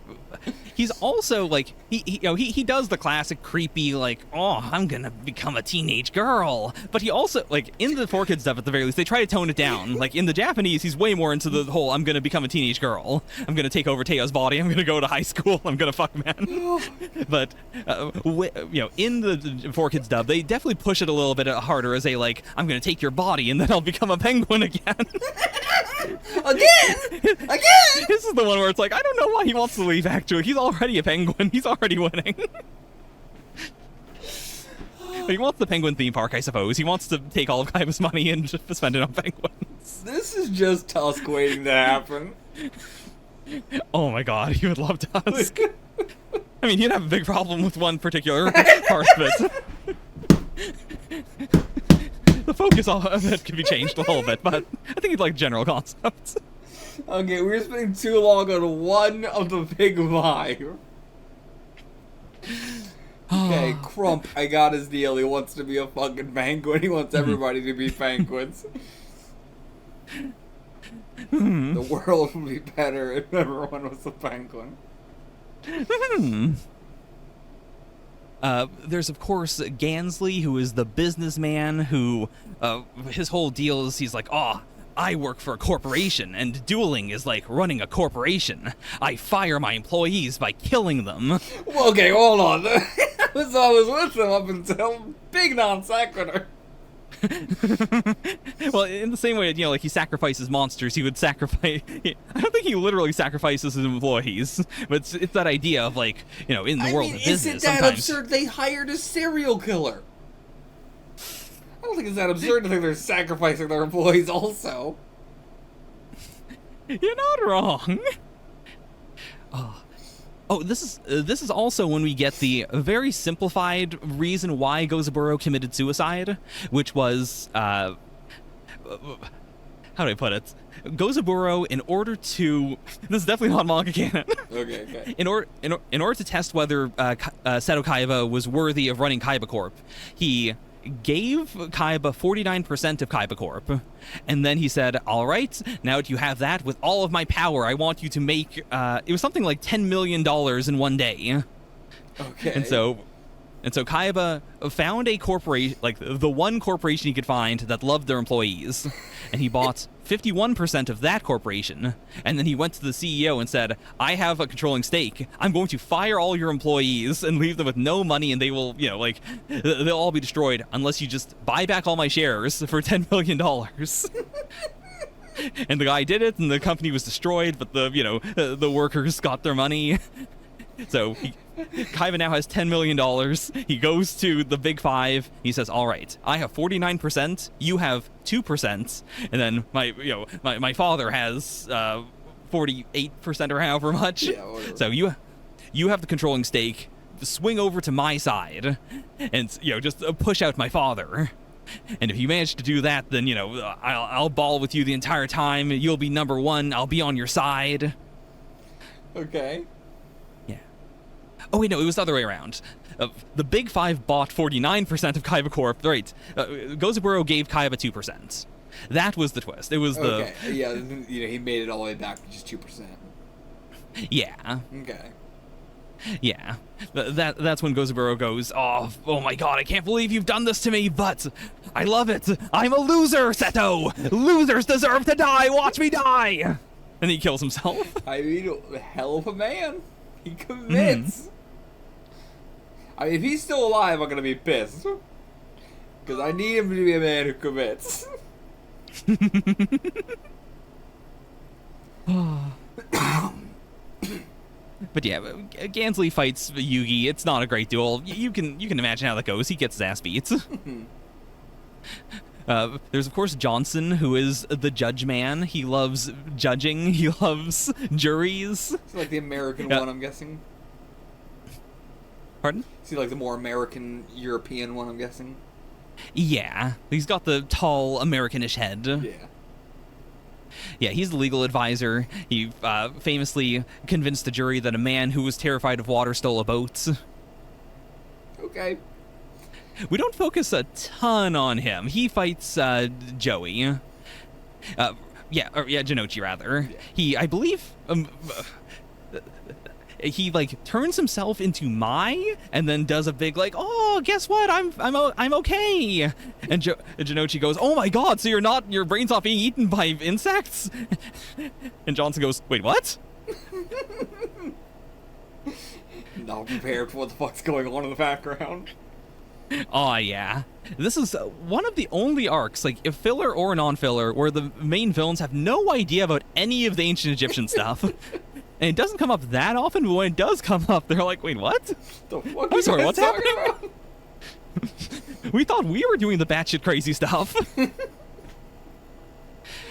he's also like he does the classic creepy like, oh, I'm gonna become a teenage girl, but he also, like, in the 4Kids stuff at the very least, they try to tone it down. Like in the Japanese, he's way more into the whole I'm gonna become a teenage girl, I'm gonna take over Teo's body, I'm gonna go to high school, I'm gonna fuck men. But in the 4Kids dub, they definitely push it a little bit harder as a like, I'm gonna take your body and then I'll become a penguin again. Again. This is the one where it's like, I don't know why he wants to leave, actually. He's already a penguin. He's already winning. But he wants the penguin theme park, I suppose. He wants to take all of Kaiba's money and just spend it on penguins. This is just Tusk waiting to happen. Oh my god, he would love Tusk. I mean, he'd have a big problem with one particular part of it. The focus of it could be changed a little bit, but I think he'd like general concepts. Okay, we're spending too long on one of the big five. Okay, Crump, I got his deal. He wants to be a fucking penguin. He wants everybody to be penguins. The world would be better if everyone was a penguin. There's, of course, Gansley, who is the businessman who, his whole deal is he's like, oh, I work for a corporation, and dueling is like running a corporation. I fire my employees by killing them. Well, okay, hold on. So I was with him up until big non sequitur. Well, in the same way, like he sacrifices monsters, he would sacrifice... I don't think he literally sacrifices his employees, but it's that idea of, like, in the world of business, isn't that sometimes... absurd? They hired a serial killer. I don't think it's that absurd to think they're sacrificing their employees also. You're not wrong. Oh, this is also when we get the very simplified reason why Gozaburo committed suicide, which was, how do I put it? Gozaburo, in order to... This is definitely not manga canon. Okay. In order to test whether Seto Kaiba was worthy of running Kaiba Corp, he gave Kaiba 49% of Kaiba Corp, and then he said, all right, now that you have that, with all of my power, I want you to make, it was something like $10 million in one day. Okay. And so Kaiba found a corporation, like the one corporation he could find that loved their employees, and he bought 51% of that corporation, and then he went to the CEO and said, I have a controlling stake. I'm going to fire all your employees and leave them with no money, and they will, they'll all be destroyed unless you just buy back all my shares for $10 million. And the guy did it, and the company was destroyed, but the workers got their money. So Kaiba now has $10 million. He goes to the big five. He says, all right, I have 49%. You have 2%. And then my father has 48% or however much. Yeah, whatever. So you have the controlling stake. Swing over to my side and, just push out my father. And if you manage to do that, then, I'll ball with you the entire time. You'll be number one. I'll be on your side. Okay. Oh, wait, no, it was the other way around. The Big Five bought 49% of Kaiba Corp. Right. Gozaburo gave Kaiba 2%. That was the twist. It was okay. Yeah, he made it all the way back to just 2%. Yeah. Okay. Yeah. That's when Gozaburo goes, oh my god, I can't believe you've done this to me, but I love it. I'm a loser, Seto. Losers deserve to die. Watch me die. And he kills himself. I mean, hell of a man. He commits. I mean, if he's still alive, I'm gonna be pissed. Because I need him to be a man who commits. But yeah, Gansley fights Yugi. It's not a great duel. You can imagine how that goes. He gets his ass beat. There's, of course, Johnson, who is the judge man. He loves judging. He loves juries. It's like the American one, I'm guessing. Pardon? Is he like the more American, European one, I'm guessing? Yeah. He's got the tall, Americanish head. Yeah. Yeah, he's the legal advisor. He famously convinced the jury that a man who was terrified of water stole a boat. Okay. we don't focus a ton on him. He fights Joey. Jinochi rather. Yeah. I believe, he like turns himself into Mai, and then does a big like, oh, guess what? I'm okay. And Jinochi goes, oh my god, so your brain's not being eaten by insects? And Johnson goes, wait, what? Not prepared for what the fuck's going on in the background. Oh yeah. This is one of the only arcs, like if filler or non-filler, where the main villains have no idea about any of the ancient Egyptian stuff. And it doesn't come up that often, but when it does come up, they're like, wait, what? The fuck I'm sorry, what's happening? About? We thought we were doing the batshit crazy stuff.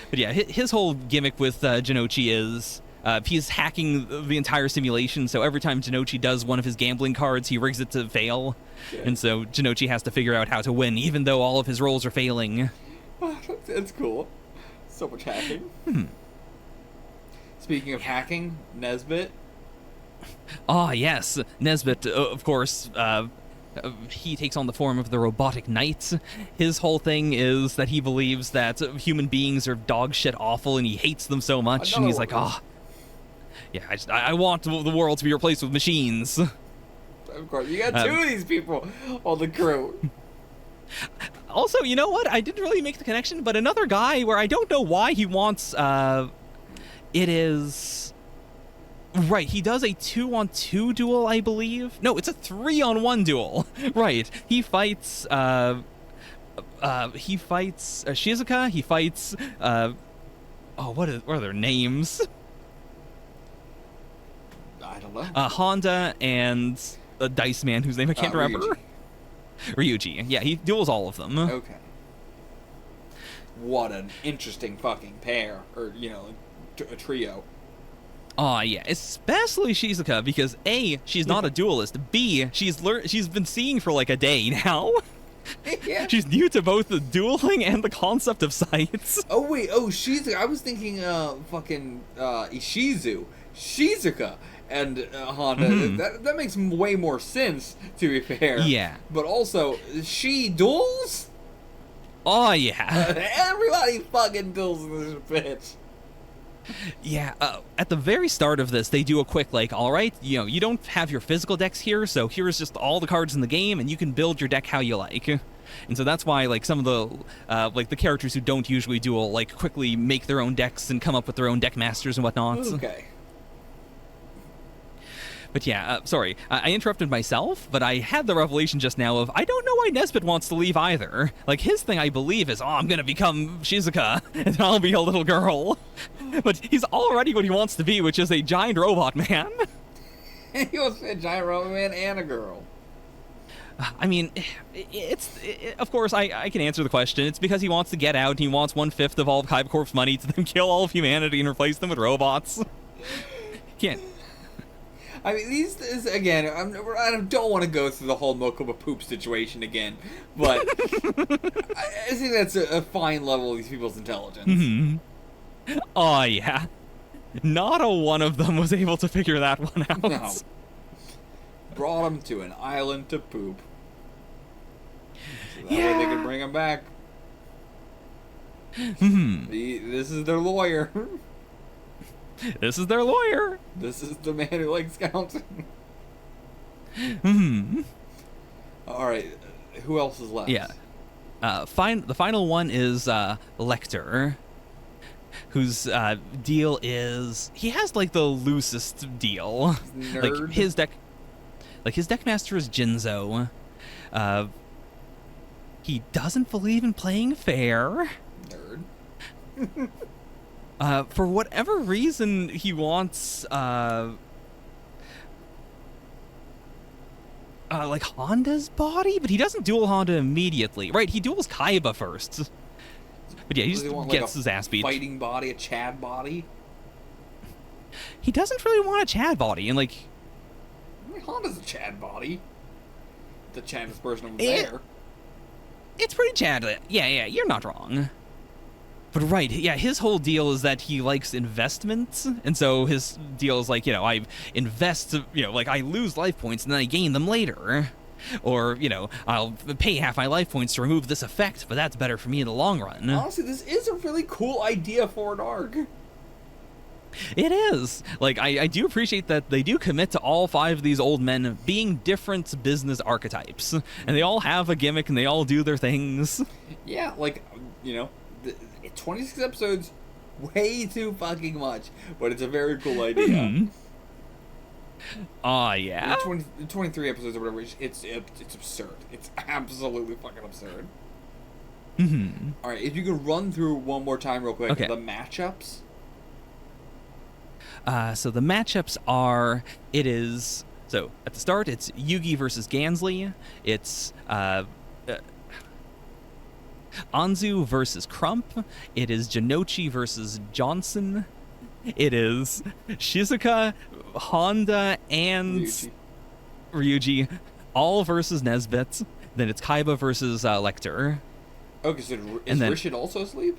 But yeah, his whole gimmick with Jinochi is he's hacking the entire simulation, so every time Jinochi does one of his gambling cards, he rigs it to fail. Yeah. And so Jinochi has to figure out how to win, even though all of his rolls are failing. That's cool. So much hacking. Speaking of hacking, Nesbit. Ah, yes. Nesbit, of course, he takes on the form of the robotic knight. His whole thing is that he believes that human beings are dog shit awful, and he hates them so much, and he's like, yeah, I want the world to be replaced with machines. Of course, you got two of these people on the crew. Also, you know what? I didn't really make the connection, but another guy where I don't know why he wants, it is... Right, he does a 2-on-2 duel, I believe. No, it's a 3-on-1 duel. Right, he fights Shizuka. He fights what are their names? I don't know. Honda and the Dice Man, whose name I can't remember. Ryuji. Yeah, he duels all of them. Okay. What an interesting fucking pair, or a trio. Aw, yeah, especially Shizuka, because A, she's not a duelist, B, she's been seeing for like a day now. Yeah. She's new to both the dueling and the concept of sights. Oh wait, Shizuka, I was thinking fucking Ishizu, Shizuka, and Honda. That makes way more sense, to be fair. Yeah. But also, she duels? Oh yeah. Everybody fucking duels in this bitch. Yeah, at the very start of this, they do a quick, like, all right, you don't have your physical decks here, so here's just all the cards in the game, and you can build your deck how you like. And so that's why, like, some of the, the characters who don't usually duel, like, quickly make their own decks and come up with their own deck masters and whatnot. Okay. But yeah, sorry, I interrupted myself, but I had the revelation just now of, I don't know why Nesbit wants to leave either. Like, his thing, I believe, is, I'm gonna become Shizuka, and I'll be a little girl. But he's already what he wants to be, which is a giant robot man. He wants to be a giant robot man and a girl. I mean, of course, I can answer the question. It's because he wants to get out, and he wants 1/5 of all of Kyber Corp's money to then kill all of humanity and replace them with robots. Can't... I mean, these again. I don't want to go through the whole Mokuba poop situation again, but I think that's a fine level of these people's intelligence. Mm-hmm. Oh yeah, not a one of them was able to figure that one out. No. Brought them to an island to poop, so that way they could bring them back. Mm-hmm. This is their lawyer. This is their lawyer. This is the man who likes counting. Hmm. All right, who else is left? Yeah. The final one is Lecter, whose deal is he has like the loosest deal. Nerd. Like his deck master is Jinzo. He doesn't believe in playing fair. Nerd. For whatever reason, he wants, like Honda's body, but he doesn't duel Honda immediately. Right, he duels Kaiba first. But yeah, he just gets his ass beat. Fighting body, a Chad body? He doesn't really want a Chad body, and like... I mean, Honda's a Chad body. The Chaddest person over there. It's pretty Chad. Yeah, you're not wrong. But right, yeah, his whole deal is that he likes investments, and so his deal is like, I invest, like I lose life points and then I gain them later. Or, I'll pay half my life points to remove this effect, but that's better for me in the long run. Honestly, this is a really cool idea for an arc. It is. Like, I do appreciate that they do commit to all 5 of these old men being different business archetypes. And they all have a gimmick and they all do their things. Yeah, like, 26 episodes, way too fucking much. But it's a very cool idea. Yeah? 23 episodes or whatever, it's absurd. It's absolutely fucking absurd. Alright, if you can run through one more time real quick, the matchups. So the matchups are, so at the start, it's Yugi versus Gansley. It's Anzu versus Crump. It is Janochi versus Johnson. It is Shizuka, Honda, and Ryuji, all versus Nesbit. Then it's Kaiba versus Lecter. Okay, so is Rishid also asleep?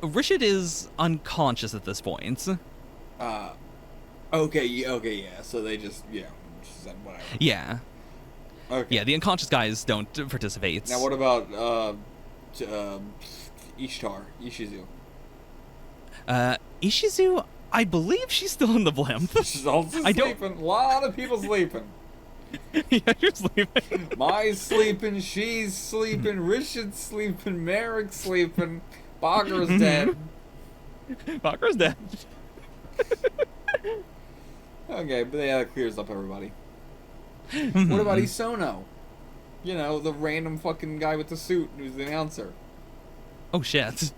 Rishid is unconscious at this point. Okay, yeah. So they just said whatever. Yeah. Okay. Yeah, the unconscious guys don't participate. Now what about Ishizu? Ishizu, I believe she's still in the blimp. She's also sleeping. A lot of people sleeping. Yeah, you're sleeping. Mai's sleeping, she's sleeping, Rishid's sleeping, Merrick's sleeping, Bakker's dead. Bakker's dead. Okay, but yeah, that clears up everybody. What about Isono? The random fucking guy with the suit who's the announcer. Oh shit.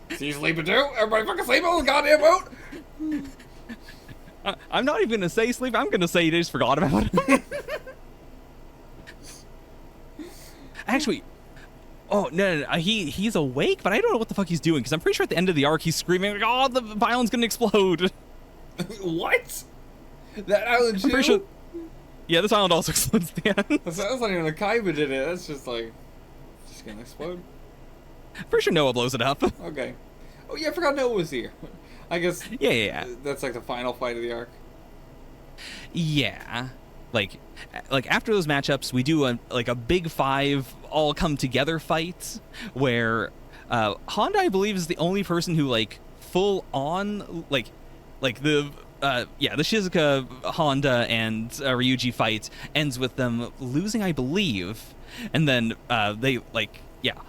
Is he sleeping too? Everybody fucking sleeping on the goddamn boat? I'm not even gonna say sleep. I'm gonna say they just forgot about him. Actually, no, he's awake, but I don't know what the fuck he's doing, because I'm pretty sure at the end of the arc he's screaming like, "Oh, the island's gonna explode!" What? That island too? I'm pretty sure. Yeah, this island also explodes at the end. That's not even a Kaiba did it. That's just like, just gonna explode. Pretty sure Noah blows it up. Okay. Oh yeah, I forgot Noah was here. I guess. Yeah. That's like the final fight of the arc. Yeah, like after those matchups, we do a big 5 all come together fight where Honda, I believe, is the only person who full on the Shizuka, Honda, and Ryuji fight ends with them losing, I believe, and then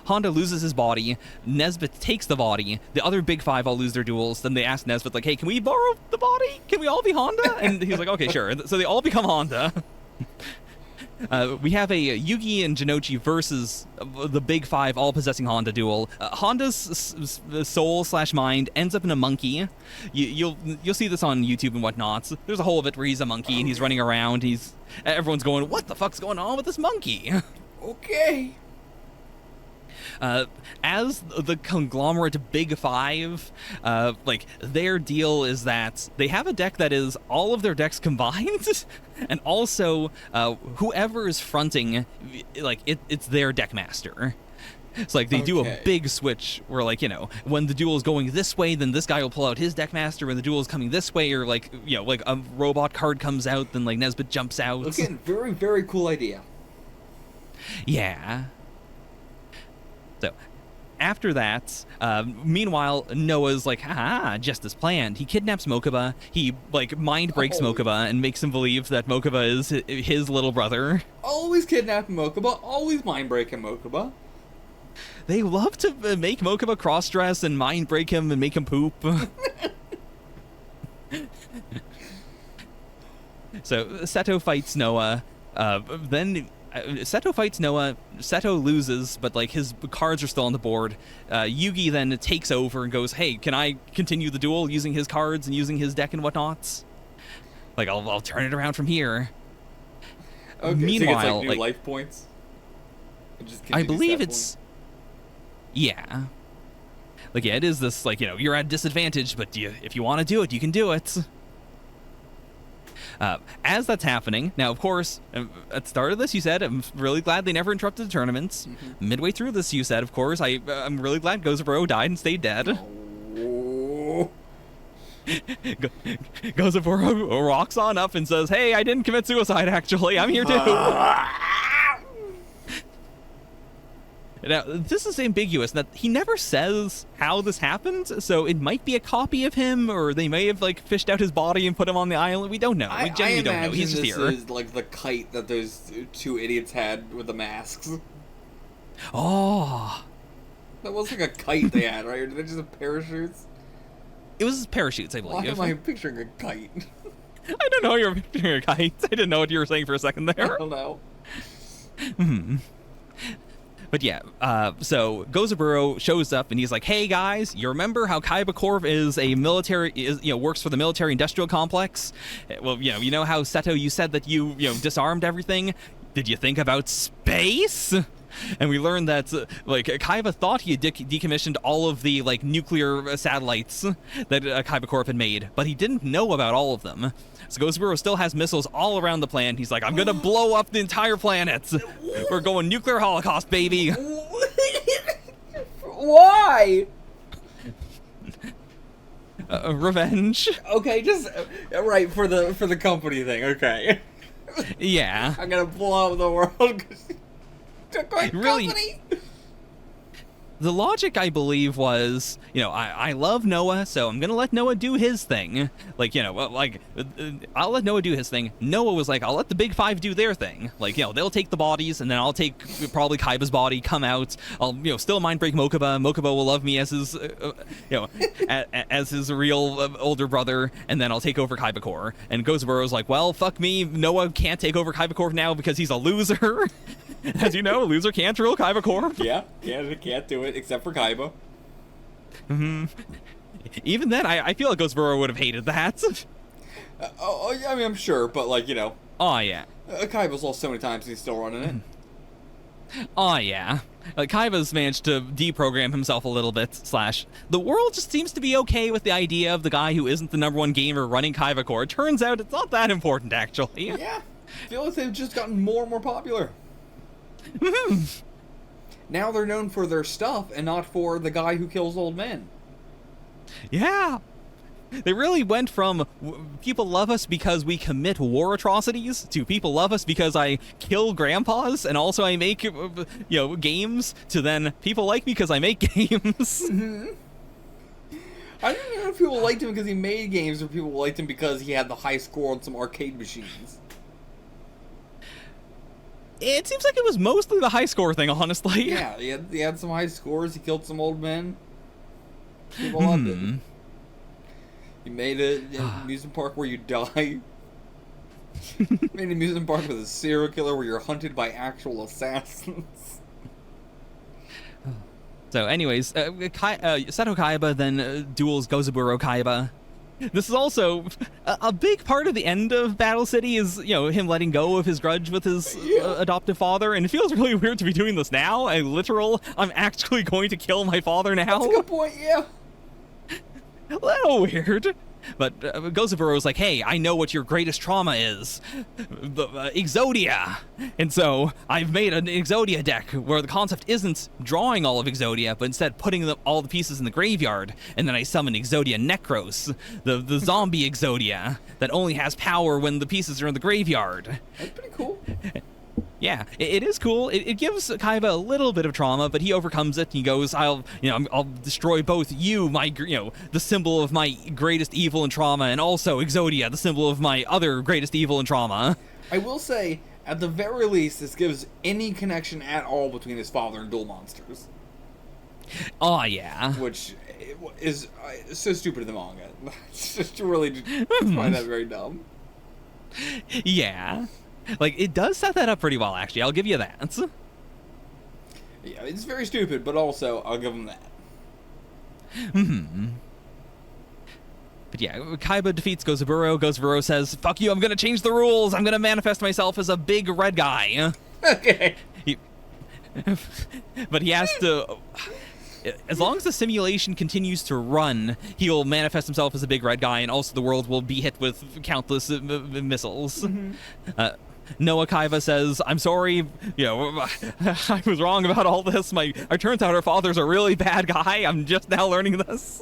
Honda loses his body, Nesbit takes the body, the other big 5 all lose their duels, then they ask Nesbit, hey, can we borrow the body? Can we all be Honda? And he's like, okay, sure. So they all become Honda. We have a Yugi and Janochi versus the big 5 all possessing Honda duel. Honda's soul/mind ends up in a monkey. You'll see this on YouTube and whatnot. There's a whole of it where he's a monkey and he's running around. Everyone's going, what the fuck's going on with this monkey? Okay. As the conglomerate Big 5, their deal is that they have a deck that is all of their decks combined, and also whoever is fronting, it's their deck master. It's they do a big switch where, when the duel is going this way, then this guy will pull out his deck master. When the duel is coming this way, or a robot card comes out, then Nesbit jumps out. Again, very, very cool idea. Yeah. So, after that, meanwhile, Noah's haha, just as planned. He kidnaps Mokuba. He, mind breaks Mokuba and makes him believe that Mokuba is his little brother. Always kidnapping Mokuba, always mind breaking Mokuba. They love to make Mokuba cross-dress and mind break him and make him poop. So, Seto fights Noah. Then Seto fights Noah. Seto loses, but his cards are still on the board. Yugi then takes over and goes, "Hey, can I continue the duel using his cards and using his deck and whatnots? I'll turn it around from here." Okay, Meanwhile, so he gets, new life points. I believe it's yeah. It is this you're at disadvantage, but if you want to do it, you can do it. As that's happening, now, of course, at the start of this, you said, I'm really glad they never interrupted the tournaments. Mm-hmm. Midway through this, you said, of course, I'm really glad Gozaburo died and stayed dead. Oh. Gozaburo rocks on up and says, "Hey, I didn't commit suicide, actually. I'm here too." Now, this is ambiguous. That he never says how this happened, so it might be a copy of him, or they may have like fished out his body and put him on the island. We don't know. We genuinely don't know. He's just here. This is like the kite that those two idiots had with the masks. Oh, that was like a kite they had, right? Or did they just have parachutes? It was parachutes, I believe. Why am I picturing a kite? I don't know. You're picturing a kite. I didn't know what you were saying for a second there. I don't know. But yeah, so Gozaburo shows up and he's like, "Hey guys, you remember how Kaiba Corp is a military, works for the military industrial complex? Well, you know how Seto, you said that you disarmed everything? Did you think about space?" And we learned that Kaiba thought he had decommissioned all of the nuclear satellites that Kaiba Corp had made, but he didn't know about all of them. So Gozaburo still has missiles all around the planet. He's like, "I'm gonna blow up the entire planet. We're going nuclear holocaust, baby." Why? Revenge. Okay, just right for the company thing. Okay. Yeah. I'm gonna blow up the world. Really. Company? The logic, I believe, was, I love Noah, so I'm gonna let Noah do his thing. I'll let Noah do his thing. Noah was like, "I'll let the big five do their thing. They'll take the bodies, and then I'll take probably Kaiba's body, come out. I'll, still mind break Mokuba. Mokuba will love me as his, as his real older brother, and then I'll take over Kaiba Corp." And Gozaburo's like, "Well, fuck me. Noah can't take over Kaiba Corp now because he's a loser." As you know, a loser can't rule Kaiba Corp. Yeah, can't do it except for Kaiba. Even then, I feel like Gozaburo would have hated that. I mean, I'm sure, but Oh yeah. Kaiba's lost so many times, he's still running it. Oh yeah. Kaiba's managed to deprogram himself a little bit. The world just seems to be okay with the idea of the guy who isn't the #1 gamer running Kaiba Corp. Turns out it's not that important, actually. Yeah. I feel like they've just gotten more and more popular. Now they're known for their stuff and not for the guy who kills old men. Yeah. They really went from people love us because we commit war atrocities to people love us because I kill grandpas and also I make games, to then people like me because I make games. I don't know if people liked him because he made games or people liked him because he had the high score on some arcade machines. It seems like it was mostly the high score thing, honestly. Yeah, he had some high scores. He killed some old men. People loved it. He made an amusement park where you die. Made an amusement park with a serial killer where you're hunted by actual assassins. So, anyways, Seto Kaiba then duels Gozaburo Kaiba. This is also a big part of the end of Battle City is, him letting go of his grudge with his adoptive father, and it feels really weird to be doing this now. I'm actually going to kill my father now. That's a good point, yeah. A little weird. But Gozaburo's like, "Hey, I know what your greatest trauma is. Exodia." And so I've made an Exodia deck where the concept isn't drawing all of Exodia, but instead putting all the pieces in the graveyard. And then I summon Exodia Necros, the zombie Exodia, that only has power when the pieces are in the graveyard. That's pretty cool. Yeah, it is cool. It gives Kaiba a little bit of trauma, but he overcomes it. He goes, I'll destroy both you, the symbol of my greatest evil and trauma, and also Exodia, the symbol of my other greatest evil and trauma. I will say, at the very least, this gives any connection at all between his father and Duel Monsters. Oh, yeah. Which is so stupid in the manga. It's just really find that very dumb. Yeah. It does set that up pretty well, actually. I'll give you that. Yeah, it's very stupid, but also, I'll give him that. But yeah, Kaiba defeats Gozaburo. Gozaburo says, "Fuck you, I'm gonna change the rules. I'm gonna manifest myself as a big red guy." Okay. But he has to... As long as the simulation continues to run, he'll manifest himself as a big red guy, and also the world will be hit with countless missiles. Noah Kaiba says, "I'm sorry, I was wrong about all this. It turns out our father's a really bad guy. I'm just now learning this."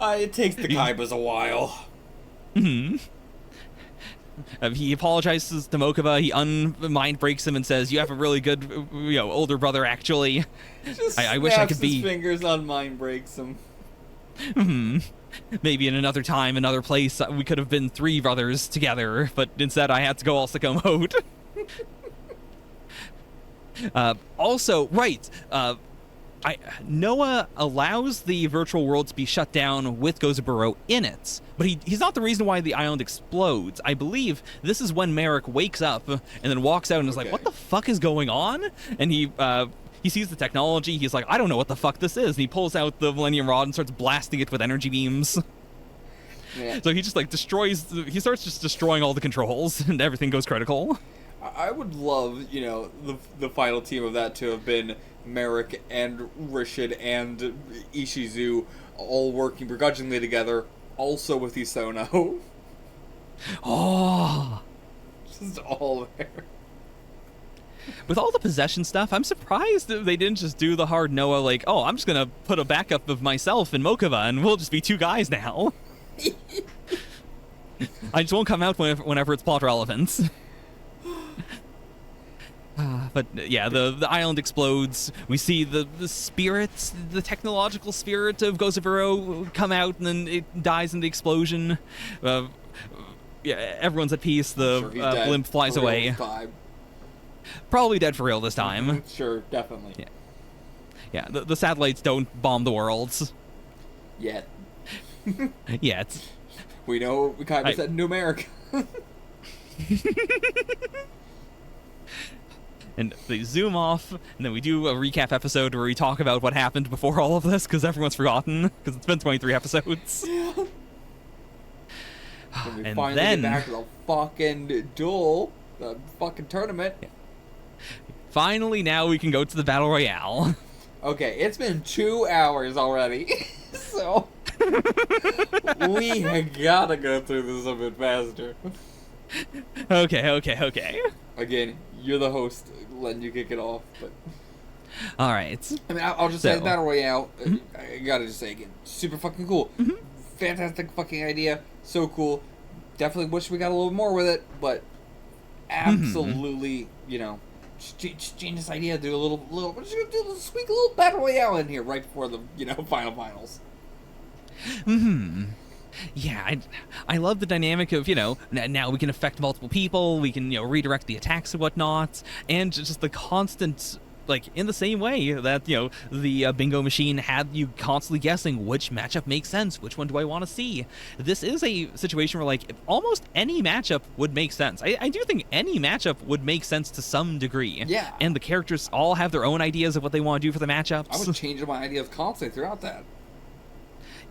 It takes the Kaibas a while. Hmm. He apologizes to Mokuba. He mind breaks him and says, "You have a really good, older brother. Actually, I wish I could be." His fingers on mind breaks him. Hmm. Maybe in another time, another place, we could have been 3 brothers together, but instead I had to go all sicko mode. Also, right. Noah allows the virtual world to be shut down with Gozaburo in it, but he's not the reason why the island explodes. I believe this is when Merrick wakes up and then walks out and is like, "What the fuck is going on?" And he sees the technology. He's like, "I don't know what the fuck this is." And he pulls out the Millennium Rod and starts blasting it with energy beams. Yeah. So he just he starts just destroying all the controls and everything goes critical. I would love, the final team of that to have been Merrick and Rishid and Ishizu all working begrudgingly together, also with Isono. Oh, just all there. With all the possession stuff, I'm surprised that they didn't just do the hard Noah, like, "Oh, I'm just gonna put a backup of myself and Mokuba, and we'll just be 2 guys now." I just won't come out whenever it's plot relevant. But yeah, the island explodes. We see the spirits, the technological spirit of Gozaburo come out, and then it dies in the explosion. Yeah, everyone's at peace. The blimp flies away. Probably dead for real this time. Sure, definitely. Yeah, the satellites don't bomb the worlds. Yet. Yet. We know we kind of said New America. And they zoom off, and then we do a recap episode where we talk about what happened before all of this, because everyone's forgotten, because it's been 23 episodes. Yeah. And we And finally then, get back to the fucking duel, the fucking tournament. Yeah. Finally, now we can go to the Battle Royale. Okay, it's been 2 hours already, so we gotta go through this a bit faster. Okay. Again, you're the host, letting you kick it off, but... Alright. I mean, I'll just say the Battle Royale, I gotta just say again, super fucking cool. Fantastic fucking idea, so cool. Definitely wish we got a little more with it, but absolutely, just genius idea. Do a little, we're just gonna do squeak a little Battle Royale in here right before the, finals. Yeah, I love the dynamic of, now we can affect multiple people, we can, redirect the attacks and whatnot, and just the constant, in the same way that, the bingo machine had you constantly guessing which matchup makes sense, which one do I want to see. This is a situation where, almost any matchup would make sense. I do think any matchup would make sense to some degree. Yeah. And the characters all have their own ideas of what they want to do for the matchups. I would change my ideas constantly throughout that.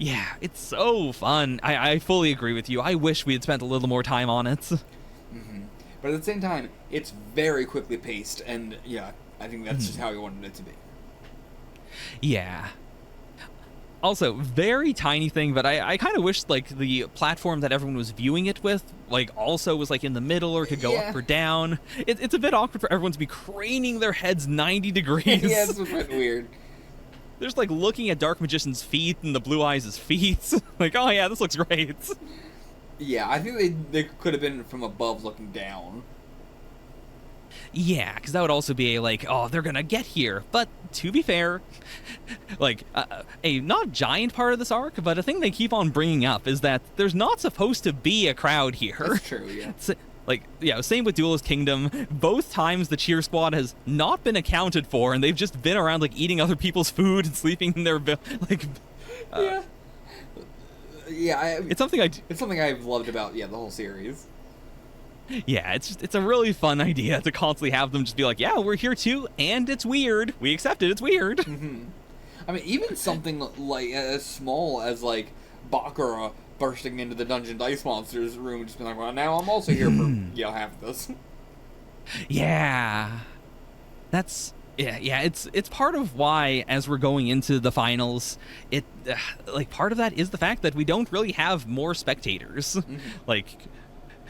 Yeah, it's so fun. I fully agree with you. I wish we had spent a little more time on it. But at the same time, it's very quickly paced, and yeah, I think that's just how we wanted it to be. Yeah. Also, very tiny thing, but I kind of wish, the platform that everyone was viewing it with, also was, in the middle or could go up or down. It's a bit awkward for everyone to be craning their heads 90 degrees. Yeah, it's a bit weird. There's looking at Dark Magician's feet and the Blue Eyes' feet. Oh yeah, this looks great. Yeah, I think they could have been from above looking down. Yeah, because that would also be oh, they're gonna get here. But to be fair, a not giant part of this arc, but a thing they keep on bringing up is that there's not supposed to be a crowd here. That's true, yeah. Same with Duelist Kingdom. Both times the cheer squad has not been accounted for, and they've just been around eating other people's food and sleeping in their yeah. Yeah, it's something I've loved about the whole series. Yeah, it's a really fun idea to constantly have them just be yeah, we're here too, and it's weird. We accept it. It's weird. I mean, even something as small as Bakura bursting into the Dungeon Dice Monsters room, just being well, now I'm also here for half of this. Yeah, that's it's part of why, as we're going into the finals, it part of that is the fact that we don't really have more spectators.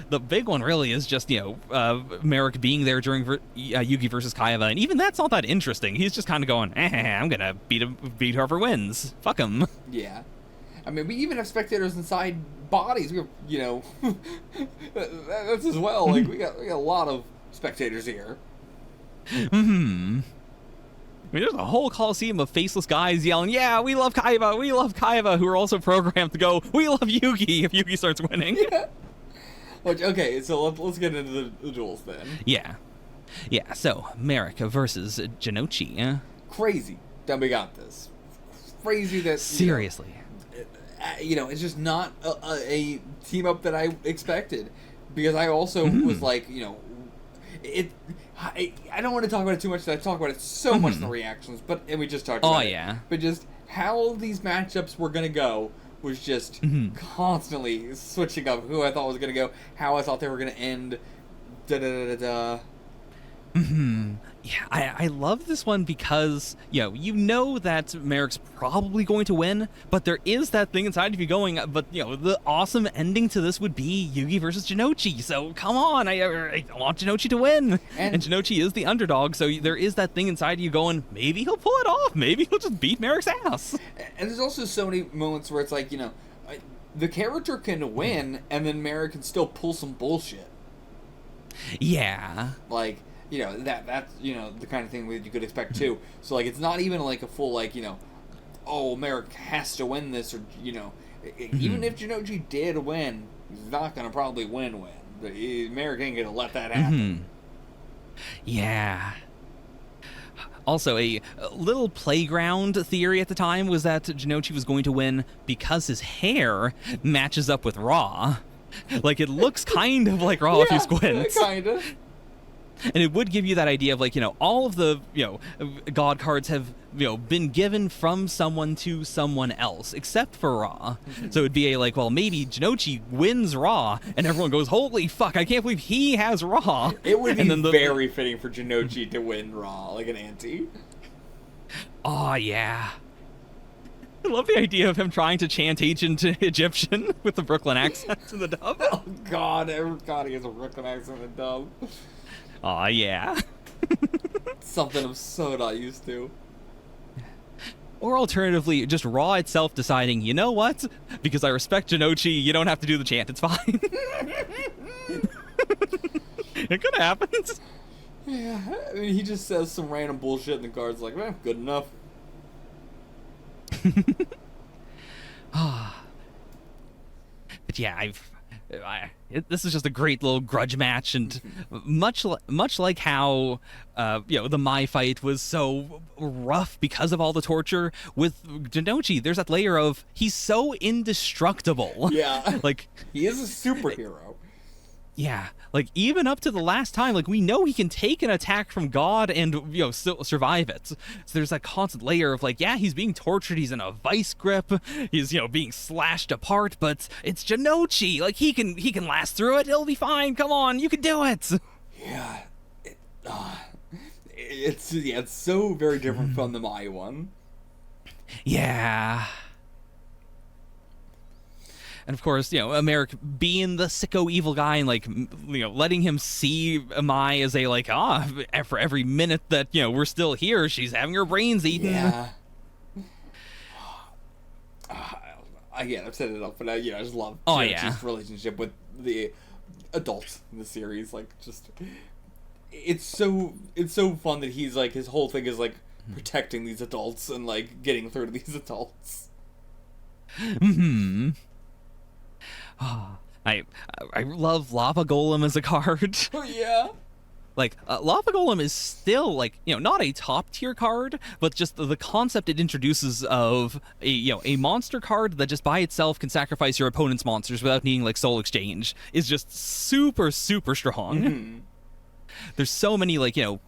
The big one really is just Merrick being there during Yugi versus Kaiba, and even that's not that interesting. He's just kind of going, I'm gonna beat whoever wins. Fuck him. Yeah. I mean, we even have spectators inside bodies. We have, that's as well. Like we got a lot of spectators here. Hmm. I mean, there's a whole coliseum of faceless guys yelling, "Yeah, we love Kaiba, we love Kaiba," who are also programmed to go, "We love Yugi," if Yugi starts winning. Yeah. Which, okay, so let's get into the duels then. Yeah. Yeah, so, Merrick versus Jinochi. Crazy that we got this. Crazy that... Seriously. It's just not a team-up that I expected. Because I also was like, I don't want to talk about it too much, because I talk about it so much in the reactions, and we just talked about it. Oh, yeah. But just how these matchups were going to go was just constantly switching up who I thought was going to go, how I thought they were going to end, da-da-da-da-da. Yeah, I love this one because, you know that Merrick's probably going to win, but there is that thing inside of you going, but, the awesome ending to this would be Yugi versus Jinochi, so come on, I want Jinochi to win, and Jinochi is the underdog, so there is that thing inside you going, maybe he'll pull it off, maybe he'll just beat Merrick's ass. And there's also so many moments where it's like, the character can win, and then Merrick can still pull some bullshit. Yeah. Like... that's the kind of thing that you could expect too. So like it's not even like a full oh, Merrick has to win this, or even if Jinochi did win, he's not gonna probably win. But Merrick ain't gonna let that happen. Yeah. Also, a little playground theory at the time was that Jinochi was going to win because his hair matches up with Ra. Like it looks kind of like Ra if you squint. Kinda. And it would give you that idea of all of the god cards have been given from someone to someone else except for Ra. So it'd be maybe Jinochi wins Ra and everyone goes, holy fuck, I can't believe he has Ra. It would be very fitting for Jinochi to win Ra, like an ante. Oh yeah. I love the idea of him trying to chant ancient Egyptian with the Brooklyn accent in the dub. Oh god, everybody has a Brooklyn accent in the dub. Aw, yeah. Something I'm so not used to. Or alternatively, just Raw itself deciding, you know what? Because I respect Jinochi, you don't have to do the chant, it's fine. It could have happened. Yeah, I mean, he just says some random bullshit and the guard's like, good enough. But yeah, this is just a great little grudge match, and much like how the Mai fight was so rough because of all the torture, with Jinochi there's that layer of he's so indestructible. Yeah. Like he is a superhero. Yeah, even up to the last time, we know he can take an attack from God and still survive it. So there's that constant layer of he's being tortured, he's in a vice grip, he's being slashed apart, but it's Jinochi, he can last through it, he'll be fine. Come on, you can do it. Yeah, it's so very different from the Mai one. Yeah. And of course, Merrick being the sicko evil guy and letting him see Mai as for every minute that we're still here, she's having her brains eaten. Yeah. Again, I've set it up, but I just love Jinochi's relationship with the adults in the series. It's so fun that he's his whole thing is protecting these adults and getting through to these adults. I love Lava Golem as a card. Oh yeah. Lava Golem is still not a top tier card, but just the concept it introduces of a monster card that just by itself can sacrifice your opponent's monsters without needing soul exchange is just super strong. There's so many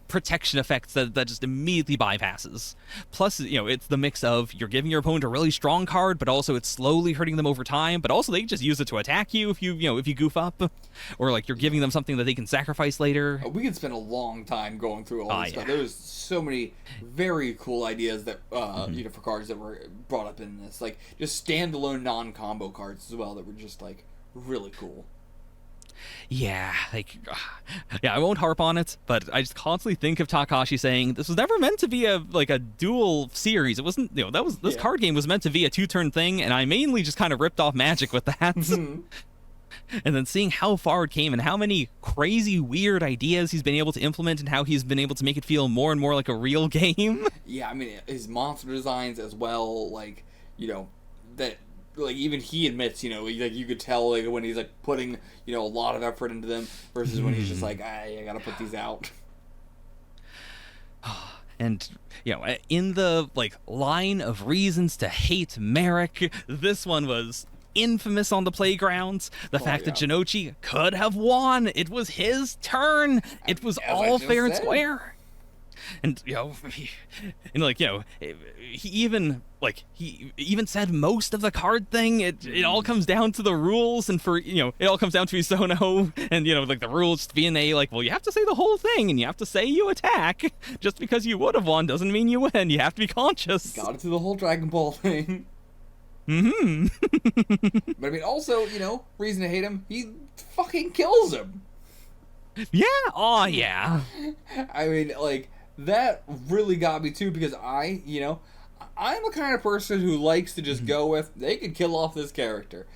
protection effects that just immediately bypasses. Plus it's the mix of you're giving your opponent a really strong card, but also it's slowly hurting them over time, but also they can just use it to attack you if you if you goof up, or you're giving them something that they can sacrifice later. We could spend a long time going through all this stuff. There's so many very cool ideas that for cards that were brought up in this, just standalone non-combo cards as well that were just really cool. Yeah, like, yeah, I won't harp on it, but I just constantly think of Takahashi saying this was never meant to be a dual series. It wasn't, this Yeah. card game was meant to be a two-turn thing, and I mainly just kind of ripped off Magic with that. And then seeing how far it came and how many crazy, weird ideas he's been able to implement and how he's been able to make it feel more and more like a real game. Yeah, I mean his monster designs as well, like, that, like, even he admits, like, you could tell, like, when he's like putting, a lot of effort into them versus when he's just like, I gotta put these out. And, in the, like, line of reasons to hate Merrick, this one was infamous on the playgrounds. The fact that Jinochi could have won. It was his turn. It was all fair and square. And, he even said most of the card thing. It all comes down to the rules, and it all comes down to Isono, and, like, the rules being well, you have to say the whole thing, and you have to say you attack. Just because you would have won doesn't mean you win. You have to be conscious. Got into the whole Dragon Ball thing. But I mean, also, reason to hate him, he fucking kills him. Yeah, oh yeah. I mean, like, that really got me too, because I'm a kind of person who likes to just go with, they could kill off this character.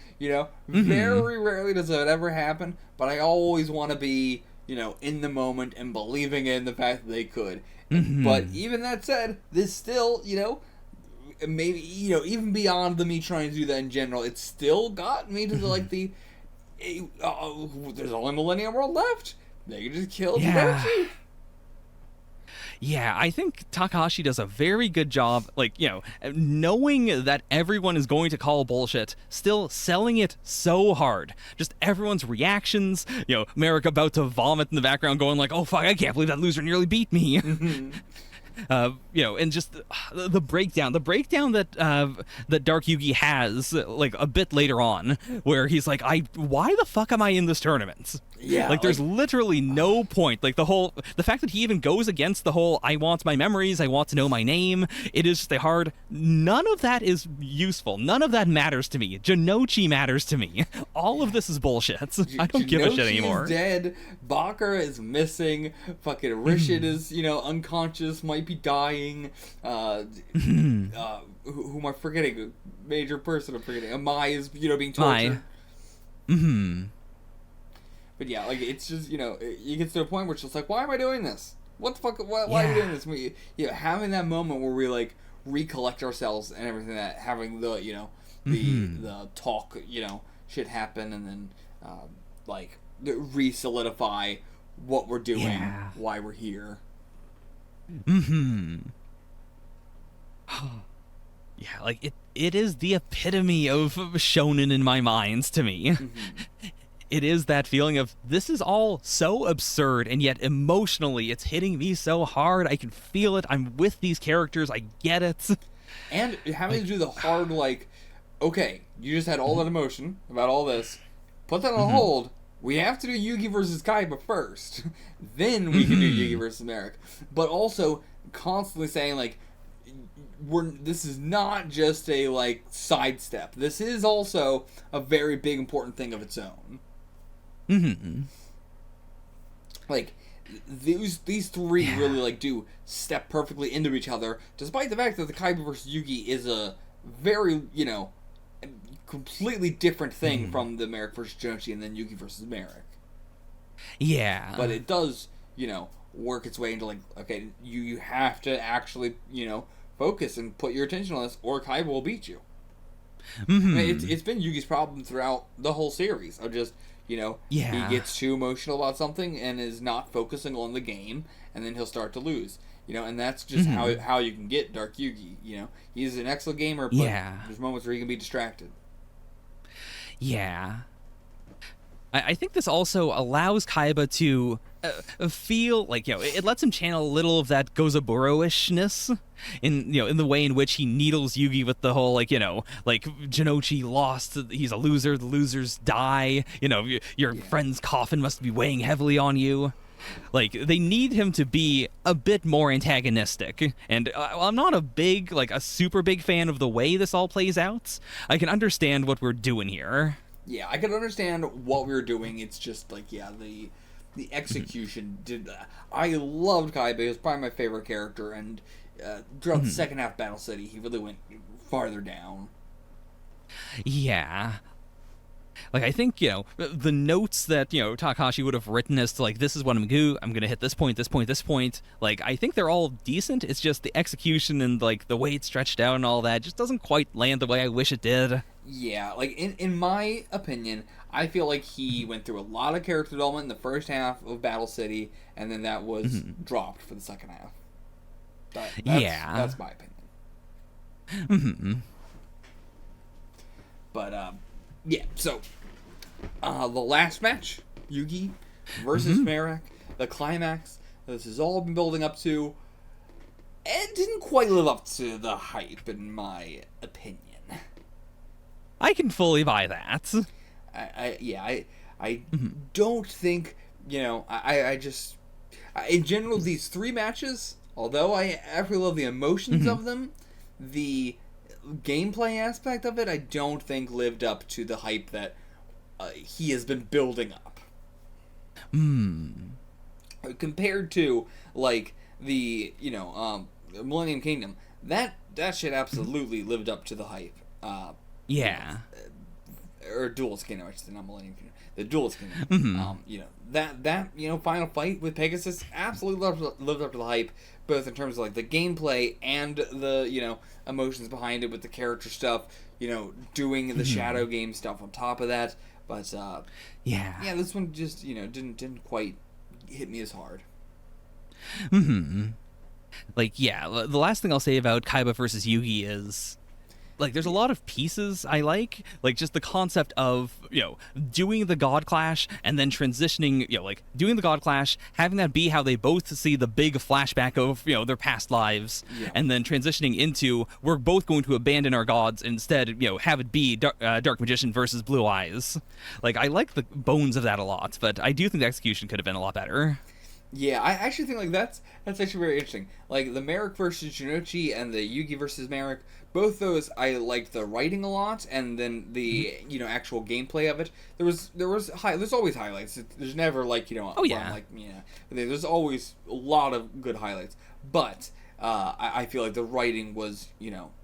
Very rarely does that ever happen, but I always want to be, in the moment and believing in the fact that they could. But even that said, this still, maybe, even beyond me trying to do that in general, it still got me to there's only Millennium World left. They can just kill Jinochi. Yeah, I think Takahashi does a very good job, knowing that everyone is going to call bullshit, still selling it so hard. Just everyone's reactions, Merrick about to vomit in the background going like, oh fuck, I can't believe that loser nearly beat me. And just the breakdown that that Dark Yugi has, like, a bit later on, where he's like, why the fuck am I in this tournament? Yeah, there's literally no point. Like, the fact that he even goes against the whole, I want my memories, I want to know my name, it is just a hard, none of that is useful. None of that matters to me. Jinochi matters to me. All of this is bullshit. I don't give a shit anymore. Is dead. Bakura is missing. Fucking Rishid is, unconscious, might be dying. Who am I forgetting? Major person I'm forgetting. Amai is, being tortured. But yeah, like, it's just, you get to a point where it's just like, why am I doing this? What the fuck? Why are we doing this? Having that moment where we, like, recollect ourselves and everything, that having the, the talk, shit happen, and then, re-solidify what we're doing, why we're here. Yeah, like, it is the epitome of shonen in my mind to me. It is that feeling of, this is all so absurd, and yet emotionally it's hitting me so hard. I can feel it. I'm with these characters. I get it. And having to do the hard, okay, you just had all that emotion about all this. Put that on hold. We have to do Yugi versus Kaiba first. Then we can do Yugi versus Merrick. But also constantly saying, this is not just a, sidestep. This is also a very big, important thing of its own. These three really, do step perfectly into each other, despite the fact that the Kaiba versus Yugi is a very, completely different thing from the Merrick versus Jinochi and then Yugi versus Merrick. Yeah. But it does, work its way into, okay, you have to actually, focus and put your attention on this, or Kaiba will beat you. I mean, it's been Yugi's problem throughout the whole series of just, he gets too emotional about something and is not focusing on the game, and then he'll start to lose. And that's just how you can get Dark Yugi. He's an excellent gamer, but there's moments where he can be distracted. Yeah. I think this also allows Kaiba to feel it lets him channel a little of that Gozaburo-ishness in in the way in which he needles Yugi with the whole Jinochi lost, he's a loser, the losers die, your friend's coffin must be weighing heavily on you. They need him to be a bit more antagonistic, and I'm not a super big fan of the way this all plays out. I can understand what we're doing here. Yeah, I could understand what we were doing. It's just like, yeah, the execution did. I loved Kaiba. He was probably my favorite character, and throughout the second half of Battle City, he really went farther down. Yeah. Like, I think, the notes that, Takahashi would have written as to, like, this is what I'm going to hit this point, this point, this point. Like, I think they're all decent. It's just the execution and, like, the way it's stretched out and all that just doesn't quite land the way I wish it did. Yeah, like, in my opinion, I feel like he went through a lot of character development in the first half of Battle City, and then that was dropped for the second half. That's my opinion. But, yeah, so, the last match, Yugi versus Merrick, the climax, this has all been building up to, and didn't quite live up to the hype, in my opinion. I can fully buy that. I don't think, I just, in general, these three matches, although I absolutely love the emotions of them, the gameplay aspect of it, I don't think lived up to the hype that he has been building up. Compared to, like, the, Millennium Kingdom, that shit absolutely lived up to the hype. Yeah. Or Duelist Kingdom, I should say, not Millennium Kingdom. The Duelist Kingdom. That final fight with Pegasus absolutely lived up to the hype, both in terms of, like, the gameplay and the, emotions behind it with the character stuff, doing the shadow game stuff on top of that. But, yeah, this one just, didn't quite hit me as hard. Like, yeah, the last thing I'll say about Kaiba versus Yugi is, like, there's a lot of pieces I like just the concept of, doing the God Clash and then transitioning, like, doing the God Clash, having that be how they both see the big flashback of, their past lives, and then transitioning into, we're both going to abandon our gods, and instead, have it be Dark Magician versus Blue Eyes. Like, I like the bones of that a lot, but I do think the execution could have been a lot better. Yeah, I actually think, like, that's actually very interesting. Like, the Merrick versus Jinochi and the Yugi versus Merrick, both those I liked the writing a lot, and then the actual gameplay of it. There's always highlights. There's never, like, there's always a lot of good highlights. But I feel like the writing was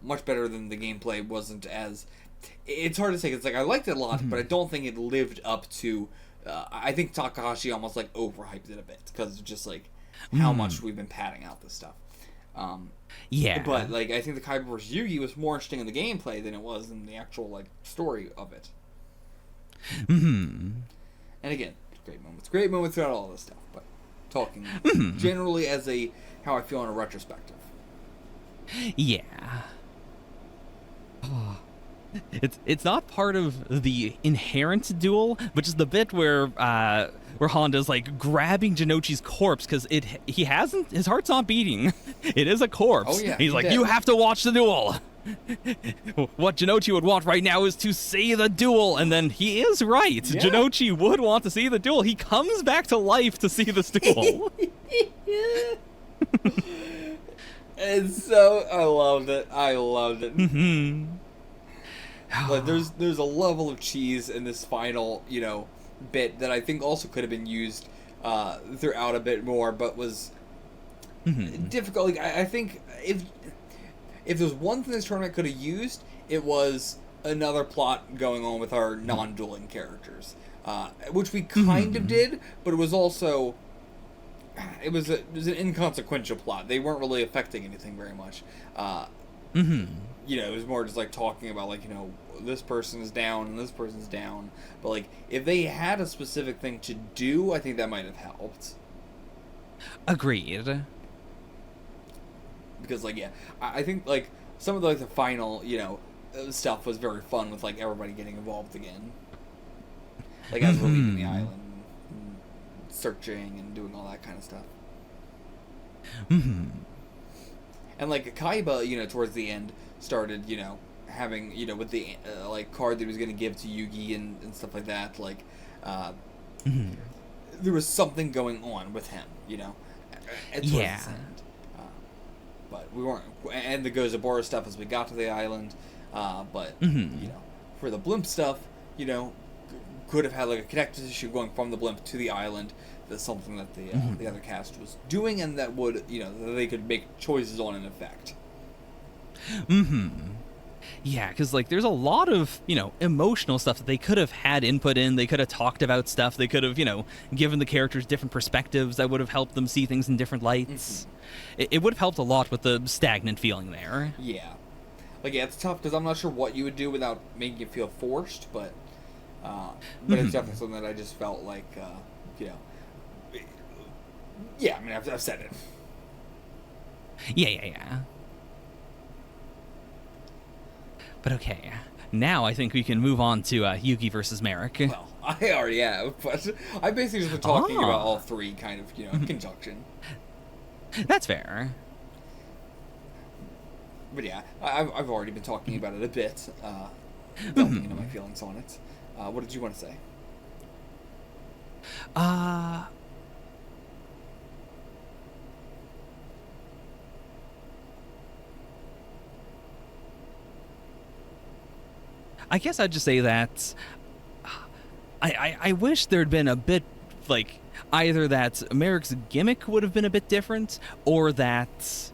much better than the gameplay. Wasn't as, it's hard to say. It's like I liked it a lot, but I don't think it lived up to. I think Takahashi almost, like, overhyped it a bit because of just, like, how much we've been padding out this stuff. But, like, I think the Kaiba vs. Yugi was more interesting in the gameplay than it was in the actual, like, story of it. And again, great moments throughout all this stuff. But talking generally as how I feel in a retrospective. Yeah. It's not part of the inherent duel, but just the bit where Honda's, like, grabbing Jinochi's corpse because his heart's not beating. It is a corpse. Oh, yeah, he's like, you have to watch the duel. What Jinochi would want right now is to see the duel, and then he is right. Yeah. Jinochi would want to see the duel. He comes back to life to see this duel. And so I loved it. Like, there's a level of cheese in this final, bit that I think also could have been used throughout a bit more, but was difficult. Like, I think if there's one thing this tournament could have used, it was another plot going on with our non-dueling characters, which we kind of did, but it was also it was an inconsequential plot. They weren't really affecting anything very much. It was more just, like, talking about, like, this person's down and this person's down. But, like, if they had a specific thing to do, I think that might have helped. Agreed. Because, like, yeah, I think, like, some of the, like, the final, stuff was very fun with, like, everybody getting involved again. Like, as we're leaving the island, and searching and doing all that kind of stuff. And, like, Kaiba, towards the end, started, having, with the, like, card that he was going to give to Yugi and stuff like that, like, there was something going on with him, towards the end. But we weren't, and the stuff as we got to the island, but, for the blimp stuff, could have had like a connective tissue going from the blimp to the island. That's something that the other cast was doing, and that would, you know, that they could make choices on in effect. Yeah, because, like, there's a lot of, you know, emotional stuff that they could have had input in. They could have talked about stuff. They could have, you know, given the characters different perspectives that would have helped them see things in different lights. It would have helped a lot with the stagnant feeling there. Yeah. Like, yeah, it's tough because I'm not sure what you would do without making it feel forced, but it's definitely something that I just felt like, you know, yeah, I mean, I've said it. Yeah. But okay, now I think we can move on to Yugi versus Merrick. Well, I already have, but I've basically just been talking about all three kind of, you know, in conjunction. That's fair. But yeah, I've already been talking about it a bit, delving into my feelings on it. What did you want to say? I guess I'd just say that I wish there'd been a bit, like, either that Merrick's gimmick would have been a bit different, or that,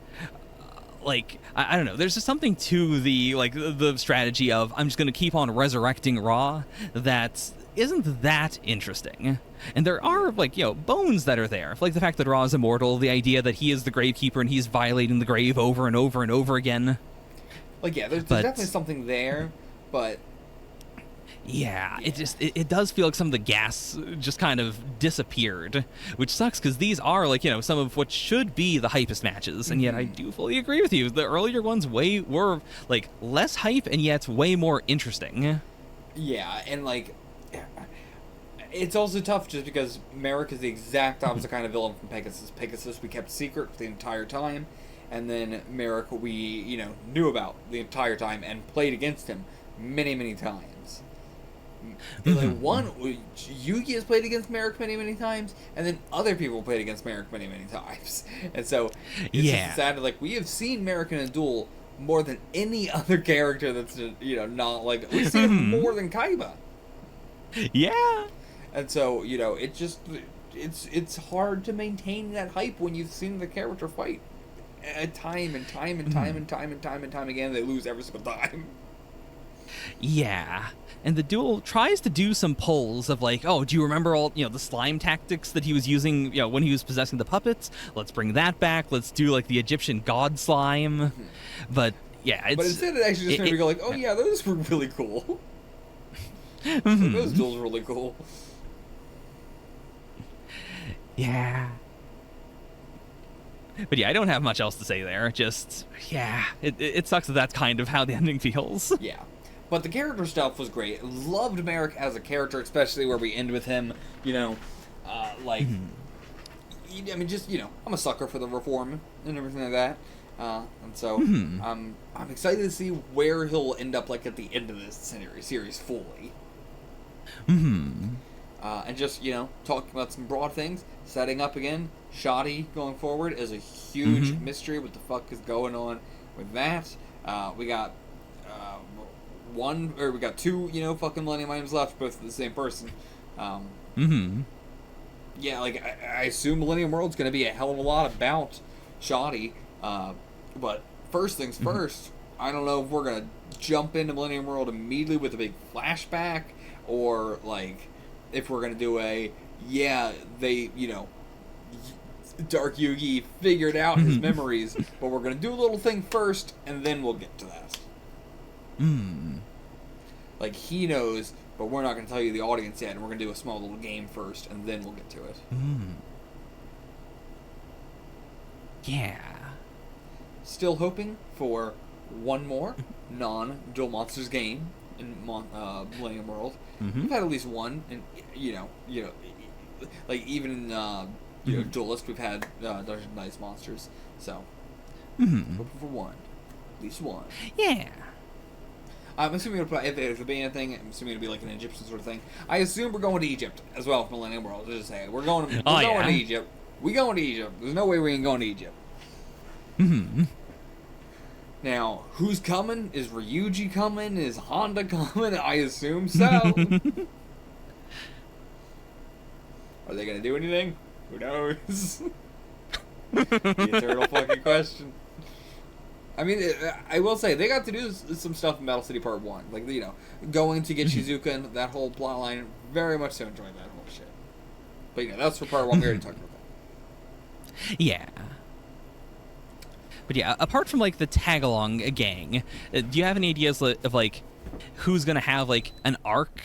like, I don't know, there's just something to the, like, the strategy of I'm just going to keep on resurrecting Ra that isn't that interesting. And there are, like, you know, bones that are there, like the fact that Ra is immortal, the idea that he is the Gravekeeper and he's violating the grave over and over and over again. Like, yeah, there's definitely something there, but yeah, it does feel like some of the gas just kind of disappeared, which sucks because these are, like, you know, some of what should be the hypest matches, and yet I do fully agree with you. The earlier ones were like less hype and yet way more interesting. Yeah, and like it's also tough just because Merrick is the exact opposite kind of villain from Pegasus. Pegasus we kept secret the entire time, and then Merrick we, you know, knew about the entire time and played against him many times. Like Yugi has played against Merrick many times, and then other people played against Merrick many times, and so it's just sad. Like, we have seen Merrick in a duel more than any other character that's, you know, not like, we've seen him more than Kaiba. Yeah, and so, you know, it just it's hard to maintain that hype when you've seen the character fight time and time again. They lose every single time. Yeah. And the duel tries to do some polls of, like, oh, do you remember all, you know, the slime tactics that he was using, you know, when he was possessing the puppets? Let's bring that back. Let's do, like, the Egyptian god slime. But yeah, it's, but instead it actually just made me go like, oh yeah, those were really cool. Those duels were really cool. Yeah. But yeah, I don't have much else to say there. Just, yeah, it sucks that that's kind of how the ending feels. Yeah. But the character stuff was great. Loved Merrick as a character, especially where we end with him, you know, like, I mean, just, you know, I'm a sucker for the reform and everything like that. And so I'm excited to see where he'll end up, like, at the end of this series fully. And just, you know, talking about some broad things, setting up again, Shoddy going forward is a huge mystery. What the fuck is going on with that? We got we got two, you know, fucking Millennium items left, both of the same person. Yeah, like, I assume Millennium World's going to be a hell of a lot about Shoddy. But first things first, I don't know if we're going to jump into Millennium World immediately with a big flashback, or, like, if we're going to do they, you know, Dark Yugi figured out his memories, but we're going to do a little thing first, and then we'll get to that. Like, he knows, but we're not going to tell you, the audience, yet, and we're going to do a small little game first, and then we'll get to it. Yeah. Still hoping for one more non-Duel Monsters game in Millennium World. We've had at least one, and you know, like, even in you know, Duelist, we've had Dungeons and Dice monsters. So hoping for one, at least one. Yeah. I'm assuming if it'll be anything, I'm assuming it'll be like an Egyptian sort of thing. I assume we're going to Egypt as well for Millennium World. Just say we're going to Egypt. We going to Egypt. There's no way we ain't going to Egypt. Now, who's coming? Is Ryuji coming? Is Honda coming? I assume so. Are they gonna do anything? Who knows? The eternal fucking question. I mean, I will say, they got to do some stuff in Battle City Part 1. Like, you know, going to get Shizuka and that whole plot line. Very much so enjoyed that whole shit. But, you know, that's for Part 1. We already talked about that. Yeah. But yeah, apart from, like, the tag-along gang, do you have any ideas of, like, who's gonna have, like, an arc?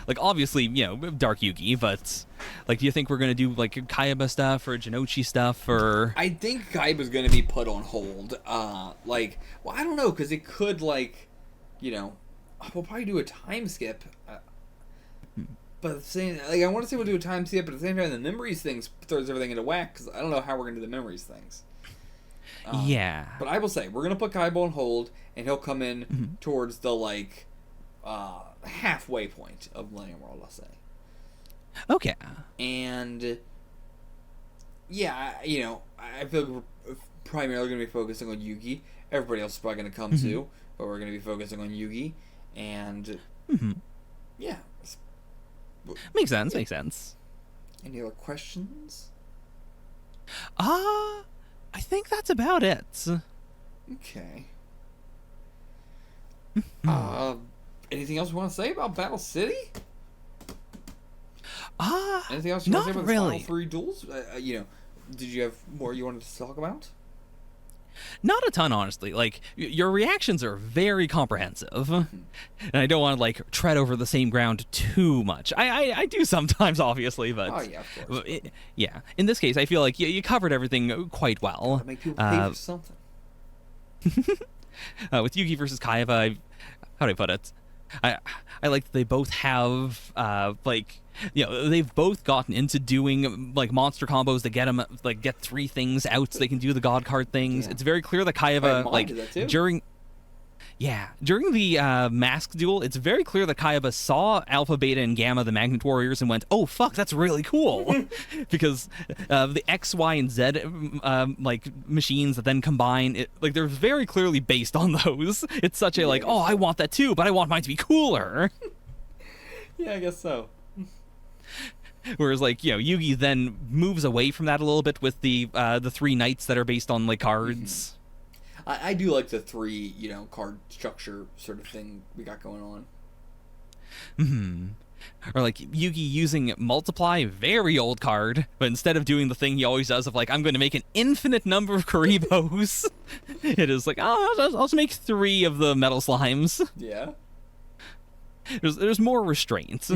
Like, obviously, you know, Dark Yugi, but, like, do you think we're going to do, like, Kaiba stuff or Jinochi stuff, or... I think Kaiba's going to be put on hold. Like, well, I don't know, because it could, like, you know, we'll probably do a time skip. But at the same, like, I want to say we'll do a time skip, but at the same time, the memories things throws everything into whack, because I don't know how we're going to do the memories things. Yeah. But I will say, we're going to put Kaiba on hold, and he'll come in towards the, like, halfway point of Millennium World, I'll say. Okay. And yeah, you know, I feel like we're primarily going to be focusing on Yugi. Everybody else is probably going to come too, but we're going to be focusing on Yugi. And yeah, makes sense. Makes sense. Any other questions? I think that's about it. Okay. Anything else you want to say about Battle City? Anything else you want to say about the final 3 duels? You know, did you have more you wanted to talk about? Not a ton, honestly. Like, your reactions are very comprehensive. And I don't want to, like, tread over the same ground too much. I do sometimes, obviously, but... Oh, yeah, of course. Yeah. In this case, I feel like you covered everything quite well. Make people pay for something. With Yugi versus Kaiba, how do I put it? I like that they both have, like... You know, they've both gotten into doing, like, monster combos to get them, like, get 3 things out so they can do the God card things. Yeah. It's very clear that Kaiba, like, during the mask duel, it's very clear that Kaiba saw Alpha, Beta, and Gamma, the Magnet Warriors, and went, oh, fuck, that's really cool. Because the X, Y, and Z, like, machines that then combine, like, they're very clearly based on those. It's such a, like, oh, I want that too, but I want mine to be cooler. Yeah, I guess so. Whereas, like, you know, Yugi then moves away from that a little bit with the 3 knights that are based on, like, cards. I do like the 3, you know, card structure sort of thing we got going on. Or, like, Yugi using Multiply, very old card, but instead of doing the thing he always does of, like, I'm going to make an infinite number of Karibos, it is like, oh, I'll just make 3 of the metal slimes. Yeah. There's more restraints.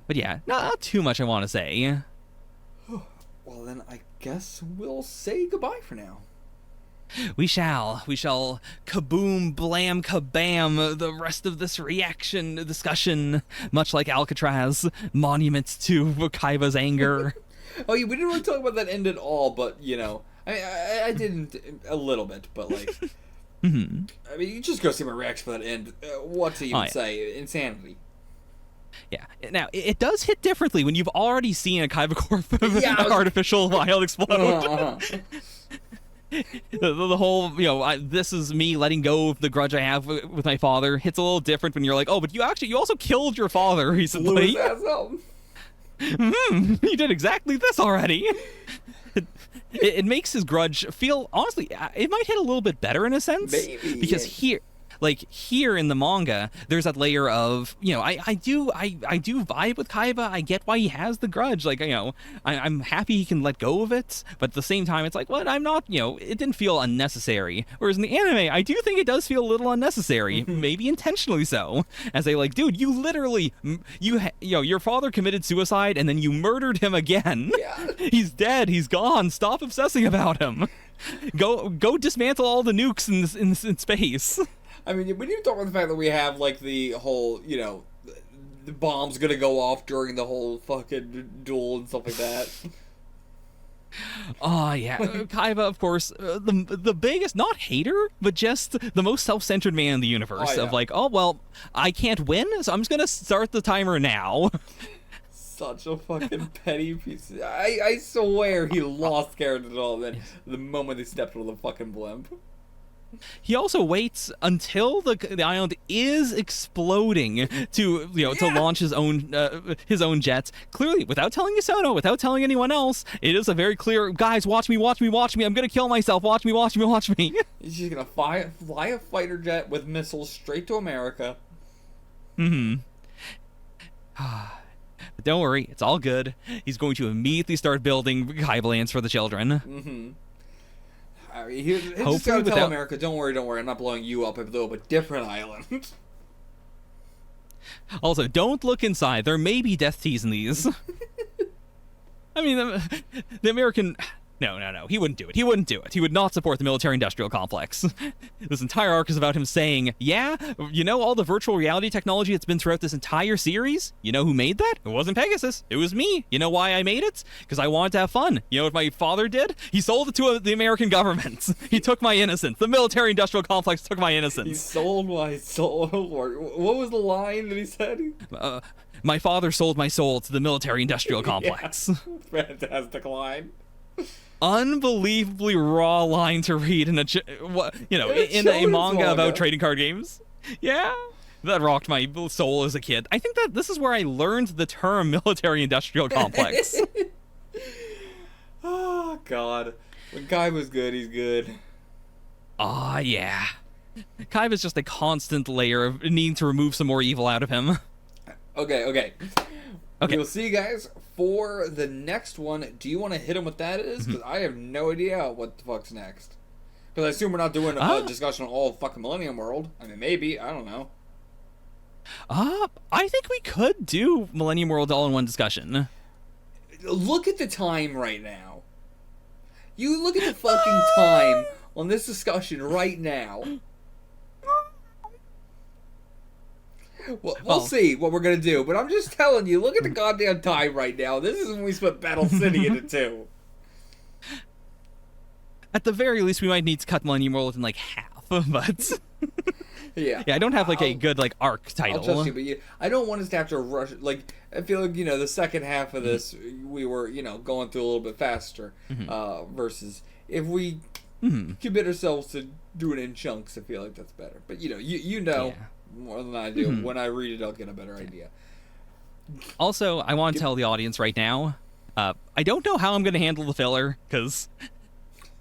But yeah, not too much I want to say. Well, then I guess we'll say goodbye for now. We shall kaboom, blam, kabam the rest of this reaction discussion, much like Alcatraz, monument to Kaiba's anger. Oh, yeah, we didn't really talk about that end at all, but, you know, I didn't a little bit, but, like, I mean, you just go see my reaction for that end. What to even say? Insanity. Yeah. Now, it does hit differently when you've already seen a Kaiba Corp artificial wild explode. The whole, you know, this is me letting go of the grudge I have with my father hits a little different when you're like, oh, but you also killed your father recently. Blew his ass up. You did exactly this already. It makes his grudge feel, honestly, it might hit a little bit better in a sense. Maybe, because here in the manga, there's that layer of, you know, I do vibe with Kaiba. I get why he has the grudge. Like, you know, I'm happy he can let go of it, but at the same time, it's like, what? I'm not, you know, it didn't feel unnecessary. Whereas in the anime, I do think it does feel a little unnecessary, maybe intentionally so. As they like, dude, you literally, you know, your father committed suicide and then you murdered him again. Yeah. He's dead. He's gone. Stop obsessing about him. Go dismantle all the nukes in space. I mean, we didn't even talk about the fact that we have, like, the whole, you know, the bomb's gonna go off during the whole fucking duel and stuff like that. Oh, yeah. Kaiba, of course, the biggest, not hater, but just the most self-centered man in the universe. Oh, yeah. Of like, oh, well, I can't win, so I'm just gonna start the timer now. Such a fucking petty piece. I swear he lost character at all then the moment he stepped on the fucking blimp. He also waits until the island is exploding to to launch his own jets. Clearly, without telling Yusono, without telling anyone else, it is a very clear, guys, watch me, watch me, watch me. I'm gonna kill myself. Watch me, watch me, watch me. He's just gonna fly a fighter jet with missiles straight to America. Mm-hmm. But don't worry, it's all good. He's going to immediately start building Kyblans for the children. Mm-hmm. I mean, he's just gotta tell America, don't worry, I'm not blowing you up. I blew up a different island. Also, don't look inside. There may be death teas in these. I mean, the American... No. He wouldn't do it. He wouldn't do it. He would not support the military-industrial complex. This entire arc is about him saying, yeah, all the virtual reality technology that's been throughout this entire series? You know who made that? It wasn't Pegasus. It was me. You know why I made it? Because I wanted to have fun. You know what my father did? He sold it to the American government. He took my innocence. The military-industrial complex took my innocence. He sold my soul. What was the line that he said? My father sold my soul to the military-industrial complex. Yeah. Fantastic line. Unbelievably raw line to read in a manga about trading card games. Yeah, that rocked my soul as a kid. I think that this is where I learned the term military-industrial complex. Oh God, when Kai was good, he's good. Ah, yeah. Kai is just a constant layer of needing to remove some more evil out of him. Okay. We'll see you guys for the next one. Do you want to hit him with that is? Because I have no idea what the fuck's next. Because I assume we're not doing a discussion on all fucking Millennium World. I mean, maybe. I don't know. I think we could do Millennium World all-in-one discussion. Look at the time right now. You look at the fucking time on this discussion right now. We'll see what we're going to do, but I'm just telling you, look at the goddamn time right now. This is when we split Battle City into two. At the very least, we might need to cut Millennium World in, half, but... Yeah, I don't have, a good, arc title. I'll trust you, but I don't want us to have to rush... I feel like, the second half of this, we were, going through a little bit faster, versus if we commit ourselves to do it in chunks, I feel like that's better. But, you know... Yeah. More than I do. When I read it, I'll get a better idea. Also, I want to tell the audience right now, I don't know how I'm going to handle the filler, because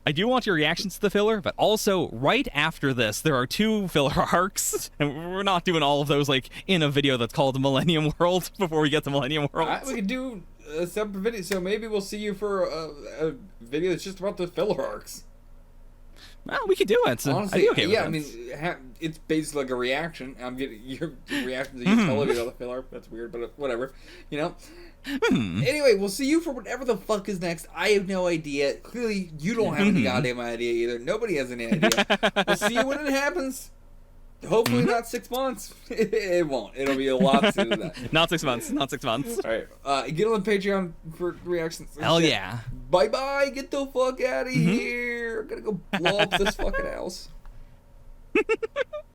I do want your reactions to the filler, but also, right after this, there are 2 filler arcs, and we're not doing all of those, in a video that's called Millennium World before we get to Millennium World. We could do a separate video, so maybe we'll see you for a video that's just about the filler arcs. Well, we could do it. Honestly, okay yeah, I mean, it's basically like a reaction. I'm getting your reaction to your television on the filler. That's weird, but whatever. Anyway, we'll see you for whatever the fuck is next. I have no idea. Clearly, you don't have any goddamn idea either. Nobody has any idea. We'll see you when it happens. Hopefully not 6 months. It won't. It'll be a lot sooner than that. Not 6 months. Not 6 months. All right. Get on the Patreon for reactions. Hell yeah. Bye-bye. Get the fuck out of here. I'm going to go blow up this fucking house.